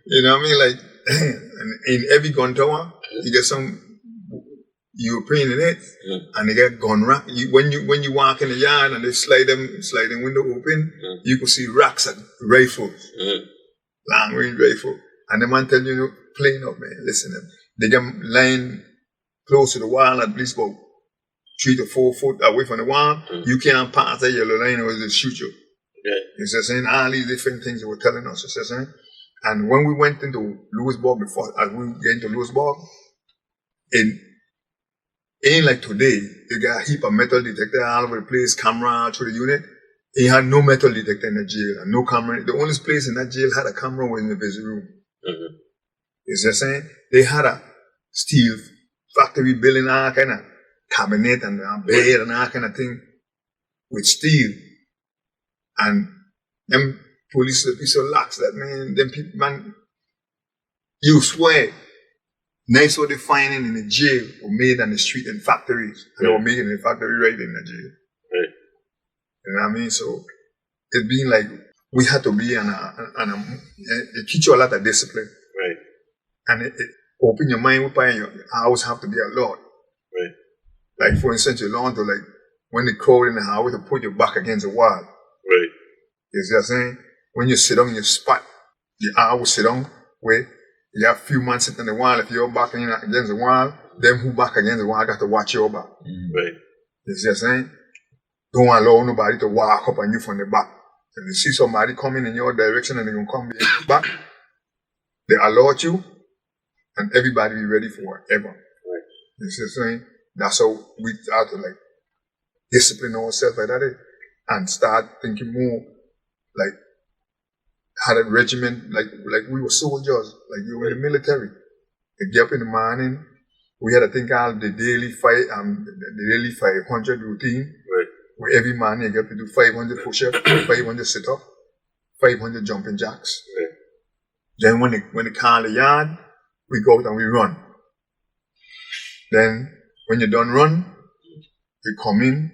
You know what I mean? Like and in every gun tower, you get some European in it, and they get gun rack. When you walk in the yard and they slide the window open, you can see racks of rifles, long range rifle. And the man tell you, plain up, man. Listen, they get lying close to the wall at least about 3 to 4 foot away from the wall. You can't pass that yellow line or they'll shoot you. Yeah. You see what I'm saying? All these different things they were telling us. You see what I'm saying? And when we went into Lewisburg as we get into Lewisburg, it ain't like today. You got a heap of metal detector all over the place, camera through the unit. He had no metal detector in the jail and no camera. The only place in that jail had a camera was in the visit room. You see what I'm saying? They had a steel factory building, all kind of cabinet and a bed and all kind of thing with steel. And them police be so lax that them people, man, you swear, nice what they finding in the jail were made on the street in factories. And they were making in the factory right in the jail. Right. You know what I mean? So it being like we had to be it teach you a lot of discipline. Right. And it open your mind up and you always have to be alert. Right. Like for instance, you learn to like when the crowd in the house to put your back against the wall. Right. You see what I'm saying? When you sit down in your spot, you always sit down where you have a few man sitting on the wall. If you're back against the wall, them who back against the wall got to watch your back. Right. You see what I'm saying? Don't allow nobody to walk up on you from the back. If you see somebody coming in your direction and they're going to come back, they alert you and everybody be ready for whatever. Right. You see what I'm saying? That's how we start to like discipline ourselves like that and start thinking more like had a regiment, like we were soldiers, like you were in the military. They get up in the morning. We had a thing called the daily 500 routine. Right. Where every morning you get to do 500 push-ups, 500 sit-ups, 500 jumping jacks. Right. Then when they call the yard, we go out and we run. Then when you're done run, you come in,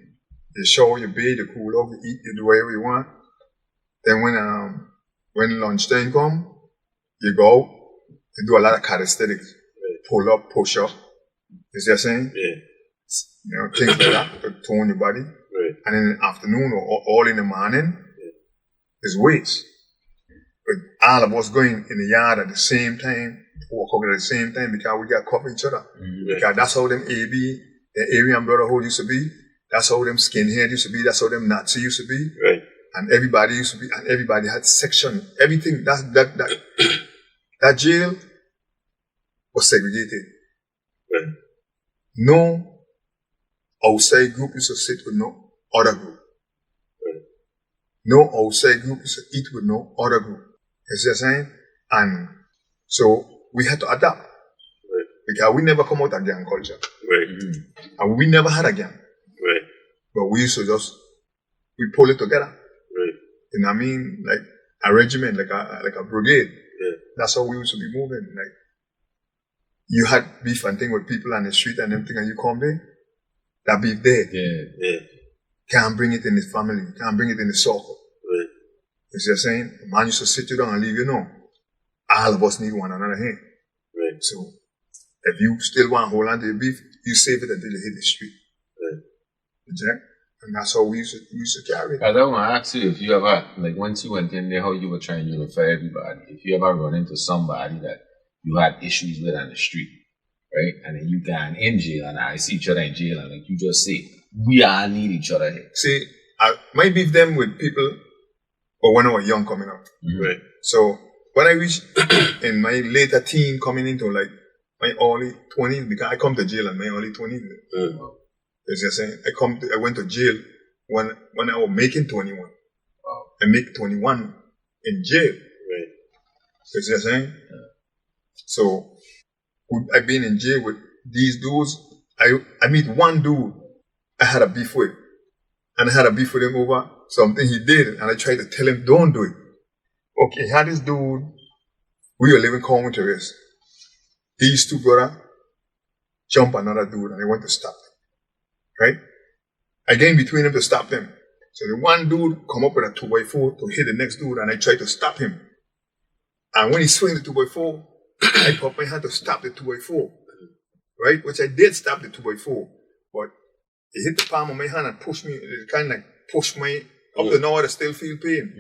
you shower, you bathe, you cool off, you eat, you do whatever you want. Then when lunchtime come, you go out, you do a lot of calisthenics. Pull up, push up. You see what I'm saying? Yeah. You know, things like that to tone your body. Right. And in the afternoon or all in the morning is weights. But all of us going in the yard at the same time, walk out at the same time because we got cover each other. Because that's how them AB, the Aryan Brotherhood used to be. That's how them skinhead used to be. That's how them Nazi used to be. Right. And everybody used to be, and everybody had section. Everything, that jail was segregated. Right. No outside group used to sit with no other group. Right. No outside group used to eat with no other group. You see what I'm saying? And so we had to adapt. Right. Because we never come out of gang culture. Right. And we never had a gang. Right. But we used to we pull it together. Right. You know what I mean? Like a regiment, like a brigade. Yeah. That's how we used to be moving. Like you had beef and thing with people on the street and everything, and you come there, that beef there. Yeah. Can't bring it in the family, can't bring it in the circle. Right. You see what I'm saying? The man used to sit you down and leave you know. All of us need one another here. Right. So if you still want to hold on to your beef, you save it until you hit the street. Right. Jack? And that's how we used to carry it. I don't want to ask you if you ever, like once you went in there, how you were trying to unify everybody. If you ever run into somebody that you had issues with on the street, right? And then you got in jail and I see each other in jail and like you just say, we all need each other here. See, I might beef them with people or when I was young coming up. Right. So when I reached in my later teen coming into like my early 20s, because I come to jail in my early 20s. You see what I'm saying? I went to jail when I was making 21. Wow. I make 21 in jail. Right. You see what I'm saying? Yeah. So I've been in jail with these dudes. I meet one dude I had a beef with. And I had a beef with him over something he did. And I tried to tell him, don't do it. Okay, had this dude, we were living common terrace. These two brother jump another dude and they went to stop him. Right? I get in between them to stop them. So the one dude come up with a 2x4 to hit the next dude, and I try to stop him. And when he swing the 2x4, I put my hand to stop the 2x4, right? Which I did stop the 2x4, but it hit the palm of my hand and pushed me. It kind of like pushed my, up to now I still feel pain.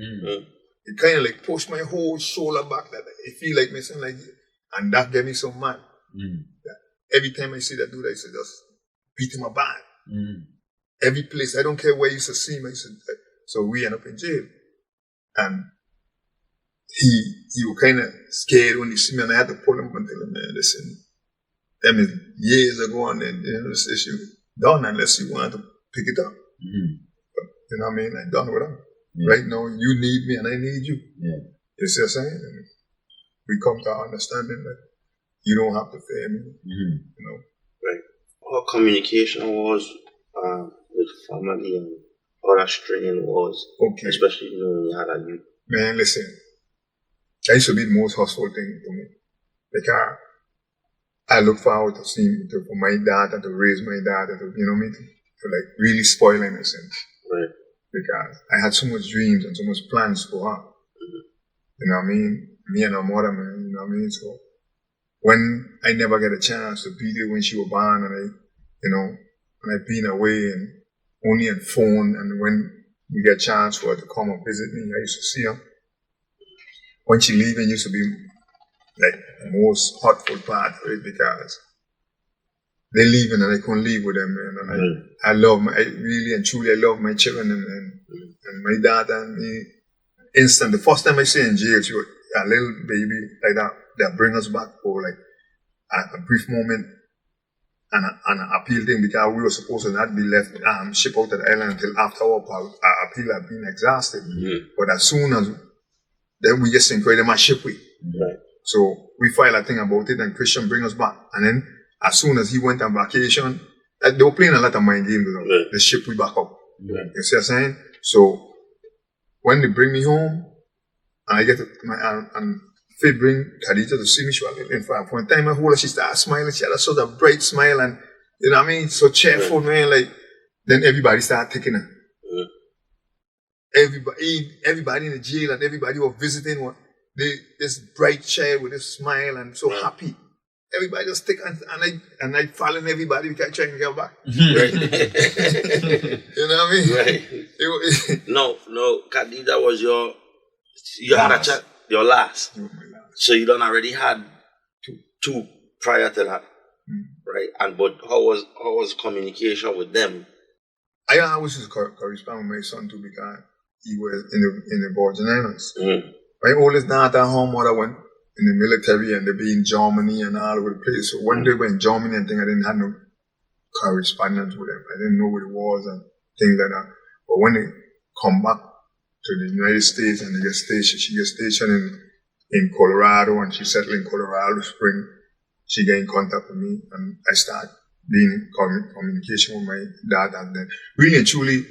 It kind of like pushed my whole shoulder back that I feel like missing like, and that gave me so mad. Every time I see that dude, I used to just beat him a bad. Every place, I don't care where you used to see him, so we end up in jail. And he was kind of scared when he see me, and I had to pull him and tell him, man, listen, that is years ago, and then, this issue done unless you want to pick it up. But, you know what I mean? I'm done with him. Right now, you need me and I need you. You see what I'm saying? And we come to our understanding that you don't have to fear me. You know? Right. Our communication was with family and other strain was, especially when you had a youth. Man, listen, that used to be the most hurtful thing for me. Like I look forward to seeing for my daughter to raise my daughter to, you know what I mean, to like really spoil in a sense. Right. Because I had so much dreams and so much plans for her. You know what I mean? Me and her mother, man, you know what I mean? So when I never get a chance to be there when she was born, and I, you know, and I've been away and only on phone, and when we get a chance for her to come and visit me, I used to see her. When she leaving, used to be like the most hurtful part of it, because they're leaving and I couldn't leave with them, man. And I love I really and truly I love my children and my daughter and me. Instant, the first time I see her in jail, she was a little baby like that bring us back for like a brief moment and an appeal thing, because we were supposed to not be left shipped out to the island until after our appeal had been exhausted. But as soon as then we just encouraged them a ship we. So we filed a thing about it and Christian bring us back. And then as soon as he went on vacation, they were playing a lot of mind games with them. The ship we back up. You see what I'm saying? So when they bring me home, and I get to and they bring Khadija to see me, she was in for one time I hold her, she started smiling, she had a sort of bright smile, and you know what I mean, so cheerful, man, like then everybody started taking her. Everybody in the jail and everybody who was visiting this bright child with this smile and so happy. Everybody just take and I following everybody because I try to get back. Right. You know what I mean? Right. No, Khadija was your had a chat, your last. So you done already had two prior to that. Right? And but how was communication with them? I always used to correspond with my son too, because he was in the Virgin Islands. My oldest daughter, her mother went in the military and they be in Germany and all over the place. So when they were in Germany and things, I didn't have no correspondence with them. I didn't know what it was and things like that. But when they come back to the United States and they get stationed, she gets stationed in Colorado, and she settled in Colorado Spring. She get in contact with me and I start being in communication with my daughter. And then really and truly,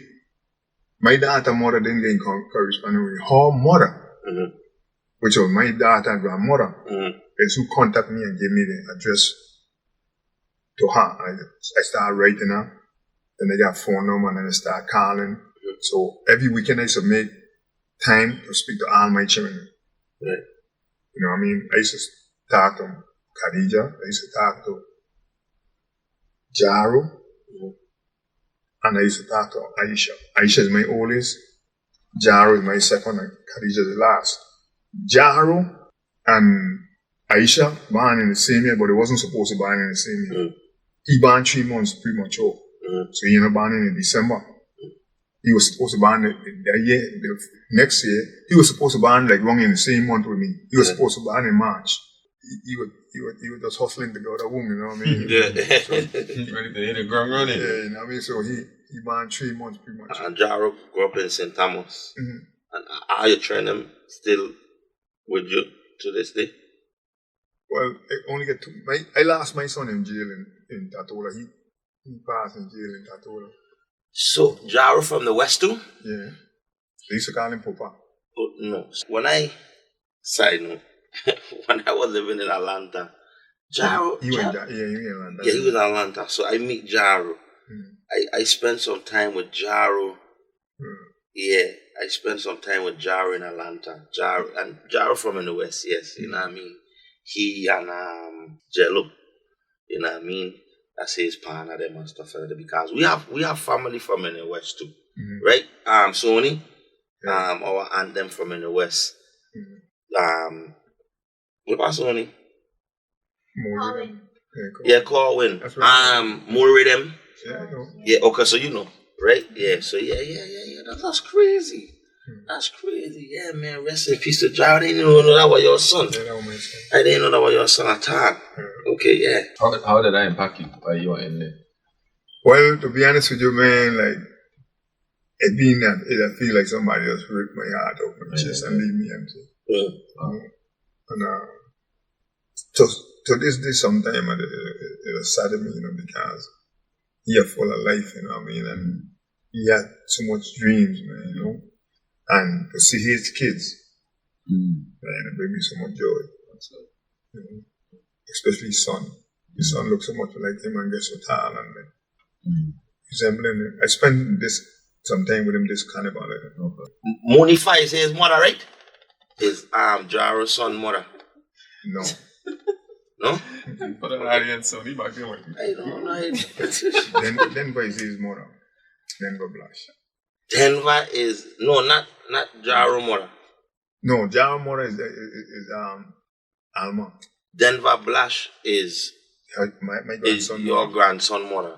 my daughter's mother didn't get in correspondence with her mother. Which was my daughter and grandmother, is who contacted me and gave me the address to her. I started writing her, then I got a phone number, and then I started calling. So every weekend I used to make time to speak to all my children. You know what I mean? I used to talk to Khadija, I used to talk to Jaro, and I used to talk to Aisha. Aisha is my oldest, Jaro is my second, and Khadija is the last. Jaro and Aisha born in the same year, but they wasn't supposed to born in the same year. He born 3 months premature. So he ended up born in December. He was supposed to born the next year. He was supposed to born like wrong in the same month with me. He was supposed to born in March. He was just hustling to go to womb, you know what I mean? So, ready to hit the ground running. Yeah, you know what I mean? So he born 3 months premature. And Jaro grew up in St. Thomas. And are you trying them still with you to this day? Well, I only get I lost my son in jail in Tatola. He passed in jail in Tatola. So, Jaro from the West too? Yeah. They used to call him Papa. Oh, no. When I was living in Atlanta, Jaro... He went in Atlanta. Yeah, he was in Atlanta. So I meet Jaro. I spent some time with Jaro. Yeah, I spent some time with Jaro in Atlanta. Jaro from in the West, yes, you know what I mean? He and Jello, you know what I mean? That's his partner, them and stuff like that, because we have family from in the West too. Right? Sony, our aunt them from in the West. What about Sony? More Yeah, Corwin. More them. Yeah, I know. Yeah, okay, so you know, right? Yeah, so yeah. That's crazy. That's crazy. Yeah, man. Rest in peace to Jaro. I didn't even know that was your son. Yeah, that was my son. I didn't know that was your son at all. Okay, yeah. How did that impact you while you were in there? Well, to be honest with you, man, like, it being that, I feel like somebody else ripped my heart out my chest and leave me empty. And to this day, sometime it saddened me, because he had full of life, you know what I mean? And he had so much dreams, man, you know? And to see his kids, man, it bring me so much joy. You know? Especially his son. His son looks so much like him and gets so tall and resembling him. I spent some time with him this carnival. Monify is his mother, right? His Jaro's son mother. No. No? Put an audience, so he back there. I don't know. Denver is his mother. Denver Blush. Denver is not Jaro mother. No, Jaro mother is Alma. Denver Blush is my grandson. Is your grandson mother.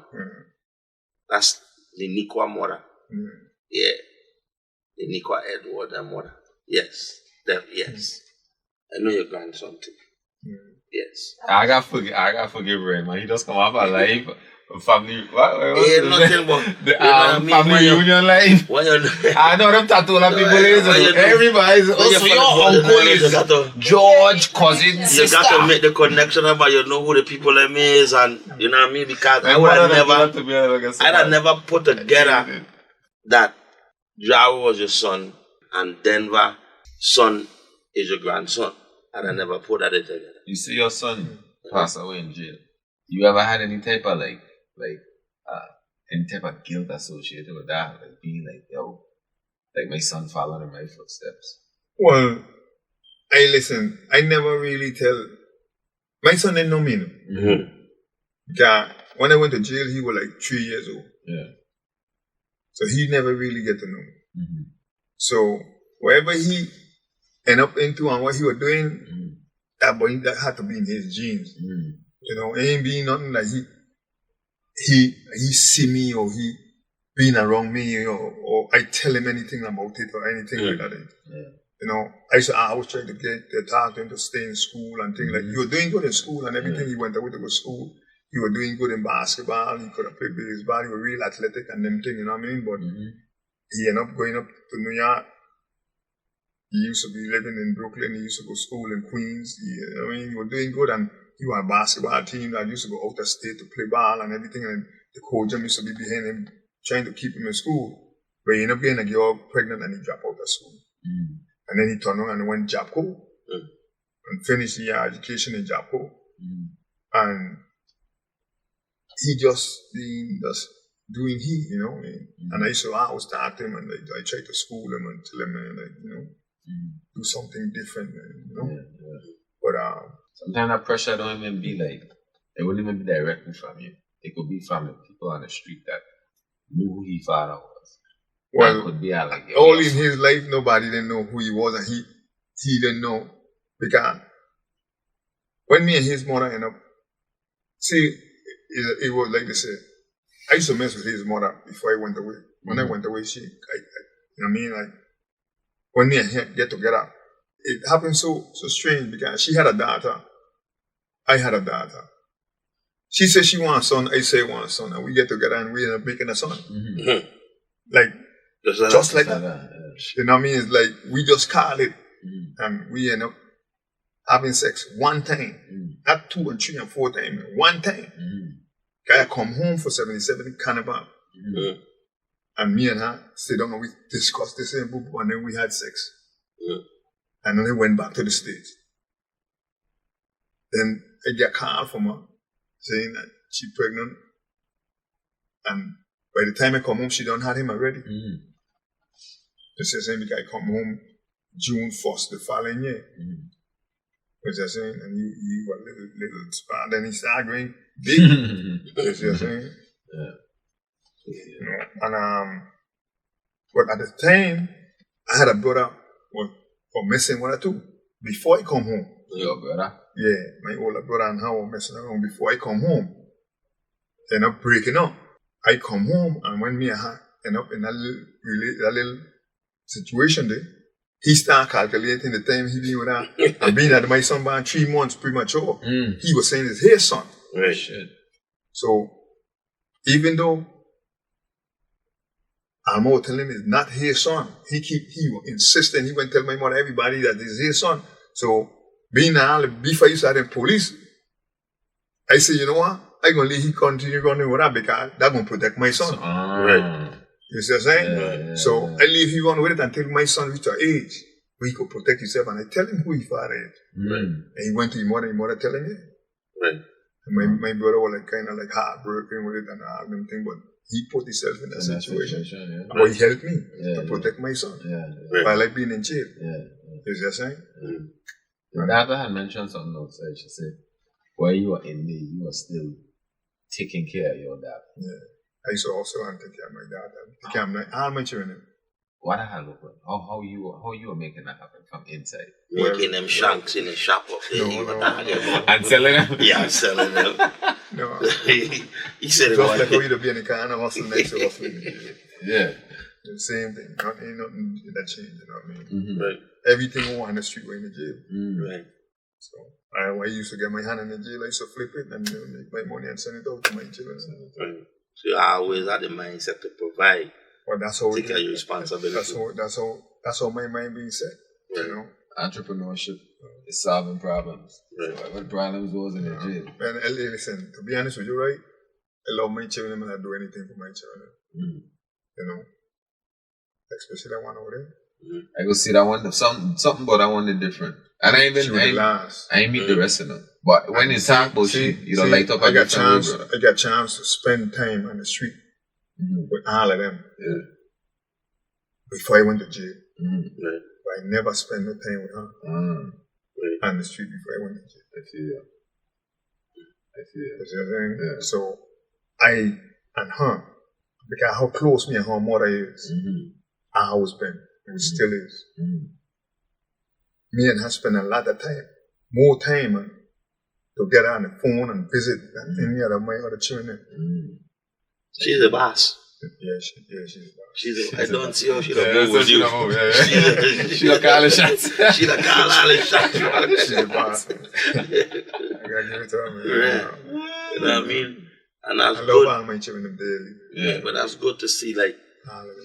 That's the Nikwa mother. Yeah. The Nikwa Edward mother. Yes. Yes. I know your grandson too. Yes. I got forgive Red, man. He just come off alive. Family, ain't nothing but the family reunion life. I know them tattoo people is everybody's also your uncle is George, cousin, sister. You got to make the connection about you know who the people them is, and you know what I mean, because I would never put together that Jaro was your son and Denver son is your grandson. And I never put that together. You see your son pass away in jail. You ever had any type of any type of guilt associated with that? Like being like, yo, like my son following in my footsteps? Well, I never really tell. My son didn't know me. Because when I went to jail, he was like 3 years old. Yeah. So he never really get to know me. So wherever he end up into and what he was doing, that boy, that had to be in his genes. You know, it ain't being nothing like he see me or he being around me or I tell him anything about it or anything like that. You know, I was trying to talk to him to stay in school and things like he was doing good in school and everything. He went away to go to school. He was doing good in basketball. He could have played baseball. He was real athletic and them things, you know what I mean? But he ended up going up to New York. He used to be living in Brooklyn. He used to go to school in Queens. He was doing good and he was on a basketball team that used to go out of state to play ball and everything. And the coach used to be behind him, trying to keep him in school. But he ended up getting a girl pregnant and he dropped out of school. And then he turned around and went to Japco and finished his education in Japco. And he just doing you know. And I used to always talk to him and I tried to school him and tell him, man, do something different, man, you know. But sometimes that pressure don't even be like, it wouldn't even be directly from you. It could be from the people on the street that knew who his father was. Well, it could be like all in his life, nobody didn't know who he was, and he didn't know because when me and his mother ended up, see, it was like they said. I used to mess with his mother before I went away. When I went away, you know what I mean, like when me and him get together, it happened so strange because she had a daughter. I had a daughter. She said she wants a son, I say I want a son, and we get together and we end up making a son. Like, just like that. You know what I mean? It's like, we just call it, and we end up having sex one time. Not 2 and 3 and 4 times, one time. I come home for 77 Carnival. And me and her sit down and we discussed the same book and then we had sex. And then I went back to the States. Then I get a call from her saying that she's pregnant and By the time I come home, she done had him already. Mm. Just saying, because I come home June 1st the following year. Mm. Which I'm saying, and you were little spot, then he started going big. You see what I'm saying? Yeah. You know, and but at the time, I had a brother was messing with her too. Before I come home. Your brother? Yeah, my older brother and her were messing around before I come home. They end up breaking up. I come home, and when me and her end up in that little situation there, he started calculating the time he been with her. And being that my son born 3 months premature, he was saying it's his son. Right. Shit. So, even though Almo telling him it's not his son, he was insisting, he went tell my mother, everybody that it's his son. So, being all before he started police, I say, you know what? I'm going to let he continue running with that because that's going to protect my son. Right. You see what I'm saying? Yeah, so I leave he run with it until my son reached an age where he could protect himself, and I tell him who his father is. Mm. And he went to his mother telling him. Right. And my brother was like kind of like heartbroken with it and all them thing, but he put himself in that situation. Yeah. But he helped me Yeah, to protect my son Right. while I being in jail. Yeah. You see what I'm saying? The doctor had mentioned something outside. She said, while you were in there, you were still taking care of your dad. Yeah. I used to also want to take care of my dad. Take care of all my children. What the hell happened? How you were making that happen from inside? Making them shanks in the shop up there. No. And selling them? Yeah, selling them. No. He said it Just was like how you be in the car and hustle next to hustle in the jail. Yeah. The same thing. Ain't nothing that changed, you know what I mean? Mm-hmm. right. Everything on the street were in the jail. Right. So I used to get my hand in the jail, I used to flip it and make my money and send it out to my children. Right. So you always had the mindset to provide. But that's how Take care of your responsibility. That's how my mind being set. Right. You know? Entrepreneurship is solving problems. Right. So what problems was in the jail? And listen, to be honest with you, right? I love my children and I do anything for my children. You know? Especially that one over there. I go see that one, something about that one is different. And I ain't meet the rest of them. But when you talk about shit, you don't light up a different way, brother. I got chance to spend time on the street with all of them. Yeah. Before I went to jail. Right. But I never spent no time with her Right. on the street before I went to jail. I see you. You see what I'm saying? Yeah. So I and her, because how close me and her mother is, I always been, and still is. Me and her spend a lot of time, more time together on the phone and visit than any other my other children. She's the boss. Yeah, she's I don't see how she don't move with you. She don't call the shots. She don't call all the shots. she's the boss. I gotta give it to her, man. Right. You know what I mean? And that's I love good. all my children daily. Yeah, but that's good to see like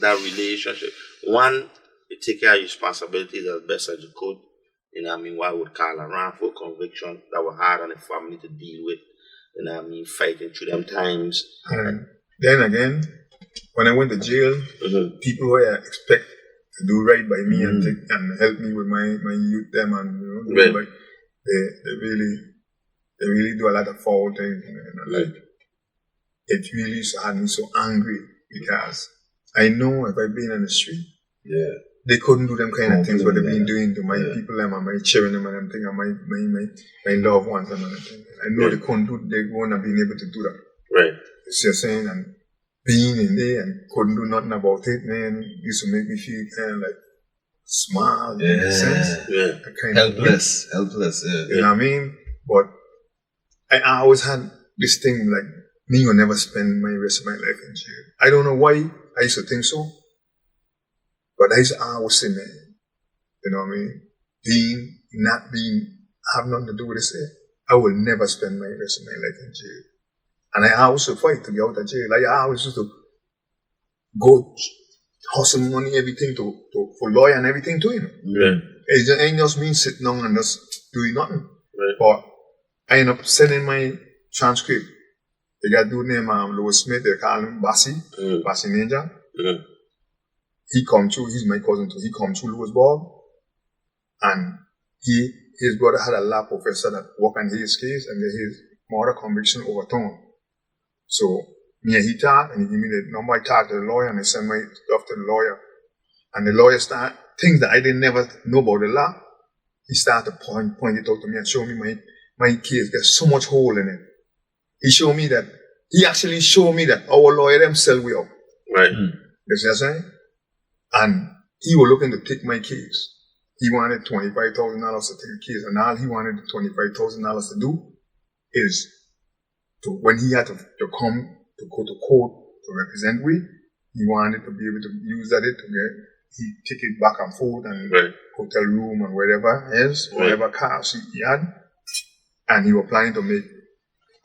that relationship. One, you take care of your responsibilities as best as you could. You know what I mean? What I would call a wrongful conviction that were hard on the family to deal with. You know what I mean? Fighting through them times. And then again, when I went to jail, people who I expect to do right by me and help me with my youth, them and Right. they really do a lot of foul things. And like it really had me so angry because I know if I'd been on the street, they couldn't do them kind of things what they've been doing to my people them and my children them and them thing and my loved ones and everything. I know they couldn't do, they wouldn't have been able to do that. Right. You see what I'm saying? And being in there and couldn't do nothing about it, man, used to make me feel kind of like small in a sense. Yeah. Kind of Helpless, yeah. You know what I mean? But I always had this thing like, me will never spend my rest of my life in jail. I don't know why I used to think so, but I used to always say, man, you know what I mean? Have nothing to do with this. I will never spend my rest of my life in jail. And I always fight to get out of jail. Like I always used to go hustle money, everything for lawyer and everything to him. Yeah. It ain't just me sitting down and just doing nothing. Right. But I end up sending my transcript. They got a dude named Lewis Smith, they call him Bassi Ninja. He come through, he's my cousin too, he come through Lewisburg. And his brother had a law professor that worked on his case and his murder conviction overturned. So Me and he talk, and he give me the number. I talk to the lawyer, and I send my stuff to the lawyer. And the lawyer start things that I didn't never know about the law. He started to point it out to me and show me my case. There's so much hole in it. He actually showed me that our lawyer themselves we out. Right. You see what I'm saying? And he was looking to take my case. He wanted $25,000 to take the case, and all he wanted the $25,000 to do is when he had to come to go to court to represent we, he wanted to be able to use that to get he ticket back and forth and hotel room and whatever else, whatever cars he had, and he was planning to make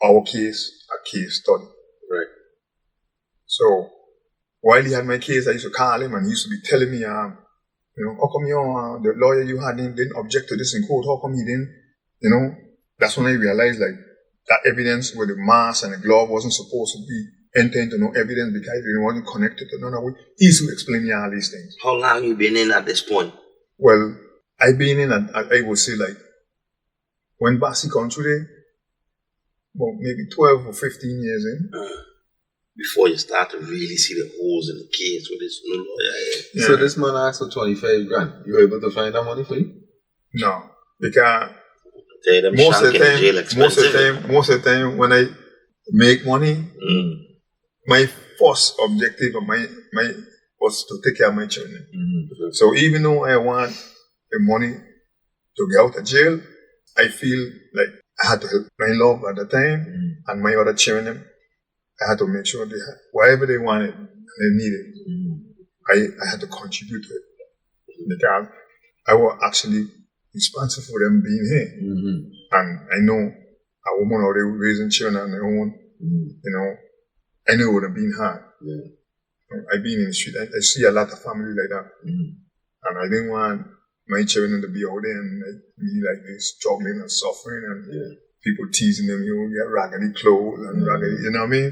our case a case study. Right. So while he had my case, I used to call him and he used to be telling me, how come the lawyer you had didn't object to this in court? How come he didn't? That's when I realized that evidence with the mask and the glove wasn't supposed to be entered into no evidence because it wasn't connected to none of it. He used to explain me all these things. How long you been in at this point? Well, I've been in, I would say when Bassi come today, maybe 12 or 15 years in. Before you start to really see the holes in the case with this new lawyer. Yeah. So this man asked for 25 grand. You were able to find that money for you? No, because most of the time when I make money, my first objective of my was to take care of my children. Mm-hmm. So even though I want the money to get out of jail, I feel like I had to help my love at the time and my other children. I had to make sure they had whatever they wanted and they needed. I had to contribute to it because I was actually responsible for them being here. And I know a woman out there raising children on their own, I know it would have been hard. I've been in the street. I see a lot of family like that. And I didn't want my children to be out there and be like this, struggling and suffering and people teasing them, get raggedy clothes and raggedy, you know what I mean?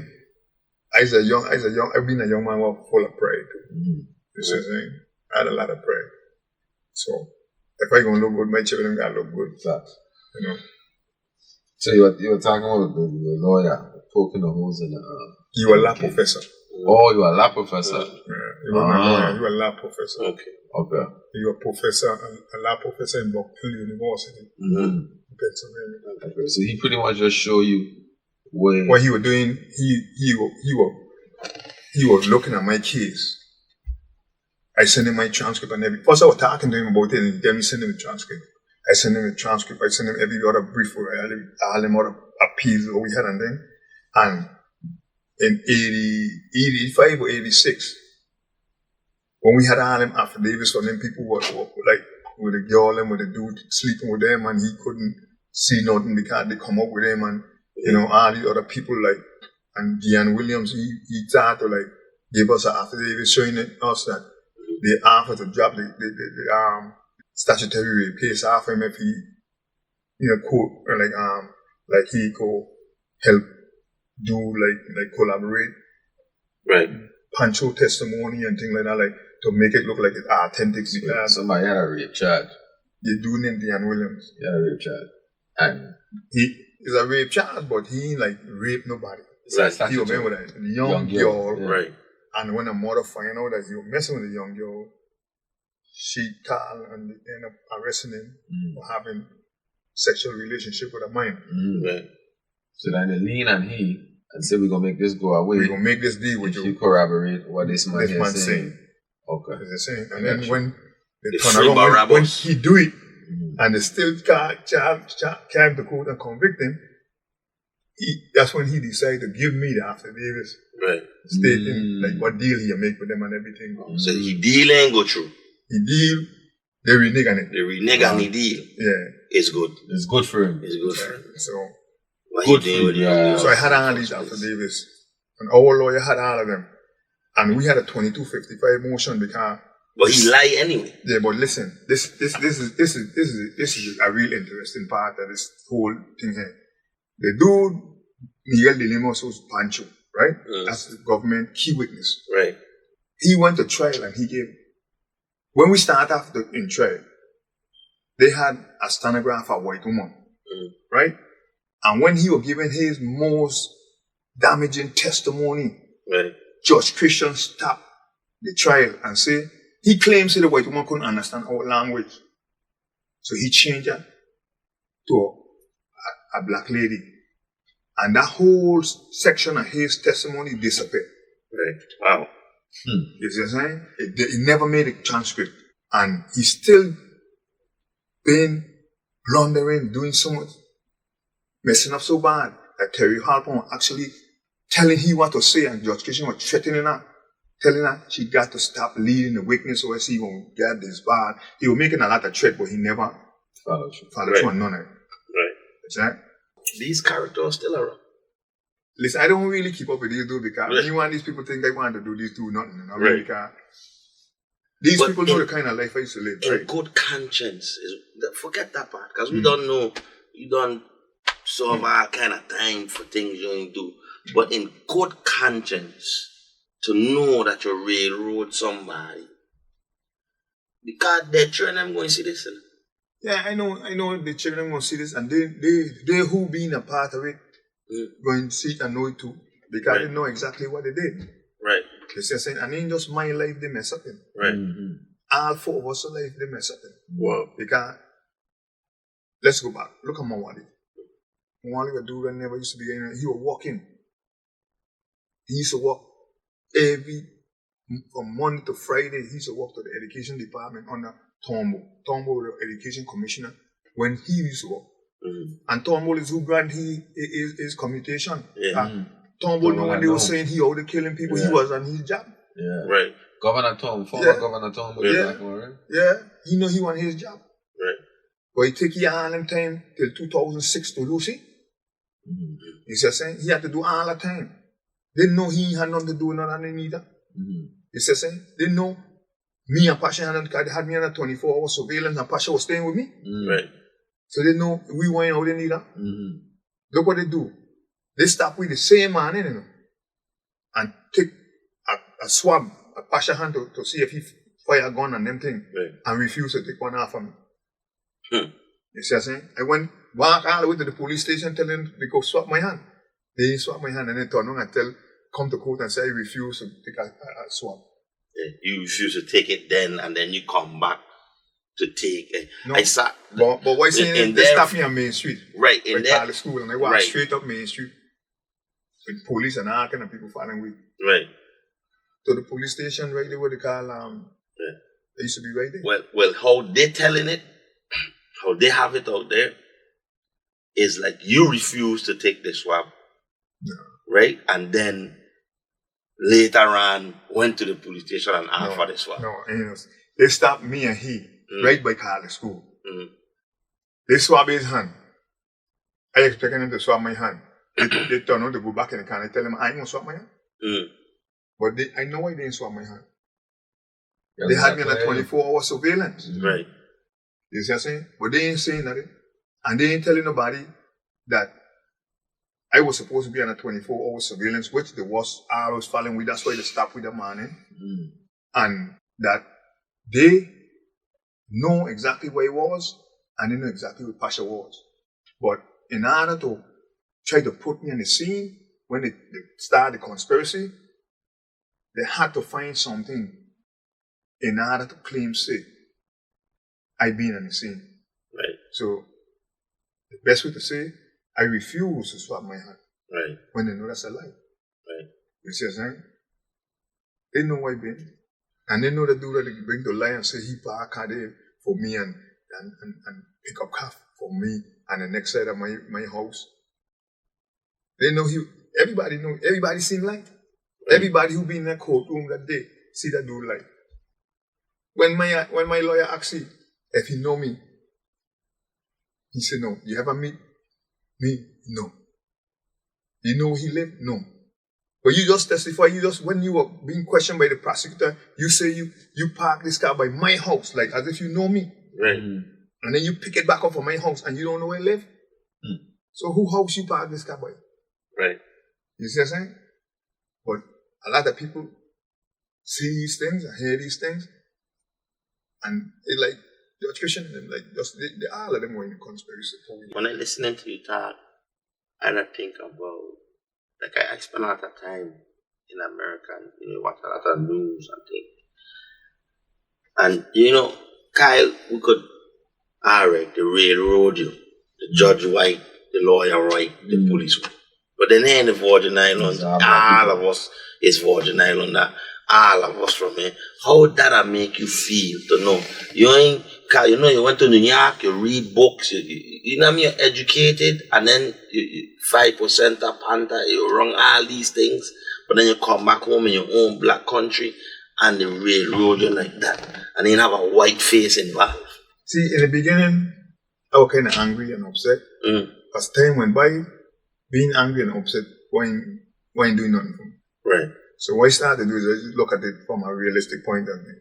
I've been a young man full of pride. You see what I'm saying? I had a lot of pride. So if I gonna look good, my children gotta look good. So you were talking about the lawyer poking the holes in the you were a law professor. Oh, you were a law professor. Yeah, you were a lawyer. You were a law professor. Okay. You were a law professor in Buckfield University, in Pennsylvania. Okay. So he pretty much just show you where what he was doing. He was looking at my case. I sent him my transcript and everything. First I was talking to him about it and then he sent him the transcript. I sent him the transcript. I sent him every other brief for all them other appeals that we had and then. And in 85 or 86, when we had all them affidavits from them, people were like with the girl and with the dude sleeping with them and he couldn't see nothing because they come up with them and all these other people and Deanne Williams, he tried to give us an affidavit showing us that they offered to drop the statutory rape case off him if he could he could help do collaborate, right? Pancho testimony and things like that, to make it look like it's authentic. So somebody had a rape charge. The dude named Deanne Williams. He had a rape charge. And he's a rape charge, but he ain't raped nobody. Right. He was with a young girl. Yeah. Right. And when the mother found out that he was messing with a young girl, she called and ended up arresting him for having sexual relationship with a minor. Right. So then they lean on he and say we're gonna make this go away. We're gonna make this deal with you. You corroborate what this man is saying. Okay. Saying. And then when they turn around, when he do it, and they still can't to court and convict him, that's when he decided to give me the affidavits. Right. Stating what deal he make with them and everything. So he deal and go through. He deal, they renege on it. They renege on the deal. Yeah. It's good. It's good for him. It's good for him. So good for him. So I had all these affidavits. And our lawyer had all of them. And we had a 2255 motion because. But he lied anyway. Yeah, but listen, this is a real interesting part of this whole thing here. The dude, Miguel de Lemos, was Pancho, right? That's the government key witness. Right. He went to trial and he gave. When we started off in trial, they had a stenographer, white woman, right? And when he was given his most damaging testimony. Right. Judge Christian stopped the trial and say, he claims that the white woman couldn't understand our language. So he changed it to a black lady. And that whole section of his testimony disappeared. Right. Wow. You see what I'm saying? He never made a transcript. And he's still been blundering, doing so much, messing up so bad that Terry Halpern actually telling he what to say, and Judge Christian was threatening her, telling her she got to stop leading the witness or else he won't get this bad. He was making a lot of threat, but he never followed through on none of it. Right. That's right. These characters still around. Listen, I don't really keep up with these dudes because Right. anyone these people think they want to do these do nothing. You know? Right. Because these But people know the kind of life I used to live. In Right? good conscience, forget that part, because we don't know, you don't serve our kind of time for things you don't do. But in good conscience, to know that you railroad somebody, because they're trying them going to see this. Yeah, I know the children will see this, and they who been a part of it going to see it and know it too, because they know exactly what they did. Right. They say, and ain't just my life they mess up in. Right. All four of us life they mess up in. Wow. Because let's go back. Look at Mawali. Mawali was a dude that never used to be anywhere. He was walking. He used to walk from Monday to Friday. He used to walk to the education department under Tombo. Tombo, the education commissioner, when he used to walk. And Tombo is who grant his commutation. Yeah. Tombo knew when they were saying he out there killing people, he was on his job. Yeah. Right. Governor Tom, former Governor Tom, right? Yeah, he know he want his job. Right. But he take his all them time till 2006 to Lucy. You see what I'm saying? He had to do all the time. They know he had nothing to do with nothing either. You see what I'm saying? They know me and Pasha had me on a 24-hour surveillance and Pasha was staying with me. Right. So they know we weren't out there neither. Look what they do. They stop with the same man, you know, and take a swab, a Pasha hand to see if he fire a gun and them thing, and refuse to take one off of me. You see what I'm saying? I went back all the way to the police station telling them they go swap my hand. They didn't swap my hand, and then turn around and come to court and say I refuse to take a swab. Yeah. You refuse to take it then, and then you come back to take it. No. I saw. But what I'm saying is they stopped me on Main Street. Right. In By there. the school, and I walked straight up Main Street with police and all kind of people following me. Right. To the police station right there where they call they used to be right there. Well, how they telling it, how they have it out there, is like you refuse to take the swab, right? And then later on went to the police station and asked for the swab. No, you know, they stopped me and he right by Carly School. They swab his hand. I expected him to swab my hand. They turn out to go back in the car and I tell him I ain't gonna swab my hand. But I know I didn't swab my hand. They had me on a 24-hour surveillance. Right. You see what I'm saying? But they ain't saying nothing. And they ain't telling nobody that I was supposed to be on a 24-hour surveillance, which the was I was following with. That's why they stopped with the morning. And that they know exactly where he was and they know exactly where Pasha was. But in order to try to put me on the scene when they started the conspiracy, they had to find something in order to claim, say, I been on the scene. Right. So the best way to say, I refuse to swap my hand. Right. When they know that's a lie. Right. You see what I'm saying? They know where I been. And they know the dude that they bring to lie and say he park car there for me and pick up car for me and the next side of my house. They know everybody seen light. Everybody who been in that courtroom that day see that dude light. When my lawyer asked him if he know me, he said no. You ever meet me? No. You know where he lived? No. But you just testify, when you were being questioned by the prosecutor, you say you parked this car by my house, like as if you know me. Right. And then you pick it back up from my house and you don't know where I live. So who house you park this car by? Right. You see what I'm saying? But a lot of people see these things and hear these things, and they like Judge Christian and them, like just they all of them were in the conspiracy. When I listening to you talk, I don't think about Like I spend a lot of time in America and watch a lot of news and things. And Kyle, we could alright, the railroad you, the judge white, the lawyer white, the police white. But then here in the Virgin Islands, all of us is Virgin Islander, all of us from here. How that make you feel to know? You went to New York, you read books, you know what I mean, you're educated, and then 5% a panther, you run all these things, but then you come back home in your own black country, and the railroad you like that, and then you have a white face involved. See, in the beginning, I was kind of angry and upset. As time went by, being angry and upset wasn't doing nothing for me. Right. So what I started to do is I just look at it from a realistic point of view.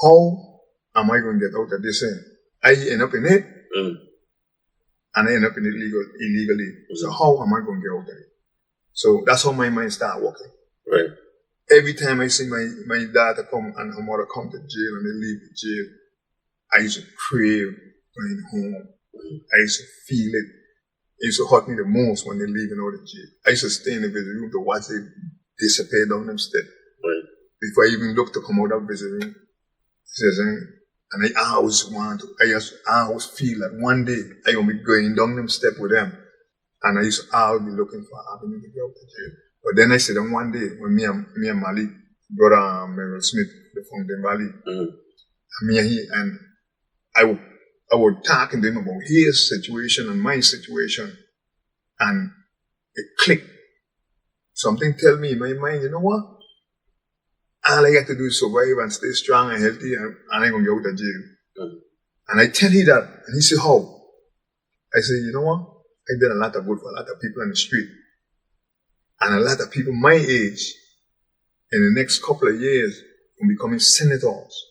How am I going to get out of this thing? I end up in it, and I end up in it illegally. So how am I going to get out of it? So that's how my mind started working. Right. Every time I see my daughter come and her mother come to jail and they leave the jail, I used to crave going home. I used to feel it. It used to hurt me the most when they're leaving out of jail. I used to stay in the visit room to watch them disappear down them steps. Right. Before I even look to come out of the visit room. And I always feel like one day I will be going down them steps with them. And I used to always be looking for an avenue to get out of jail. But then I said that one day when me and Malik, brother Merrill Smith, the Fountain Valley, and me and he, and I would talk to them about his situation and my situation, and it clicked. Something tell me in my mind, you know what? All I got to do is survive and stay strong and healthy, and I'm going to get out of jail. And I tell him that, and he said, how? I say, you know what? I did a lot of good for a lot of people in the street. And a lot of people my age, in the next couple of years, will be becoming senators.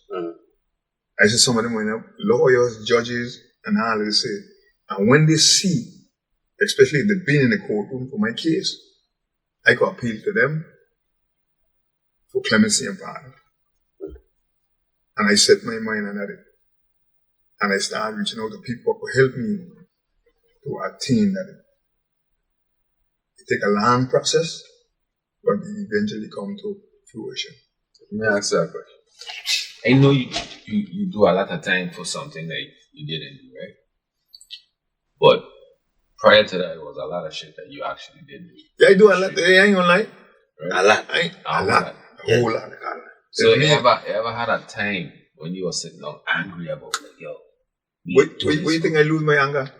I said some of them were lawyers, judges, and all they say. And when they see, especially if they've been in the courtroom for my case, I could appeal to them for clemency and pardon. And I set my mind on it. And I started reaching out to people who could help me to attain that. It takes a long process, but it eventually comes to fruition. Let me ask you a question. I know you do a lot of time for something that you didn't do, right? But prior to that, there was a lot of shit that you actually did do. Yeah, I do a lot. I ain't gonna lie. A lot. A whole lot. So you ever had a time when you were sitting down angry about like, yo? What you think I lose my anger?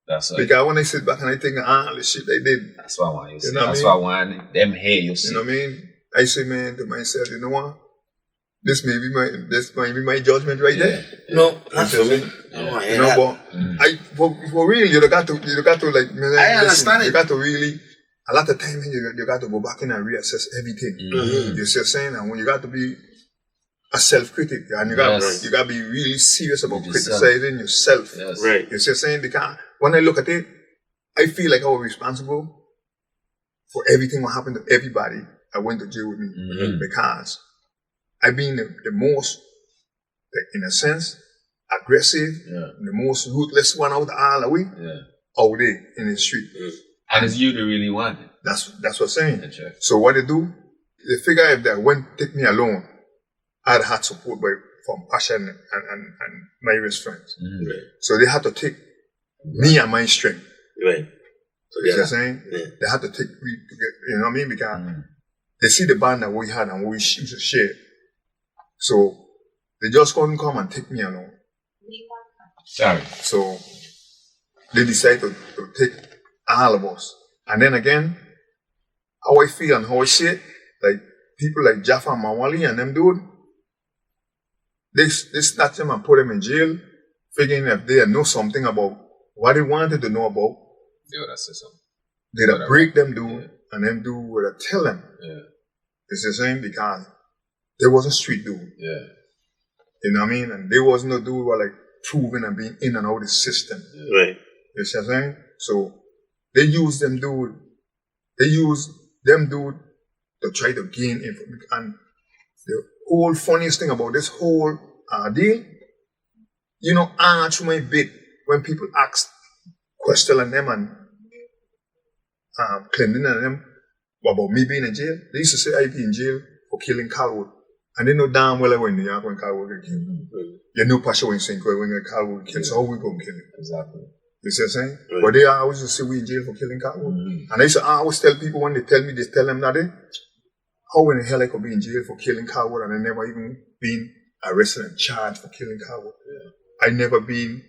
That's right. Because when I sit back and I think all the shit I did. That's what I want you to say. That's why I want them hear you say. You know what I mean? I say, man, to myself, you know what? This might be my judgment right there. No, not for me. You know, but for real, you got to like. I understand it. You got to really. A lot of times you got to go back in and reassess everything. You see what I'm saying? And when you got to be a self-critic, and you got to be really serious about criticizing yourself. Yes. Right. You see what I'm saying? Because when I look at it, I feel like I was responsible for everything that happened to everybody that went to jail with me. Because I've been the most, like, in a sense, aggressive, the most ruthless one out of all the way, out there in the street. And it's you that really want it. That's what I'm saying. Right. So what they do, they figure if they went take me alone, I'd had support from Pasha and my best friends. Right. So they had to take me and my strength. Right. So you know what I'm saying? Yeah. They had to take me to get, you know what I mean? Because they see the band that we had and we used to share. So they just couldn't come and take me alone. Sorry. So they decided to take all of us. And then again, how I feel and how I see it, like people like Jaffa Mawali and them dude, they snatch them and put them in jail, figuring if they know something about what they wanted to know about, they would have said something. They'd have break them dude, and them dude would have tell them. Yeah. It's the same because there wasn't street dude. Yeah. You know what I mean? And there was no dude who were like proving and being in and out of the system. Yeah. Right. You see what I'm saying? So they use them dude. They use them dude to try to gain information. And the whole funniest thing about this whole deal, you know, through my bit when people ask question on them and cleaning on them, about me being in jail. They used to say I'd be in jail for killing Calwood. And they know damn well I went in New York when Calwood got killed. You know Pasha when St. Croix when Calwood got killed. So how we going to kill him? Exactly. You see what I'm saying? But they always used to say we in jail for killing Calwood. And I used to always tell people when they tell them that how in the hell I could be in jail for killing Calwood and I never even been arrested and charged for killing Calwood. I never been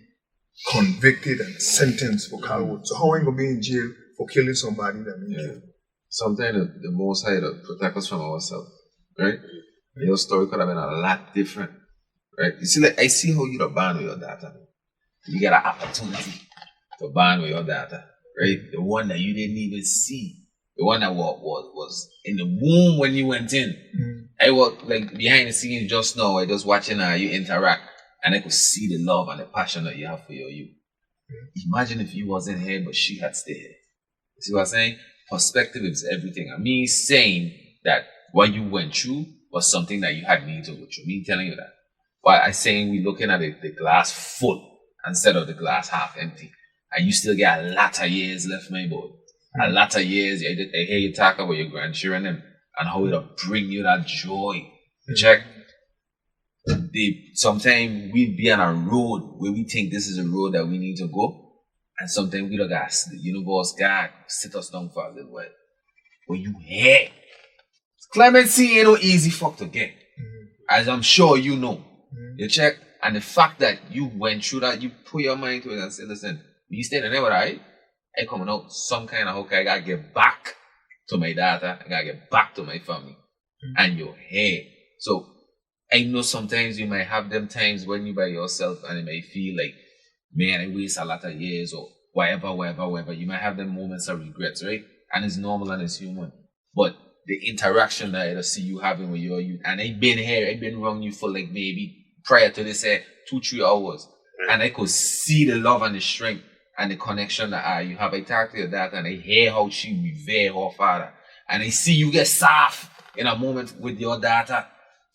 convicted and sentenced for Calwood. So how am I going to be in jail for killing somebody that me killed? Sometimes the Most High to protect us from ourselves, right? Your story could have been a lot different, right? You see, like I see how you bond with your data. You get an opportunity to bond with your data, right? The one that you didn't even see, the one that was in the womb when you went in. I was like behind the scenes just now. I just watching you interact, and I could see the love and the passion that you have for your youth. Imagine if you wasn't here, but she had stayed here. You see what I'm saying? Perspective is everything. I mean, saying that what you went through was something that you had need to go through. Me telling you that. But I'm saying we're looking at the glass full instead of the glass half empty. And you still got a lot of years left, my boy. A lot of years. I hear you talk about your grandchildren and how it'll bring you that joy. Check. Sometimes we be on a road where we think this is a road that we need to go. And sometimes we don't got the universe, God, sit us down for a little while. When you hear, clemency ain't no easy fuck to get. As I'm sure you know. You check, and the fact that you went through that, you put your mind to it and say, listen, you stay there, right? I coming out some kind of hook, I gotta get back to my data, I gotta get back to my family. And you're here. So, I know sometimes you might have them times when you by yourself and it may feel like, man, I waste a lot of years or whatever. You might have them moments of regrets, right? And it's normal and it's human. But the interaction that I see you having with your youth, and I've been here, I've been around you for like maybe prior to this 2-3 hours. And I could see the love and the strength and the connection that you have. I talk to your dad and I hear how she revere her father. And I see you get soft in a moment with your daughter.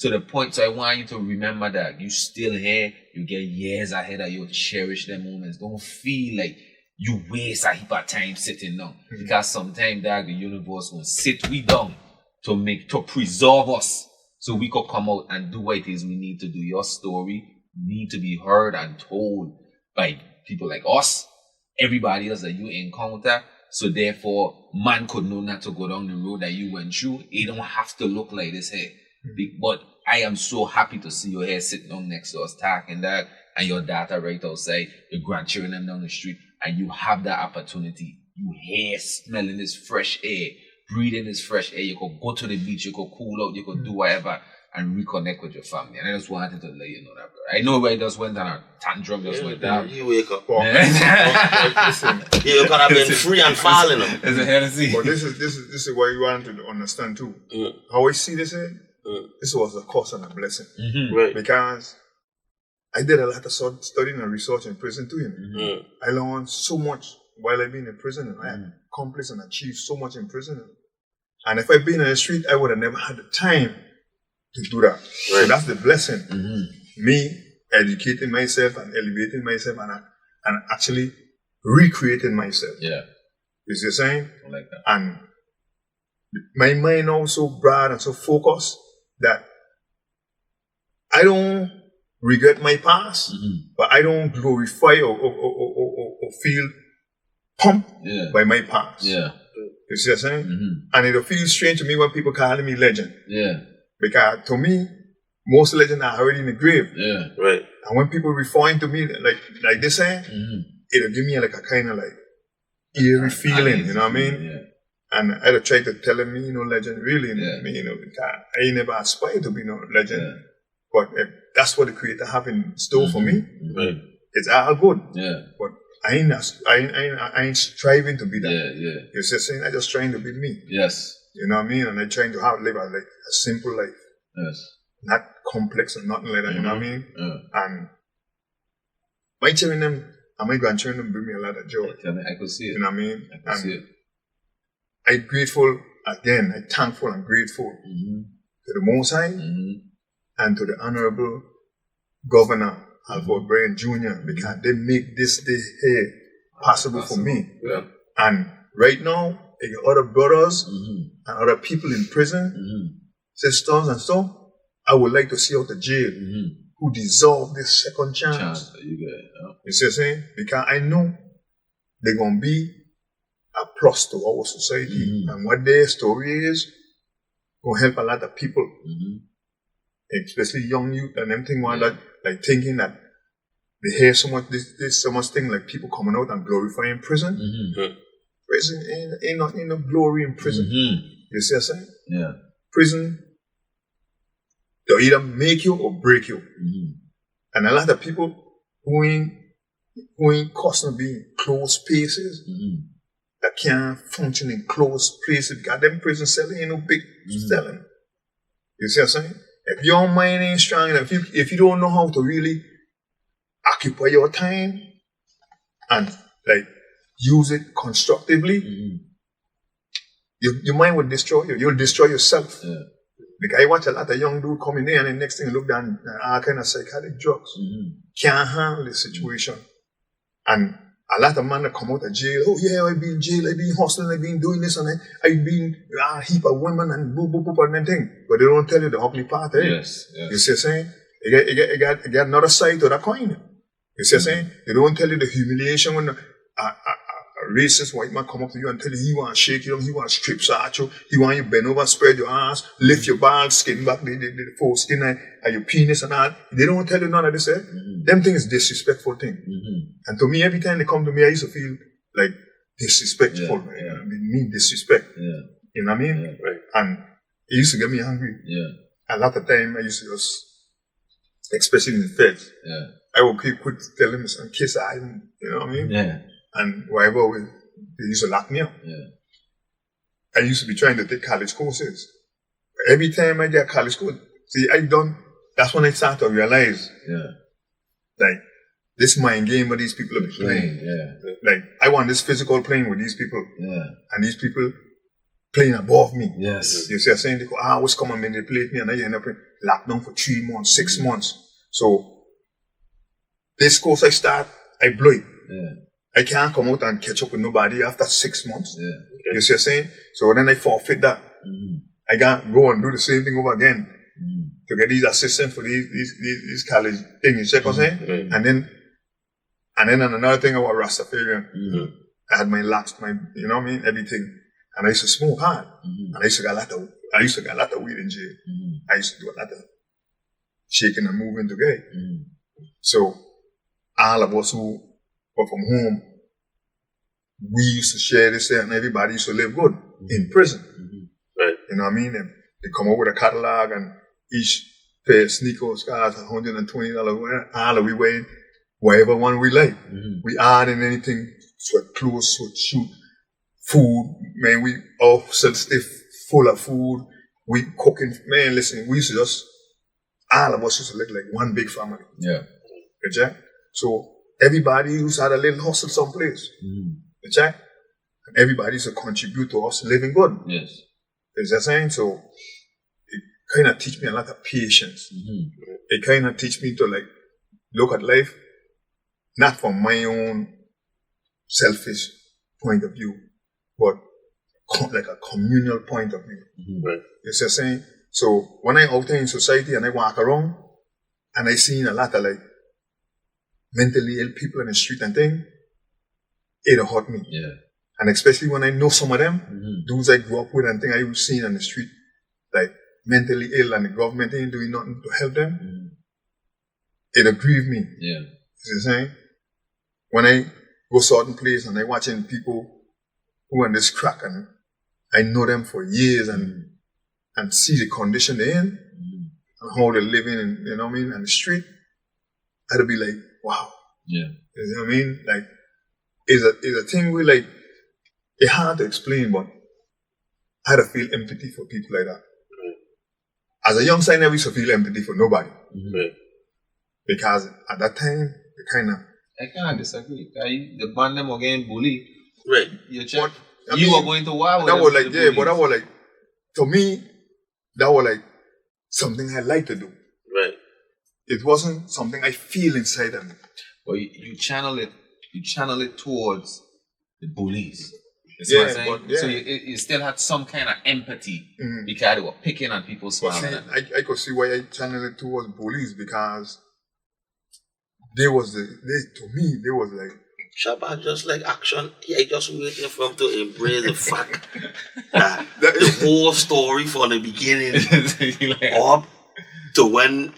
To the point, so I want you to remember that you still here, you get years ahead of you, cherish them moments. Don't feel like you waste a heap of time sitting down. Because sometimes the universe will sit we down to preserve us so we could come out and do what it is we need to do. Your story need to be heard and told by people like us, everybody else that you encounter. So therefore, man could know not to go down the road that you went through. It don't have to look like this here. But I am so happy to see your hair sitting down next to us talking that, and your daughter right outside, your grandchildren them down the street, and you have that opportunity. You hear smelling this fresh air, breathing this fresh air. You could go to the beach, you could cool out, you could do whatever and reconnect with your family. And I just wanted to let you know that, bro. I know where it just went on a tantrum, just went down. You wake up. Listen, You could have been free and falling them. It's a Hennessy. but this is what you want to understand too. How I see this this was a curse and a blessing. Right. Because I did a lot of studying and research in prison too. I learned so much while I've been in prison, and I accomplished and achieved so much in prison. And if I'd been on the street, I would have never had the time to do that. Right. So that's the blessing. Me educating myself and elevating myself and actually recreating myself. Yeah. You see what I'm saying? I like that. And my mind now so broad and so focused that I don't regret my past, but I don't glorify or feel pumped by my past. Yeah. You see what I'm saying? And it'll feel strange to me when people calling me legend. Yeah. Because to me, most legends are already in the grave. Yeah. Right. And when people referring to me like this, it'll give me like a kind of like eerie feeling, you know what I mean? Yeah. And I'd try to tell him, legend really, because I never aspired to be no legend. Yeah. But that's what the Creator have in store for me. Right. It's all good. Yeah. But I ain't striving to be that. Yeah. You're just saying, I'm just trying to be me. Yes. You know what I mean? And I'm trying to live a simple life. Yes. Not complex or nothing like that, you know what I mean? Yeah. And my children and my grandchildren bring me a lot of joy. I could see it. You know what I mean? I could see it. I'm grateful again. I'm thankful and grateful to the Most High and to the Honorable Governor Alfred Bryden Jr. because they make this day here possible for me. Yeah. And right now, I got other brothers and other people in prison, sisters and stuff. I would like to see out the jail who deserve this second chance. You see what I'm saying? Because I know they're going to be a plus to our society. And what their story is going to help a lot of people, especially young youth and them thing, that, like thinking that they hear so much, this so much thing like people coming out and glorifying prison. Prison ain't no glory in prison. You see what I'm saying? Yeah. Prison, they'll either make you or break you. And a lot of people who ain't accustomed to being in closed spaces, that can't function in closed places, because them prison cells ain't no big selling. You see what I'm saying? If your mind ain't strong enough, if you don't know how to really occupy your time and like use it constructively, your mind will destroy you. You'll destroy yourself. Like I watch a lot of young dudes come in there and the next thing you look down all kind of psychotic drugs. Can't handle the situation. And a lot of men that come out of jail, oh yeah, I've been in jail, I've been hustling, I've been doing this and I've been a heap of women and boop boop boop and them thing. But they don't tell you the ugly part, eh? Yes. You see what I'm saying? You get another side to that coin. You see what I'm saying? They don't tell you the humiliation when a racist white man come up to you and tell you he want to shake you, he want to strip at you, he want you bend over, spread your ass, lift your bald skin back, the foreskin and your penis and all. They don't tell you none of this, eh? Them things disrespectful thing. And to me, every time they come to me, I used to feel like disrespectful. I mean disrespect. You know what I mean? Right. And it used to get me angry. A lot of time I used to just, especially in the feds, I would keep quick to tell them and kiss her, you know what I mean? And whatever, they used to lock me up. I used to be trying to take college courses. Every time I get college course, see, that's when I start to realize, like, this mind game that these people are playing. Like, I want this physical playing with these people. And these people playing above me. You see what I'm saying? They go, what's coming, manipulate me, and I end up locked down for 3 months, 6 months. So, this course I start, I blow it. I can't come out and catch up with nobody after 6 months. You see what I'm saying? So then I forfeit that. I can't go and do the same thing over again to get these assistants for these college things. You check what I'm saying? And then another thing about Rastafarian, I had my locks, you know what I mean, everything, and I used to smoke hard, and I used to get a lot of weed in jail. I used to do a lot of shaking and moving together. So all of us who were from home, we used to share this there, and everybody used to live good in prison. You know what I mean? And they come up with a catalog, and each pair of sneakers cost $120. All of we wearing whatever one we like. We add in anything, sweat clothes, sweat shoot, food. Man, we all sell stiff, full of food. We cooking. Man, listen, we used to just, all of us used to look like one big family. Okay? So everybody used to have a little hustle someplace. Okay? And everybody used to contribute to us living good. You see what I'm saying? So it kind of teach me a lot of patience. It kind of teach me to like look at life not from my own selfish point of view, but like a communal point of view. You see what I'm saying? So when I out there in society and I walk around and I seen a lot of like mentally ill people in the street and thing, it'll hurt me. And especially when I know some of them, dudes I grew up with and thing I was seeing on the street, like mentally ill, and the government ain't doing nothing to help them, it'll grieve me. You see what I'm saying? When I go certain place and I watching people who on this crack and I know them for years and see the condition they're in and how they're living in, you know what I mean, on the street, I'd be like, wow. You know what I mean? Like, it's a thing where like, it's hard to explain, but I had to feel empathy for people like that. As a youngster, I never used to feel empathy for nobody. Because at that time, I can't disagree. The band them again bully. You check. But, you were going to war with that them. Was like, but that was like, to me, that was like something I like to do. It wasn't something I feel inside of me. But you channel it towards the bullies. That's what I'm saying. but, yeah. So you still had some kind of empathy because they were picking on people's But smile. see, I could see why I channeled it towards police because they was like Shabazz just like action. Yeah, just waiting for him to embrace the fact that the whole story from the beginning up to when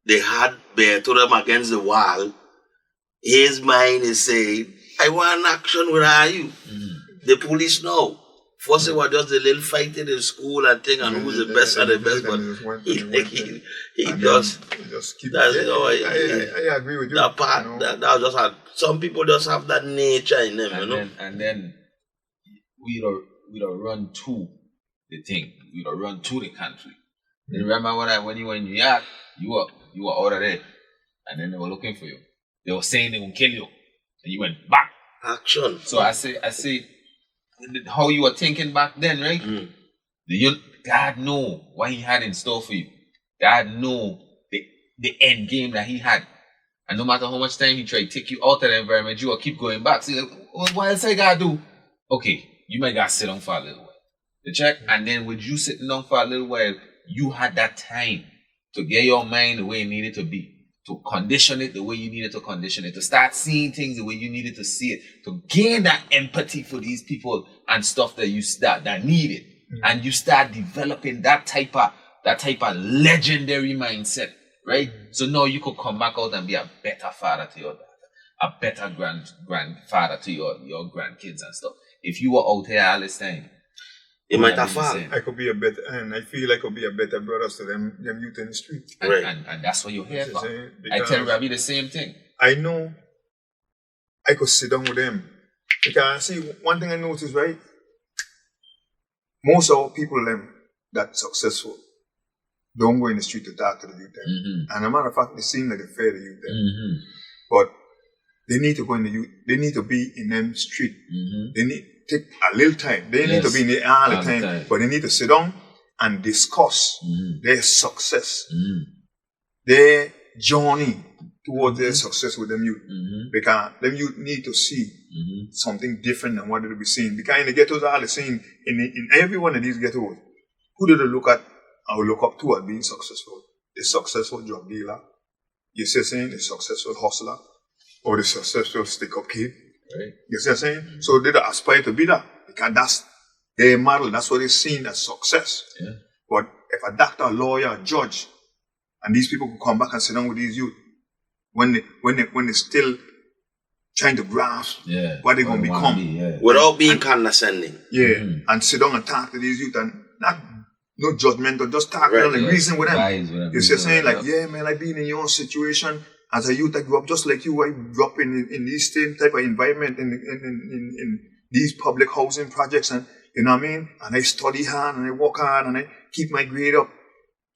they had to them against the wall, his mind is saying, I want an action, where are you? The police know. First it was just a little fighting in school and thing and who's the best and the best, but he just keep that's I agree with you. That part that just had some people just have that nature in them, you know. And then we don't run to the thing. We don't run to the country. You remember when you were in New York, you were out of there, and then they were looking for you. They were saying they would kill you, and you went back. Action. So I say, how you were thinking back then, right? God knew what He had in store for you. God knew the end game that He had, and no matter how much time He tried to take you out of the environment, you will keep going back. See, what else I gotta do? Okay, you might gotta sit down for a little while. The check, and then with you sitting down for a little while, you had that time to get your mind the way it needed to be, to condition it the way you needed to condition it, to start seeing things the way you needed to see it, to gain that empathy for these people and stuff that you start that need it, and you start developing that type of legendary mindset, right? So now you could come back out and be a better father to your daughter, a better grandfather to your grandkids and stuff. If you were out here all this time, it might have fall. I could be a better, and I feel I could be a better brother to them youth in the street. And that's what you're here for. I tell Ravi the same thing. I know I could sit down with them. Because see, one thing I noticed, right? Most of our people that successful don't go in the street to talk to the youth. And as a matter of fact, they seem like they fear the youth. But they need to go in the youth. They need to be in them street. They need to take a little time. They need to be in there all the time. But they need to sit down and discuss their success, their journey towards their success with them youth. Because them youth need to see something different than what they'll be seeing. Because in the ghettos, all the same, in every one of these ghettos, who do they look at or look up to as being successful? The successful drug dealer, you see what I'm saying? The successful hustler, or the successful stick-up kid. Right. You see what I'm saying? So they don't aspire to be that. Because that's their model. That's what they're seeing as success. Yeah. But if a doctor, a lawyer, a judge, and these people could come back and sit down with these youth, when they still trying to grasp what they're going to become. Without being condescending. And sit down and talk to these youth and not no judgmental, just talk to them and reason with them. You see what I'm saying? Like, yeah, man, I've been in your situation. As a youth, I grew up just like you. I grew up in this same type of environment in these public housing projects, and you know what I mean? And I study hard and I work hard and I keep my grade up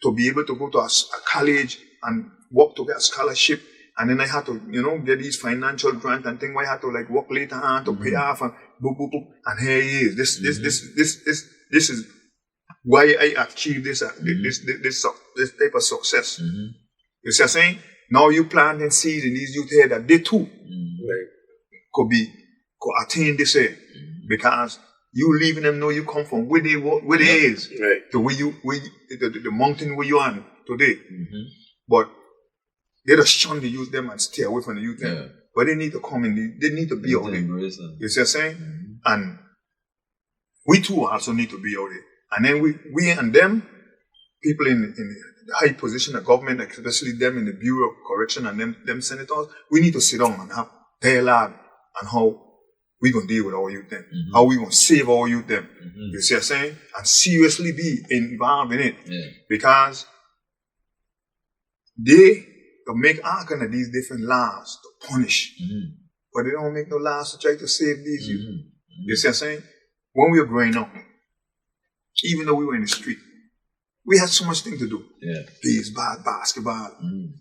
to be able to go to a college and work to get a scholarship. And then I had to, get these financial grants and things where I had to like work later on to pay off and boop, boop, boop. And here he is. This is why I achieved this type of success. You see what I'm saying? Now you planting seeds in these youth here that they too could attain this here. Because you leaving them know you come from where they is. To where the mountain where you on today. But they just shun the youth them and stay away from the youth them. But they need to come in, they need to be out there. You see what I'm saying? And we too also need to be out there. And then we and them, people in the high position of government, especially them in the Bureau of Correction and them senators, we need to sit down and have dialogue on how we going to deal with our youth then. How we going to save our youth then. You see what I'm saying? And seriously be involved in it. Because they make all kind of these different laws to punish. But they don't make no laws to try to save these youth. You see what I'm saying? When we were growing up, even though we were in the street, we had so much thing to do. Baseball, basketball,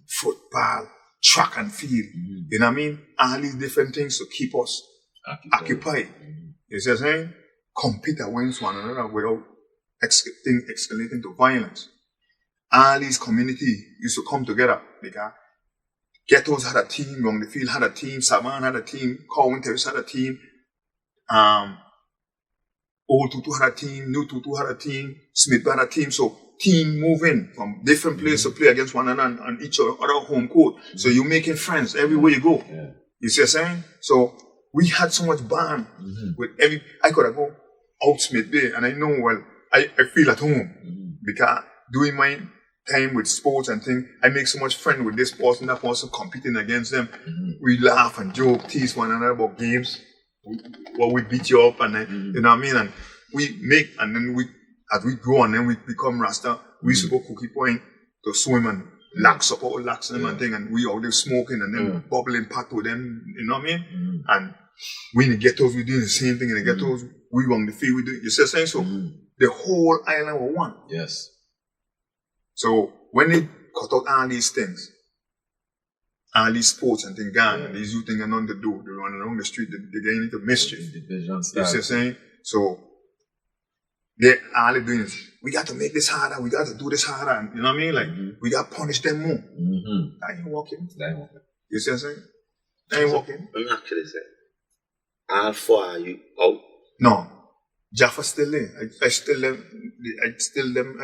football, track and field. You know what I mean? All these different things to keep us occupied. You see what I'm saying? Compete against one another without escalating to violence. All these communities used to come together because ghettos had a team, Wrong the Field had a team, Savan had a team, Cowan Terrace had a team, old Tutu had a team, new Tutu had a team, Smith had a team. So team moving from different places to play against one another on each other home court. So you're making friends everywhere you go. Yeah. You see what I'm saying? So we had so much bond with I could have go out Smith Bay and I know, well, I feel at home because doing my time with sports and things, I make so much friend with this person, that person, competing against them. We laugh and joke, tease one another about games. We beat you up and then, you know what I mean? And we make, and then as we grow and then we become Rasta, we used to go Cookie Point to swim and lax up all lax them and thing, and we out there smoking and then bubbling pot with them, you know what I mean? And we in the ghettos, we doing the same thing in the ghettos. We run the field, we do, you see what I'm saying? So the whole island was one. Yes. So when they cut out all these things, all these sports and things gone, and these youth things are nothing to do, they run along the street, they get into mischief. You see what I'm saying? So all they're doing is, we got to make this harder, we got to do this harder, and, you know what I mean? Like, we got to punish them more. That ain't working. You see what I'm saying? That ain't working. I'm actually saying, how far are you out? No. Jaffa still there.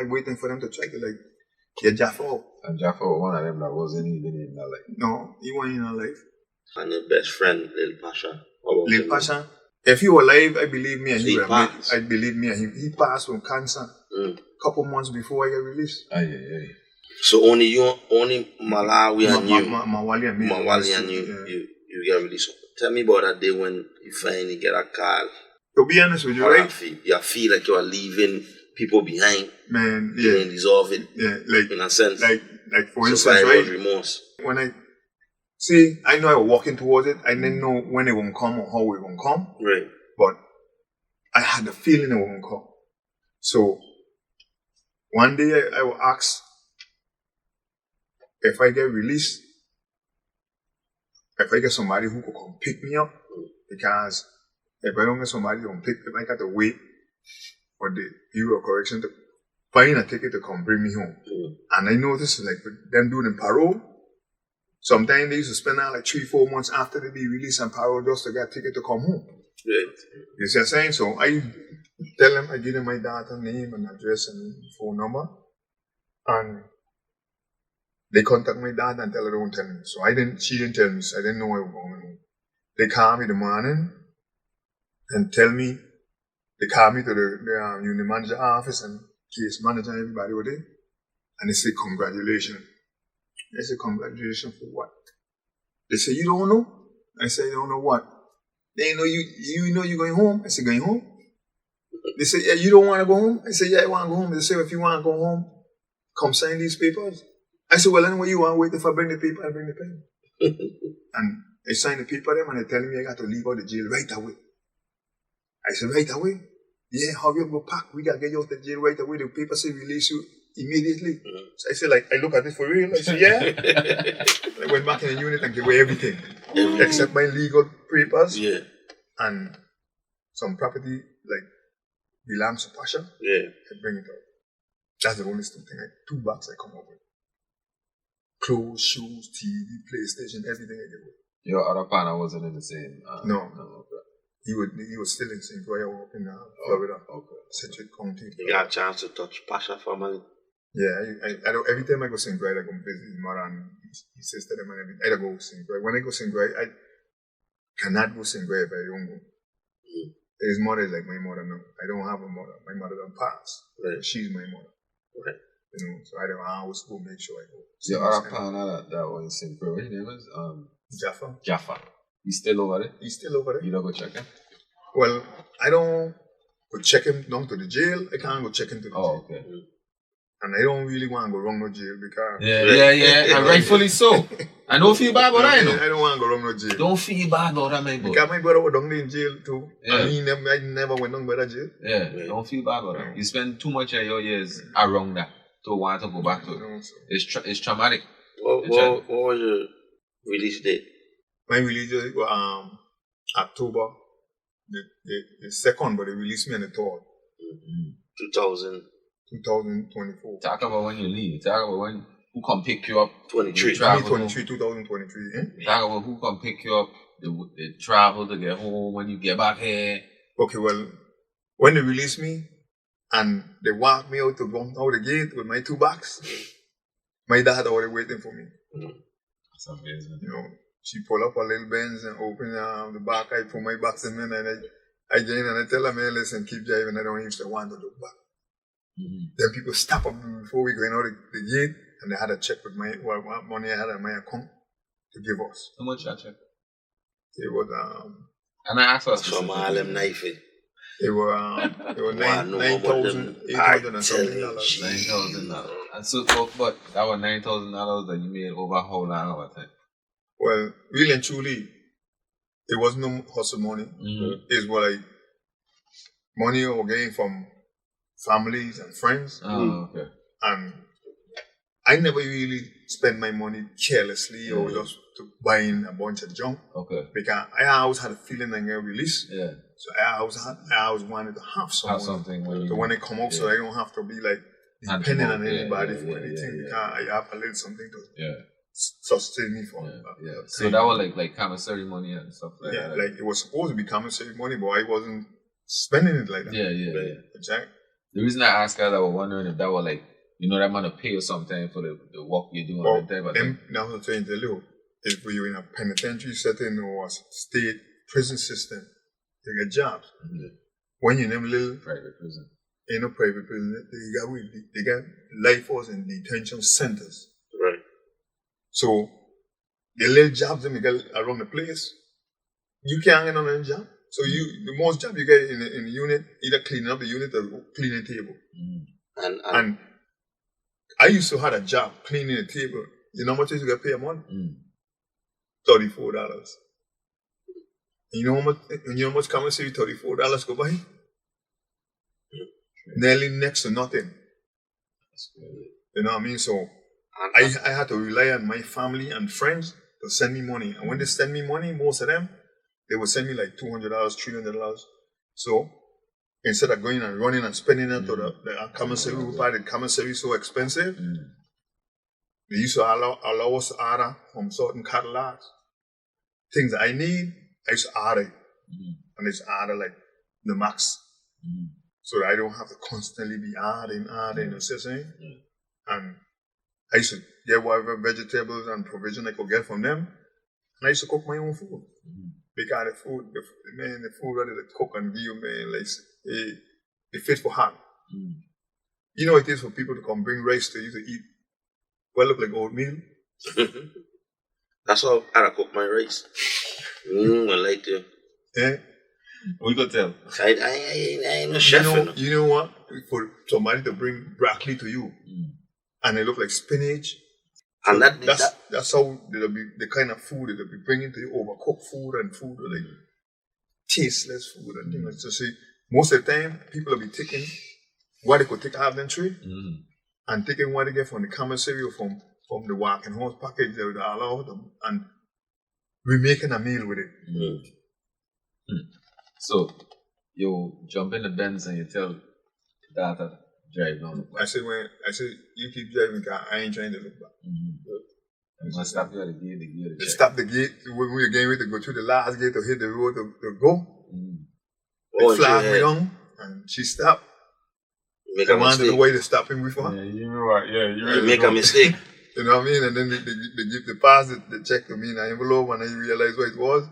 I'm waiting for them to try to, like, get Jaffa out. And Jaffa was one of them that wasn't even in our life. No, he wasn't in our life. And your best friend, Lil Pasha. Lil Pasha? If he was alive, I believe me and so he would have made, I believe me and him. He passed from cancer a couple months before I got released. So only Malawi and you. Mawali and me. Mawali and you get released. Tell me about that day when you finally get a call. To be honest with you, right? You feel like you are leaving people behind. Man, yeah. And dissolving. Yeah, like, in a sense. Like for instance, right? Remorse. When I know I was walking towards it. I didn't know when it won't come or how it won't come. Right. But I had the feeling it won't come. So one day I will ask if I get released, if I get somebody who could come pick me up, because if I don't get somebody who can pick, if I got to wait for the Bureau of Correction to find a ticket to come bring me home. And I noticed, like, them doing in parole, sometimes they used to spend out like 3-4 months after they be released on parole just to get a ticket to come home. Right. You see what I'm saying? So I tell them, I give them my daughter's name and address and phone number. And they contact my daughter and tell her don't tell me. So she didn't tell me, so I didn't know I was going home. They call me in the morning and tell me, they call me to the unit manager office and case manager and everybody were there. And they say, congratulations. I said, congratulations for what? They say, you don't know? I say, I don't know what? They know you know you're going home? I said, going home? They say, yeah, you don't want to go home? I said, yeah, I want to go home. They say, if you want to go home, come sign these papers. I said, well, anyway, you want to wait if I bring the paper, I bring the paper. And they sign the paper them and they tell me I got to leave out the jail right away. I said, right away? Yeah, how you go pack? We got to get you out the jail right away. The paper say release you immediately. So I said, like, I look at this for real. I said, yeah. I went back in the unit and gave away everything. Except my legal papers. Yeah. And some property, like, belongs to Pasha. Yeah. I bring it out. That's the only thing. 2 bags I come up with. Clothes, shoes, TV, PlayStation, everything I get with. Your other partner wasn't in the same? No. Okay. He was still in St. Croix up in Florida. Okay. Sedgwick County. You got a chance to touch Pasha family? Yeah, I don't, every time I go St. Croix, I go visit his mother and his sister them and everything. I don't go St. Croix. When I go St. Croix, I cannot go St. Croix if I don't go. His mother is like my mother now. I don't have a mother. My mother don't pass. Right. She's my mother. Right. You know, so I always go make sure I go. Your other partner that was in St. Croix, what his name is? Jaffa. He's still over there? He's still over there. You don't go check him? Well, I don't go check him down to the jail. I can't go check him to the jail. Okay. And I don't really want to go wrong no jail because... Yeah, and rightfully so. I don't feel bad about that, you know. I don't want to go wrong no jail. Don't feel bad about that, my boy. Because my brother was down there in jail too. Yeah. And I never went down by that jail. Yeah, don't feel bad about that. You spend too much of your years around that to want to go back to it. It's traumatic. What was your release date? My release date was October the 2nd, but they released me on the 3rd. 2024. Talk about when you leave. Talk about who come pick you up. 2023. Talk about who come pick you up. The travel to get home when you get back here. Okay, well, When they released me and they walked me out to go out the gate with my 2 bags, my dad already waiting for me. That's amazing. You know, she pull up a little Benz and open the back. I put my box in and I get in and I tell her, man, listen, keep driving. I don't even want to look back. Then people stop up before we going out the gate, and they had a check with what money I had in my account to give us. How much that check? It was And I asked us From all them knifing. it was $9,800 and something dollars. $9,000. And so, but that was $9,000 that you made over how long of a time? Well, really and truly, it was no hustle money. It was like money we gained from families and friends. Oh, okay. And I never really spent my money carelessly or just to buying a bunch of junk. Okay. Because I always had a feeling I get released. Yeah. So I always wanted to have something when they come out, so I don't have to be like dependent on anybody for anything. Because I have a little something to sustain me for. So that was like commissary money and stuff like that. Yeah, like it was supposed to be commissary money, but I wasn't spending it like that. Yeah. Exactly. The reason I asked guys, I was wondering if that was like, you know, that man to pay you sometime for the work you're doing. Well, that was the thing to tell you. If you're in a penitentiary setting or a state prison system, you get jobs. When you're in them little private prison, in a private prison, they got lifers and detention centers. Right. So the little jobs them you get around the place, you can't get on any job. So the most job you get in the unit, either cleaning up the unit or cleaning the table. And I used to have a job cleaning the table. You know how much you get paid a month? $34. And you know how much commissary $34 go by? Nearly next to nothing. You know what I mean? So I had to rely on my family and friends to send me money. And when they send me money, most of them, they would send me like $200, $300. So instead of going and running and spending it to the commissary, the commissary is so expensive, they used to allow us to order from certain catalogs. Things that I need, I used to order. And I used to order like the max. So that I don't have to constantly be adding, you know what I'm saying? And I used to get whatever vegetables and provision I could get from them. And I used to cook my own food. Because the food ready to cook and give you, man, like, it fit for hand. You know it is for people to come bring rice to you to eat. Well, look like oatmeal. That's how I cook my rice. I like to. Yeah. We could tell. I ain't no chef. You know what? For somebody to bring broccoli to you, and they look like spinach. And that's how they'll be the kind of food that they'll be bringing to you, overcooked food and food like tasteless food and things like that. So see, most of the time people will be taking what they could take out of them tree and taking what they get from the commissary or from the walking horse package they would allow them and remaking a meal with it. So you jump in the Benz and you tell that drive down. I said you keep driving because I ain't trying to look back. I'm gonna stop you at the gate. They stop the gate when we were getting ready to go through the last gate to hit the road to go. They flagged me down and she stopped. Make a mistake. The way to stop him before. Yeah, you know what? Yeah, you make a mistake. You know what I mean? And then they give the pass, they check to me in an envelope, and then you realize what it was.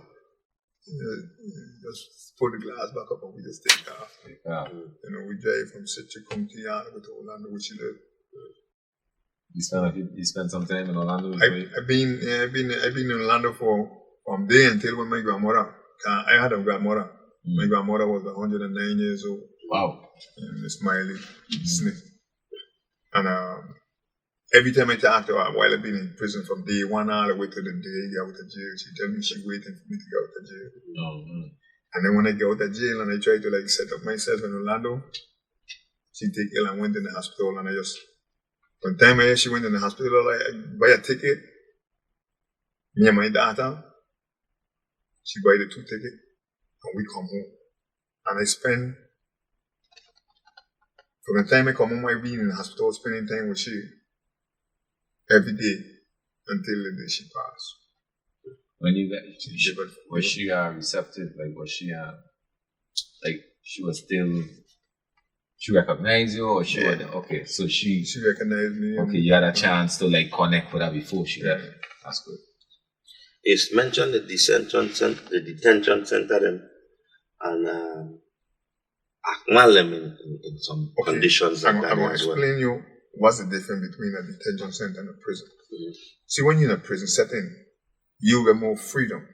Just put the glass back up and we just take off. You know, we drive from Citrus, come to Yarn, go to Orlando, which you live. You spent some time in Orlando? I've been in Orlando from day until when my grandmother. I had a grandmother. My grandmother was 109 years old. Wow. Miss Miley Smith. And every time I talk to her, while I've been in prison from day one all the way to the day I get out of jail, she tell me she's waiting for me to get out of jail. And then when I get out of jail and I try to like set up myself in Orlando, she take ill and went in the hospital, and one time she went in the hospital, I buy a ticket, me and my daughter, she buy the 2 tickets, and we come home. And I spend, from the time I come home, I've been in the hospital spending time with she every day until the day she passed. When you got, was she receptive? Like, was she like she was still, she recognized you, or she was, okay, so she recognized me. Okay, you had a chance to like connect with her before she left. That's good. It's mentioned the detention center them, and Akmal them in some conditions. I'm going to explain you what's the difference between a detention center and a prison. See, when you're in a prison setting, you get more freedom.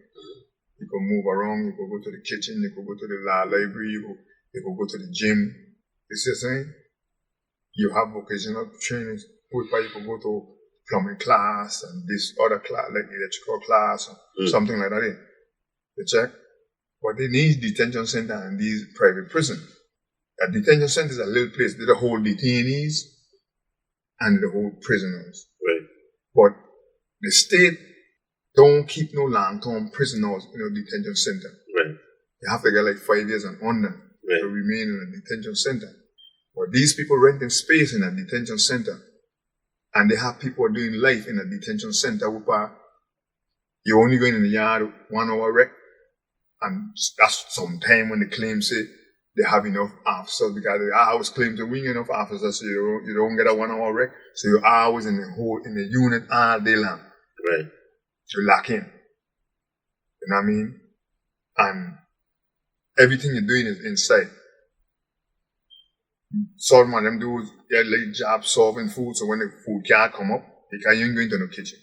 You can move around, you can go to the kitchen, you can go to the library, you can go to the gym. You see what I'm saying? You have vocational training, whereby you can go to plumbing class and this other class, like electrical class or something like that. You check? But they need detention center and these private prisons. A detention center is a little place. They hold detainees and they hold prisoners. Right. But the state don't keep no long-term prisoners in a detention center. Right. You have to get like 5 years and under Right. to remain in a detention center. But these people renting space in a detention center, and they have people doing life in a detention center where you're only going in the yard 1 hour rec, and that's some time when the claim say they have enough officers, because they always claim to win enough officers, so you don't get a 1 hour rec, so you're always in the unit all day long. Right. You lock in. You know what I mean? And everything you're doing is inside. Some of them do their like job serving food, so when the food cart come up, because you ain't going to the kitchen.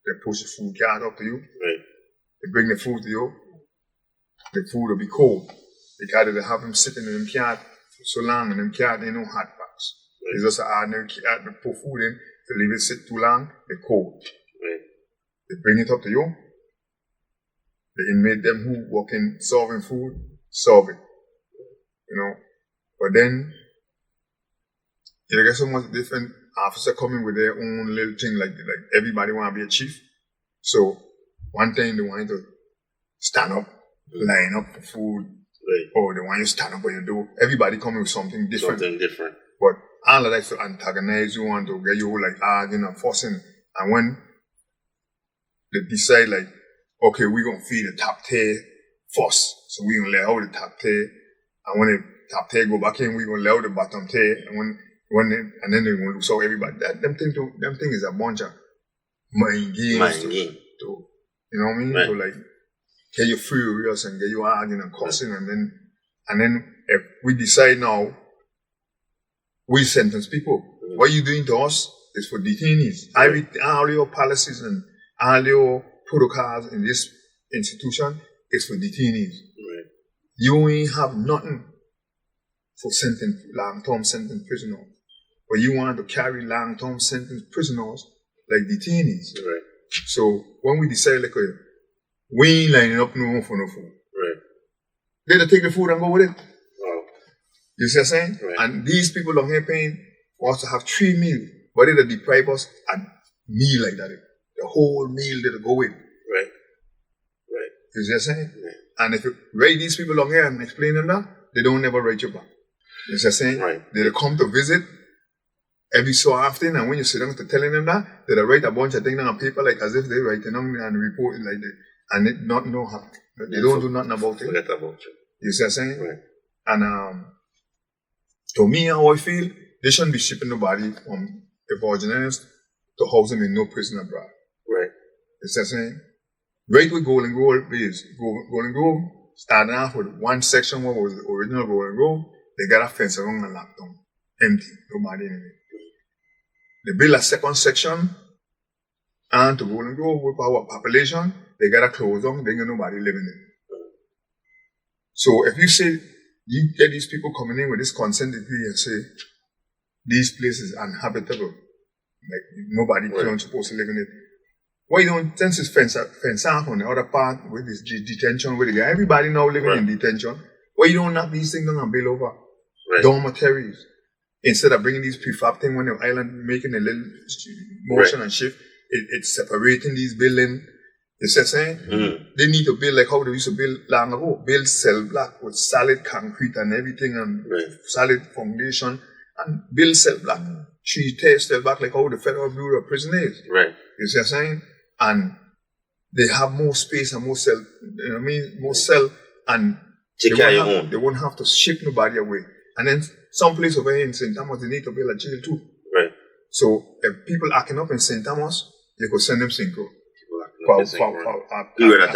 They push the food cart up to you. Right. They bring the food to you. The food will be cold. Because they have them sitting in them cart for so long, and them cart ain't no hot box. Right. It's just an ordinary cart. They put food in, they leave it sit too long, they're cold. Right. They bring it up to you. The inmate them who work in serving food, serve it. You know. But then you get so much different officer coming with their own little thing, like everybody wanna be a chief. So one time they want you to stand up, line up for food, right. Or they want you to stand up on your door. Everybody coming with something different. Something different. But all of that to antagonize you, want to get you like arguing and fussing. And when they decide like, okay, we're gonna feed the top tier first. So we're gonna let out the top tier. And when the top tier go back in, we're gonna let out the bottom tier. And and then they're gonna so everybody them thing is a bunch of mind games. To, you know what I mean? Right. To like get you furious and get you arguing and cussing, and then if we decide now, we sentence people. What you doing to us is for detainees. Right. All your policies and all your protocols in this institution is for detainees. Right. You ain't have nothing for long-term sentence prisoners. But you want to carry long-term sentence prisoners like detainees. Right. So when we decide like we ain't lining up no for no food. Right. They take the food and go with it. Wow. You see what I'm saying? Right. And these people down here paying for us to have 3 meals, but they deprive us a meal like that. The whole meal they go with. Right. Right. You see what I'm saying? Right. And if you write these people down here and explain them that, they don't never write you back. You see what I'm saying? Right. They come to visit every so often, and when you sit down to telling them that, they write a bunch of things on paper like as if they writing them and reporting like that, and it not know how. They don't do nothing about it. Forget about it. You see what I'm saying? Right. And to me, how I feel, they shouldn't be shipping nobody from the Virginians to house them in no prison abroad. Right. You see what I'm saying? Right with Golden Grove is Golden Grove, starting off with one section where was the original Golden Grove, they got a fence around and locked down. Empty, nobody in it. They build a second section and to Golden Grove with our population, they got a close down, they ain't nobody living in it. So if you say, you get these people coming in with this consent decree and say, these places are uninhabitable, like nobody right. Supposed to live in it. Why you don't, since it's fence off on the other part with this detention, with the guy, everybody now living right. in detention, why you don't knock these things down and build over right. dormitories? Instead of bringing these prefab things when the island making a little motion right. and shift, it's separating these buildings. You see what I'm saying? Mm-hmm. They need to build like how they used to build long ago. Build cell block with solid concrete and everything and right. solid foundation and build cell block. 3 cell block like how the Federal Bureau of Prison is. Right. You see what I'm saying? And they have more space and more cell, you know what I mean? More cell, and Take care of your own. They won't have to ship nobody away. And then some place over here in St. Thomas, they need to build a jail too. Right. So if people acting up in St. Thomas, they could send them Synchro for a period of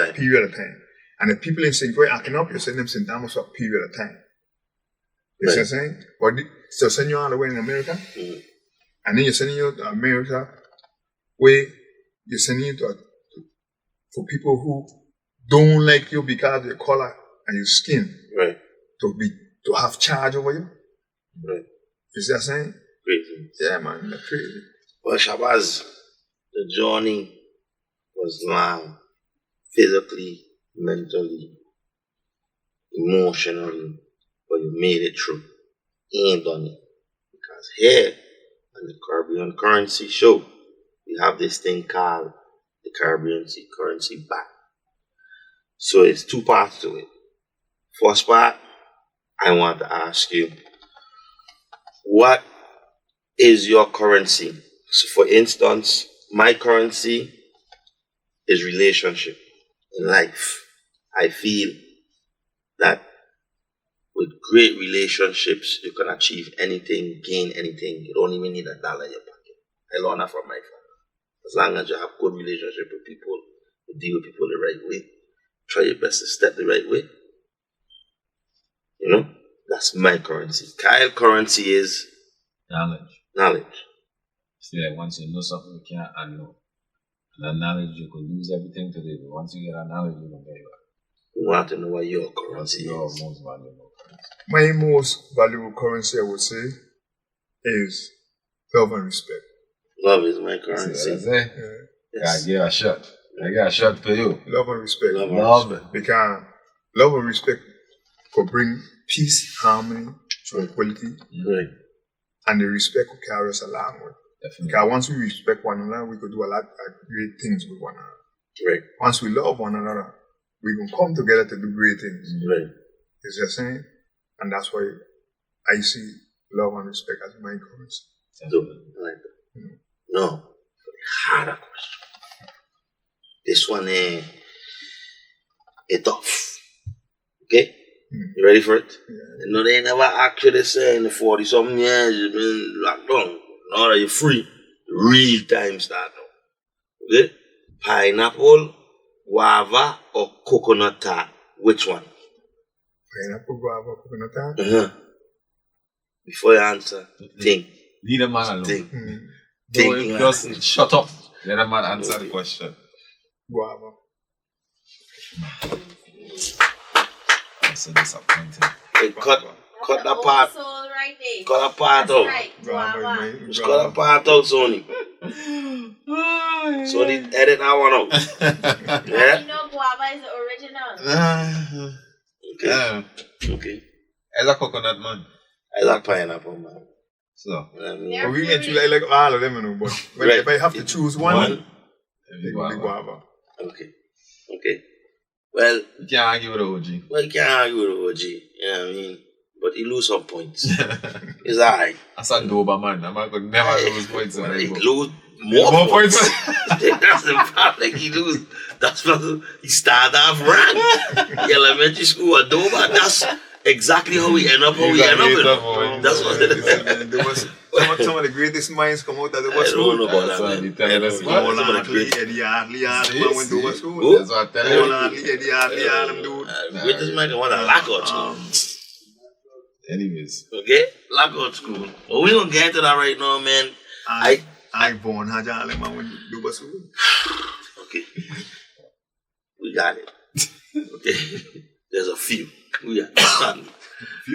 time. And if people in St. Croix acting up, you send them St. Thomas for a period of time. You see what I'm saying? But so send you all the way in America, and then you're sending you to America where you're sending you for people who don't like you because of your color and your skin. Right. To have charge over you. Right. You see what I'm saying? Crazy. Yeah, man, that's crazy. Well, Shabazz, the journey was long, physically, mentally, emotionally, but you made it through. You ain't done it. Because here on the Caribbean Currency Show, we have this thing called the Caribbean Currency Back. So it's two parts to it. First part, I want to ask you, what is your currency? So for instance, my currency is relationship in life. I feel that with great relationships, you can achieve anything, gain anything. You don't even need $1 in your pocket. I learned that from my father. As long as you have good relationship with people, you deal with people the right way, try your best to step the right way. You know, that's my currency. Kyle's currency is knowledge. See, like once you know something, you can't unknow. And that knowledge, you could lose everything today, but once you get that knowledge, you don't get it back. We want to know what your currency Your is. most valuable currency. My most valuable currency, I would say, is love and respect. Love is my currency. That's it. Yes. I get a shot. I got a shot for you. Love and respect. Love it. Because love and respect could bring peace, harmony, tranquility, Right. and the respect will carry us along with. Definitely. Because once we respect one another, we could do a lot of great things with one another. Right. Once we love one another, we can come together to do great things. Right. Is that saying? And that's why I see love and respect as my currency. Do it. I like that. No. For the harder question. This one is tough. Okay? You ready for it? Yeah. You know, they never actually say in the 40-something years you've been locked down. Now that you're free, real time start now. Okay? Pineapple, guava, or coconut tart? Which one? Pineapple, guava, coconut tart. Before you answer, think. Leave a man alone. Think. Don't just shut up. Let a man answer the question. Guava. That's so disappointing. Hey, cut that part. Right there. Cut that part out. Right. Guava is my Just cut that part out, Sony. Sony, edit that one out. Yeah? You know guava is the original. Okay. Okay. As a coconut man. I like pineapple, man. So, You know what I mean? They're But we fruity. like all of them, you know, but Right. if I have to choose one, it would be guava. guava. Okay. Okay. Well, You can't argue with the OG. you can't argue with OG. You know what I mean? But he lose some points. It's alright. That's a Doberman. I'm not going to never lose points on He that. lose more points. That's the problem. Like he lose. That's what he started off rank. Elementary school at Dover. That's exactly how we end up. How we end up. That's what. There was some of the greatest minds come out of the I West don't know School. about that. That's Man. what they tell us. I don't know All about Hartley, that. Eddie Hartley, all them man went to West School. Who? That's what I tell All you. Hartley, Eddie Hartley, all them dude. Greatest man want a lockout school. Anyways. Okay, lockout school. But we don't get into that right now, man. I born had all them man went to West School. Okay, we got it. Okay, there's a few. We got it.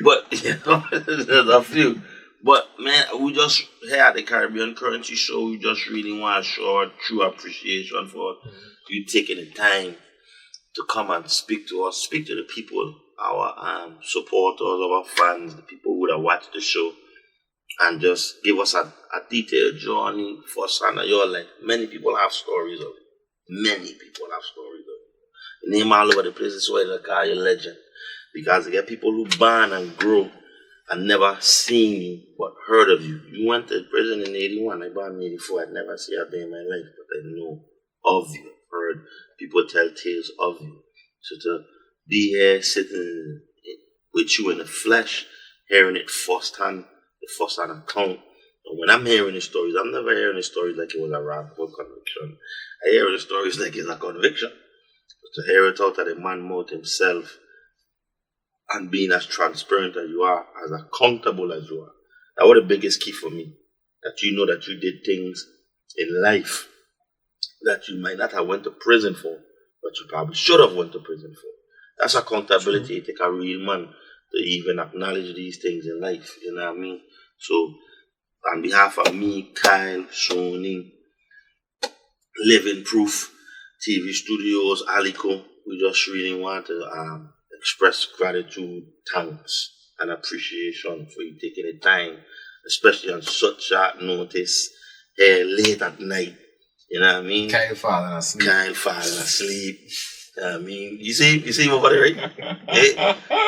But there's a few. But man, we just here at the Caribbean Currency Show, we just really want to show our true appreciation for you taking the time to come and speak to us, speak to the people, our supporters, our fans, the people who would have watched the show, and just give us a detailed journey for Sana your life. Many people have stories of it. Many people have stories of it. You name all over the places where they call you legend. Because they get people who born and grow and never seen you but heard of you. You went to prison in 81, I born in 84. I'd never seen a day in my life, but I know of you. Heard people tell tales of you. So to be here sitting with you in the flesh, hearing it firsthand, the first-hand account. And when I'm hearing the stories, I'm never hearing the stories like it was a wrongful conviction. I hear the stories like it's a conviction. But to hear it out of the man mouth himself and being as transparent as you are, as accountable as you are, that was the biggest key for me. That you know that you did things in life that you might not have went to prison for, but you probably should have went to prison for. That's accountability. It takes a real man to even acknowledge these things in life. You know what I mean? So, on behalf of me, Kyle, Sony, Living Proof, TV Studios, Aliko, we just really want to express gratitude, thanks, and appreciation for you taking the time, especially on such short notice, late at night. You know what I mean? Kyle falling asleep. I mean, you see him over there, right?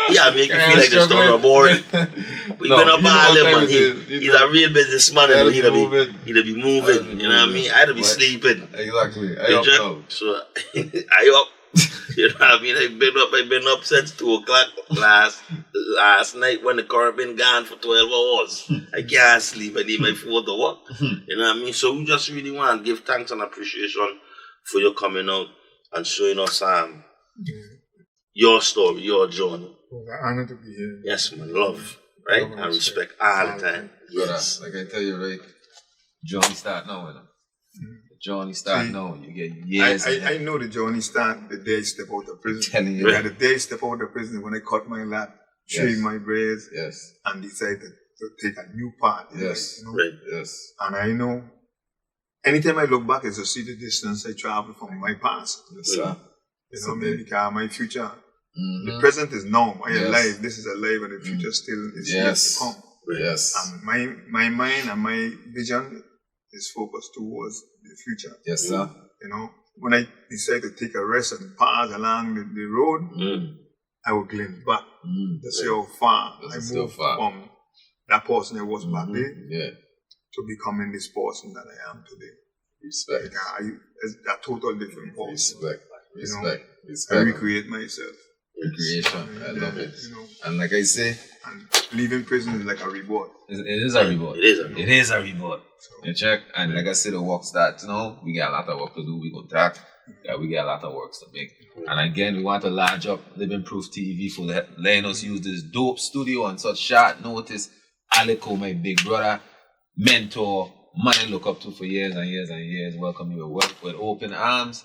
Yeah, make you feel like the story boring. But you been up all day, man. He's a real businessman, and he'll be moving. You know what I mean? I'd be sleeping. Exactly. So I up. You know what I mean? I've been up since 2 o'clock last night when the car been gone for 12 hours. I can't sleep. I need my phone to work. You know what I mean? So we just really want to give thanks and appreciation for your coming out and showing us your story, your journey. Well, I'm honored to be here. Yes, man. Love, right? And respect all the time. Yes. Like I tell you, right? Journey start now, you know. The journey start now. You get years. I know the journey start the day I step out of prison. Telling you. Yeah, the day I step out of prison when I cut my lap, shave my braids, and decided to take a new path. Yes. You know? Right. Yes. And I know anytime I look back, it's to see the distance I traveled from my past. Yes, sir. You know what I mean? Because my future, the present is now. I am alive. This is alive, and the future still is yet to come. Yes. And my mind and my vision is focused towards the future. Yes, sir. You know, when I decide to take a rest and pass along the road, I will glimpse back to see how far I moved from that person I was back then to becoming this person that I am today. Respect. It's a total different person. Respect. I recreate myself. Recreation. I love it. You know, and like I say, and leaving prison is like a reward. It is a reward. It is a reward. You check. And like I said, the work starts now. We got a lot of work to do. We go talk. We got a lot of work to make. And again, we want to large up Living Proof TV for letting us use this dope studio on such short notice. Aliko, my big brother, mentor, man I look up to for years and years and years. Welcome you with open arms.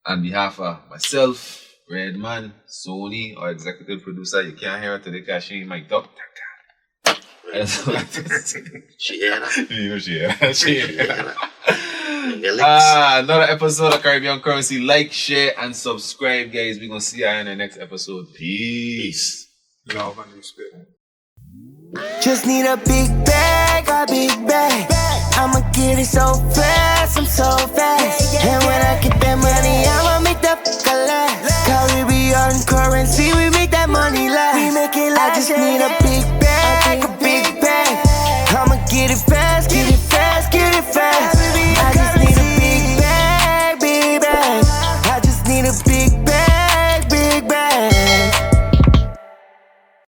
On behalf of myself, Redman, Sony, our executive producer, you can't hear her today because she ain't mic'd up. She hear that? You know she hear that. Another episode of Caribbean Currency. Like, share, and subscribe, guys. We're going to see you in the next episode. Peace. Love and respect. Just need a big bag, I'ma get it so fast, I'm so fast. And when I get that money, I'ma make that last. Caribbean currency, we make that money last. I just need a big bag, I'ma get it fast.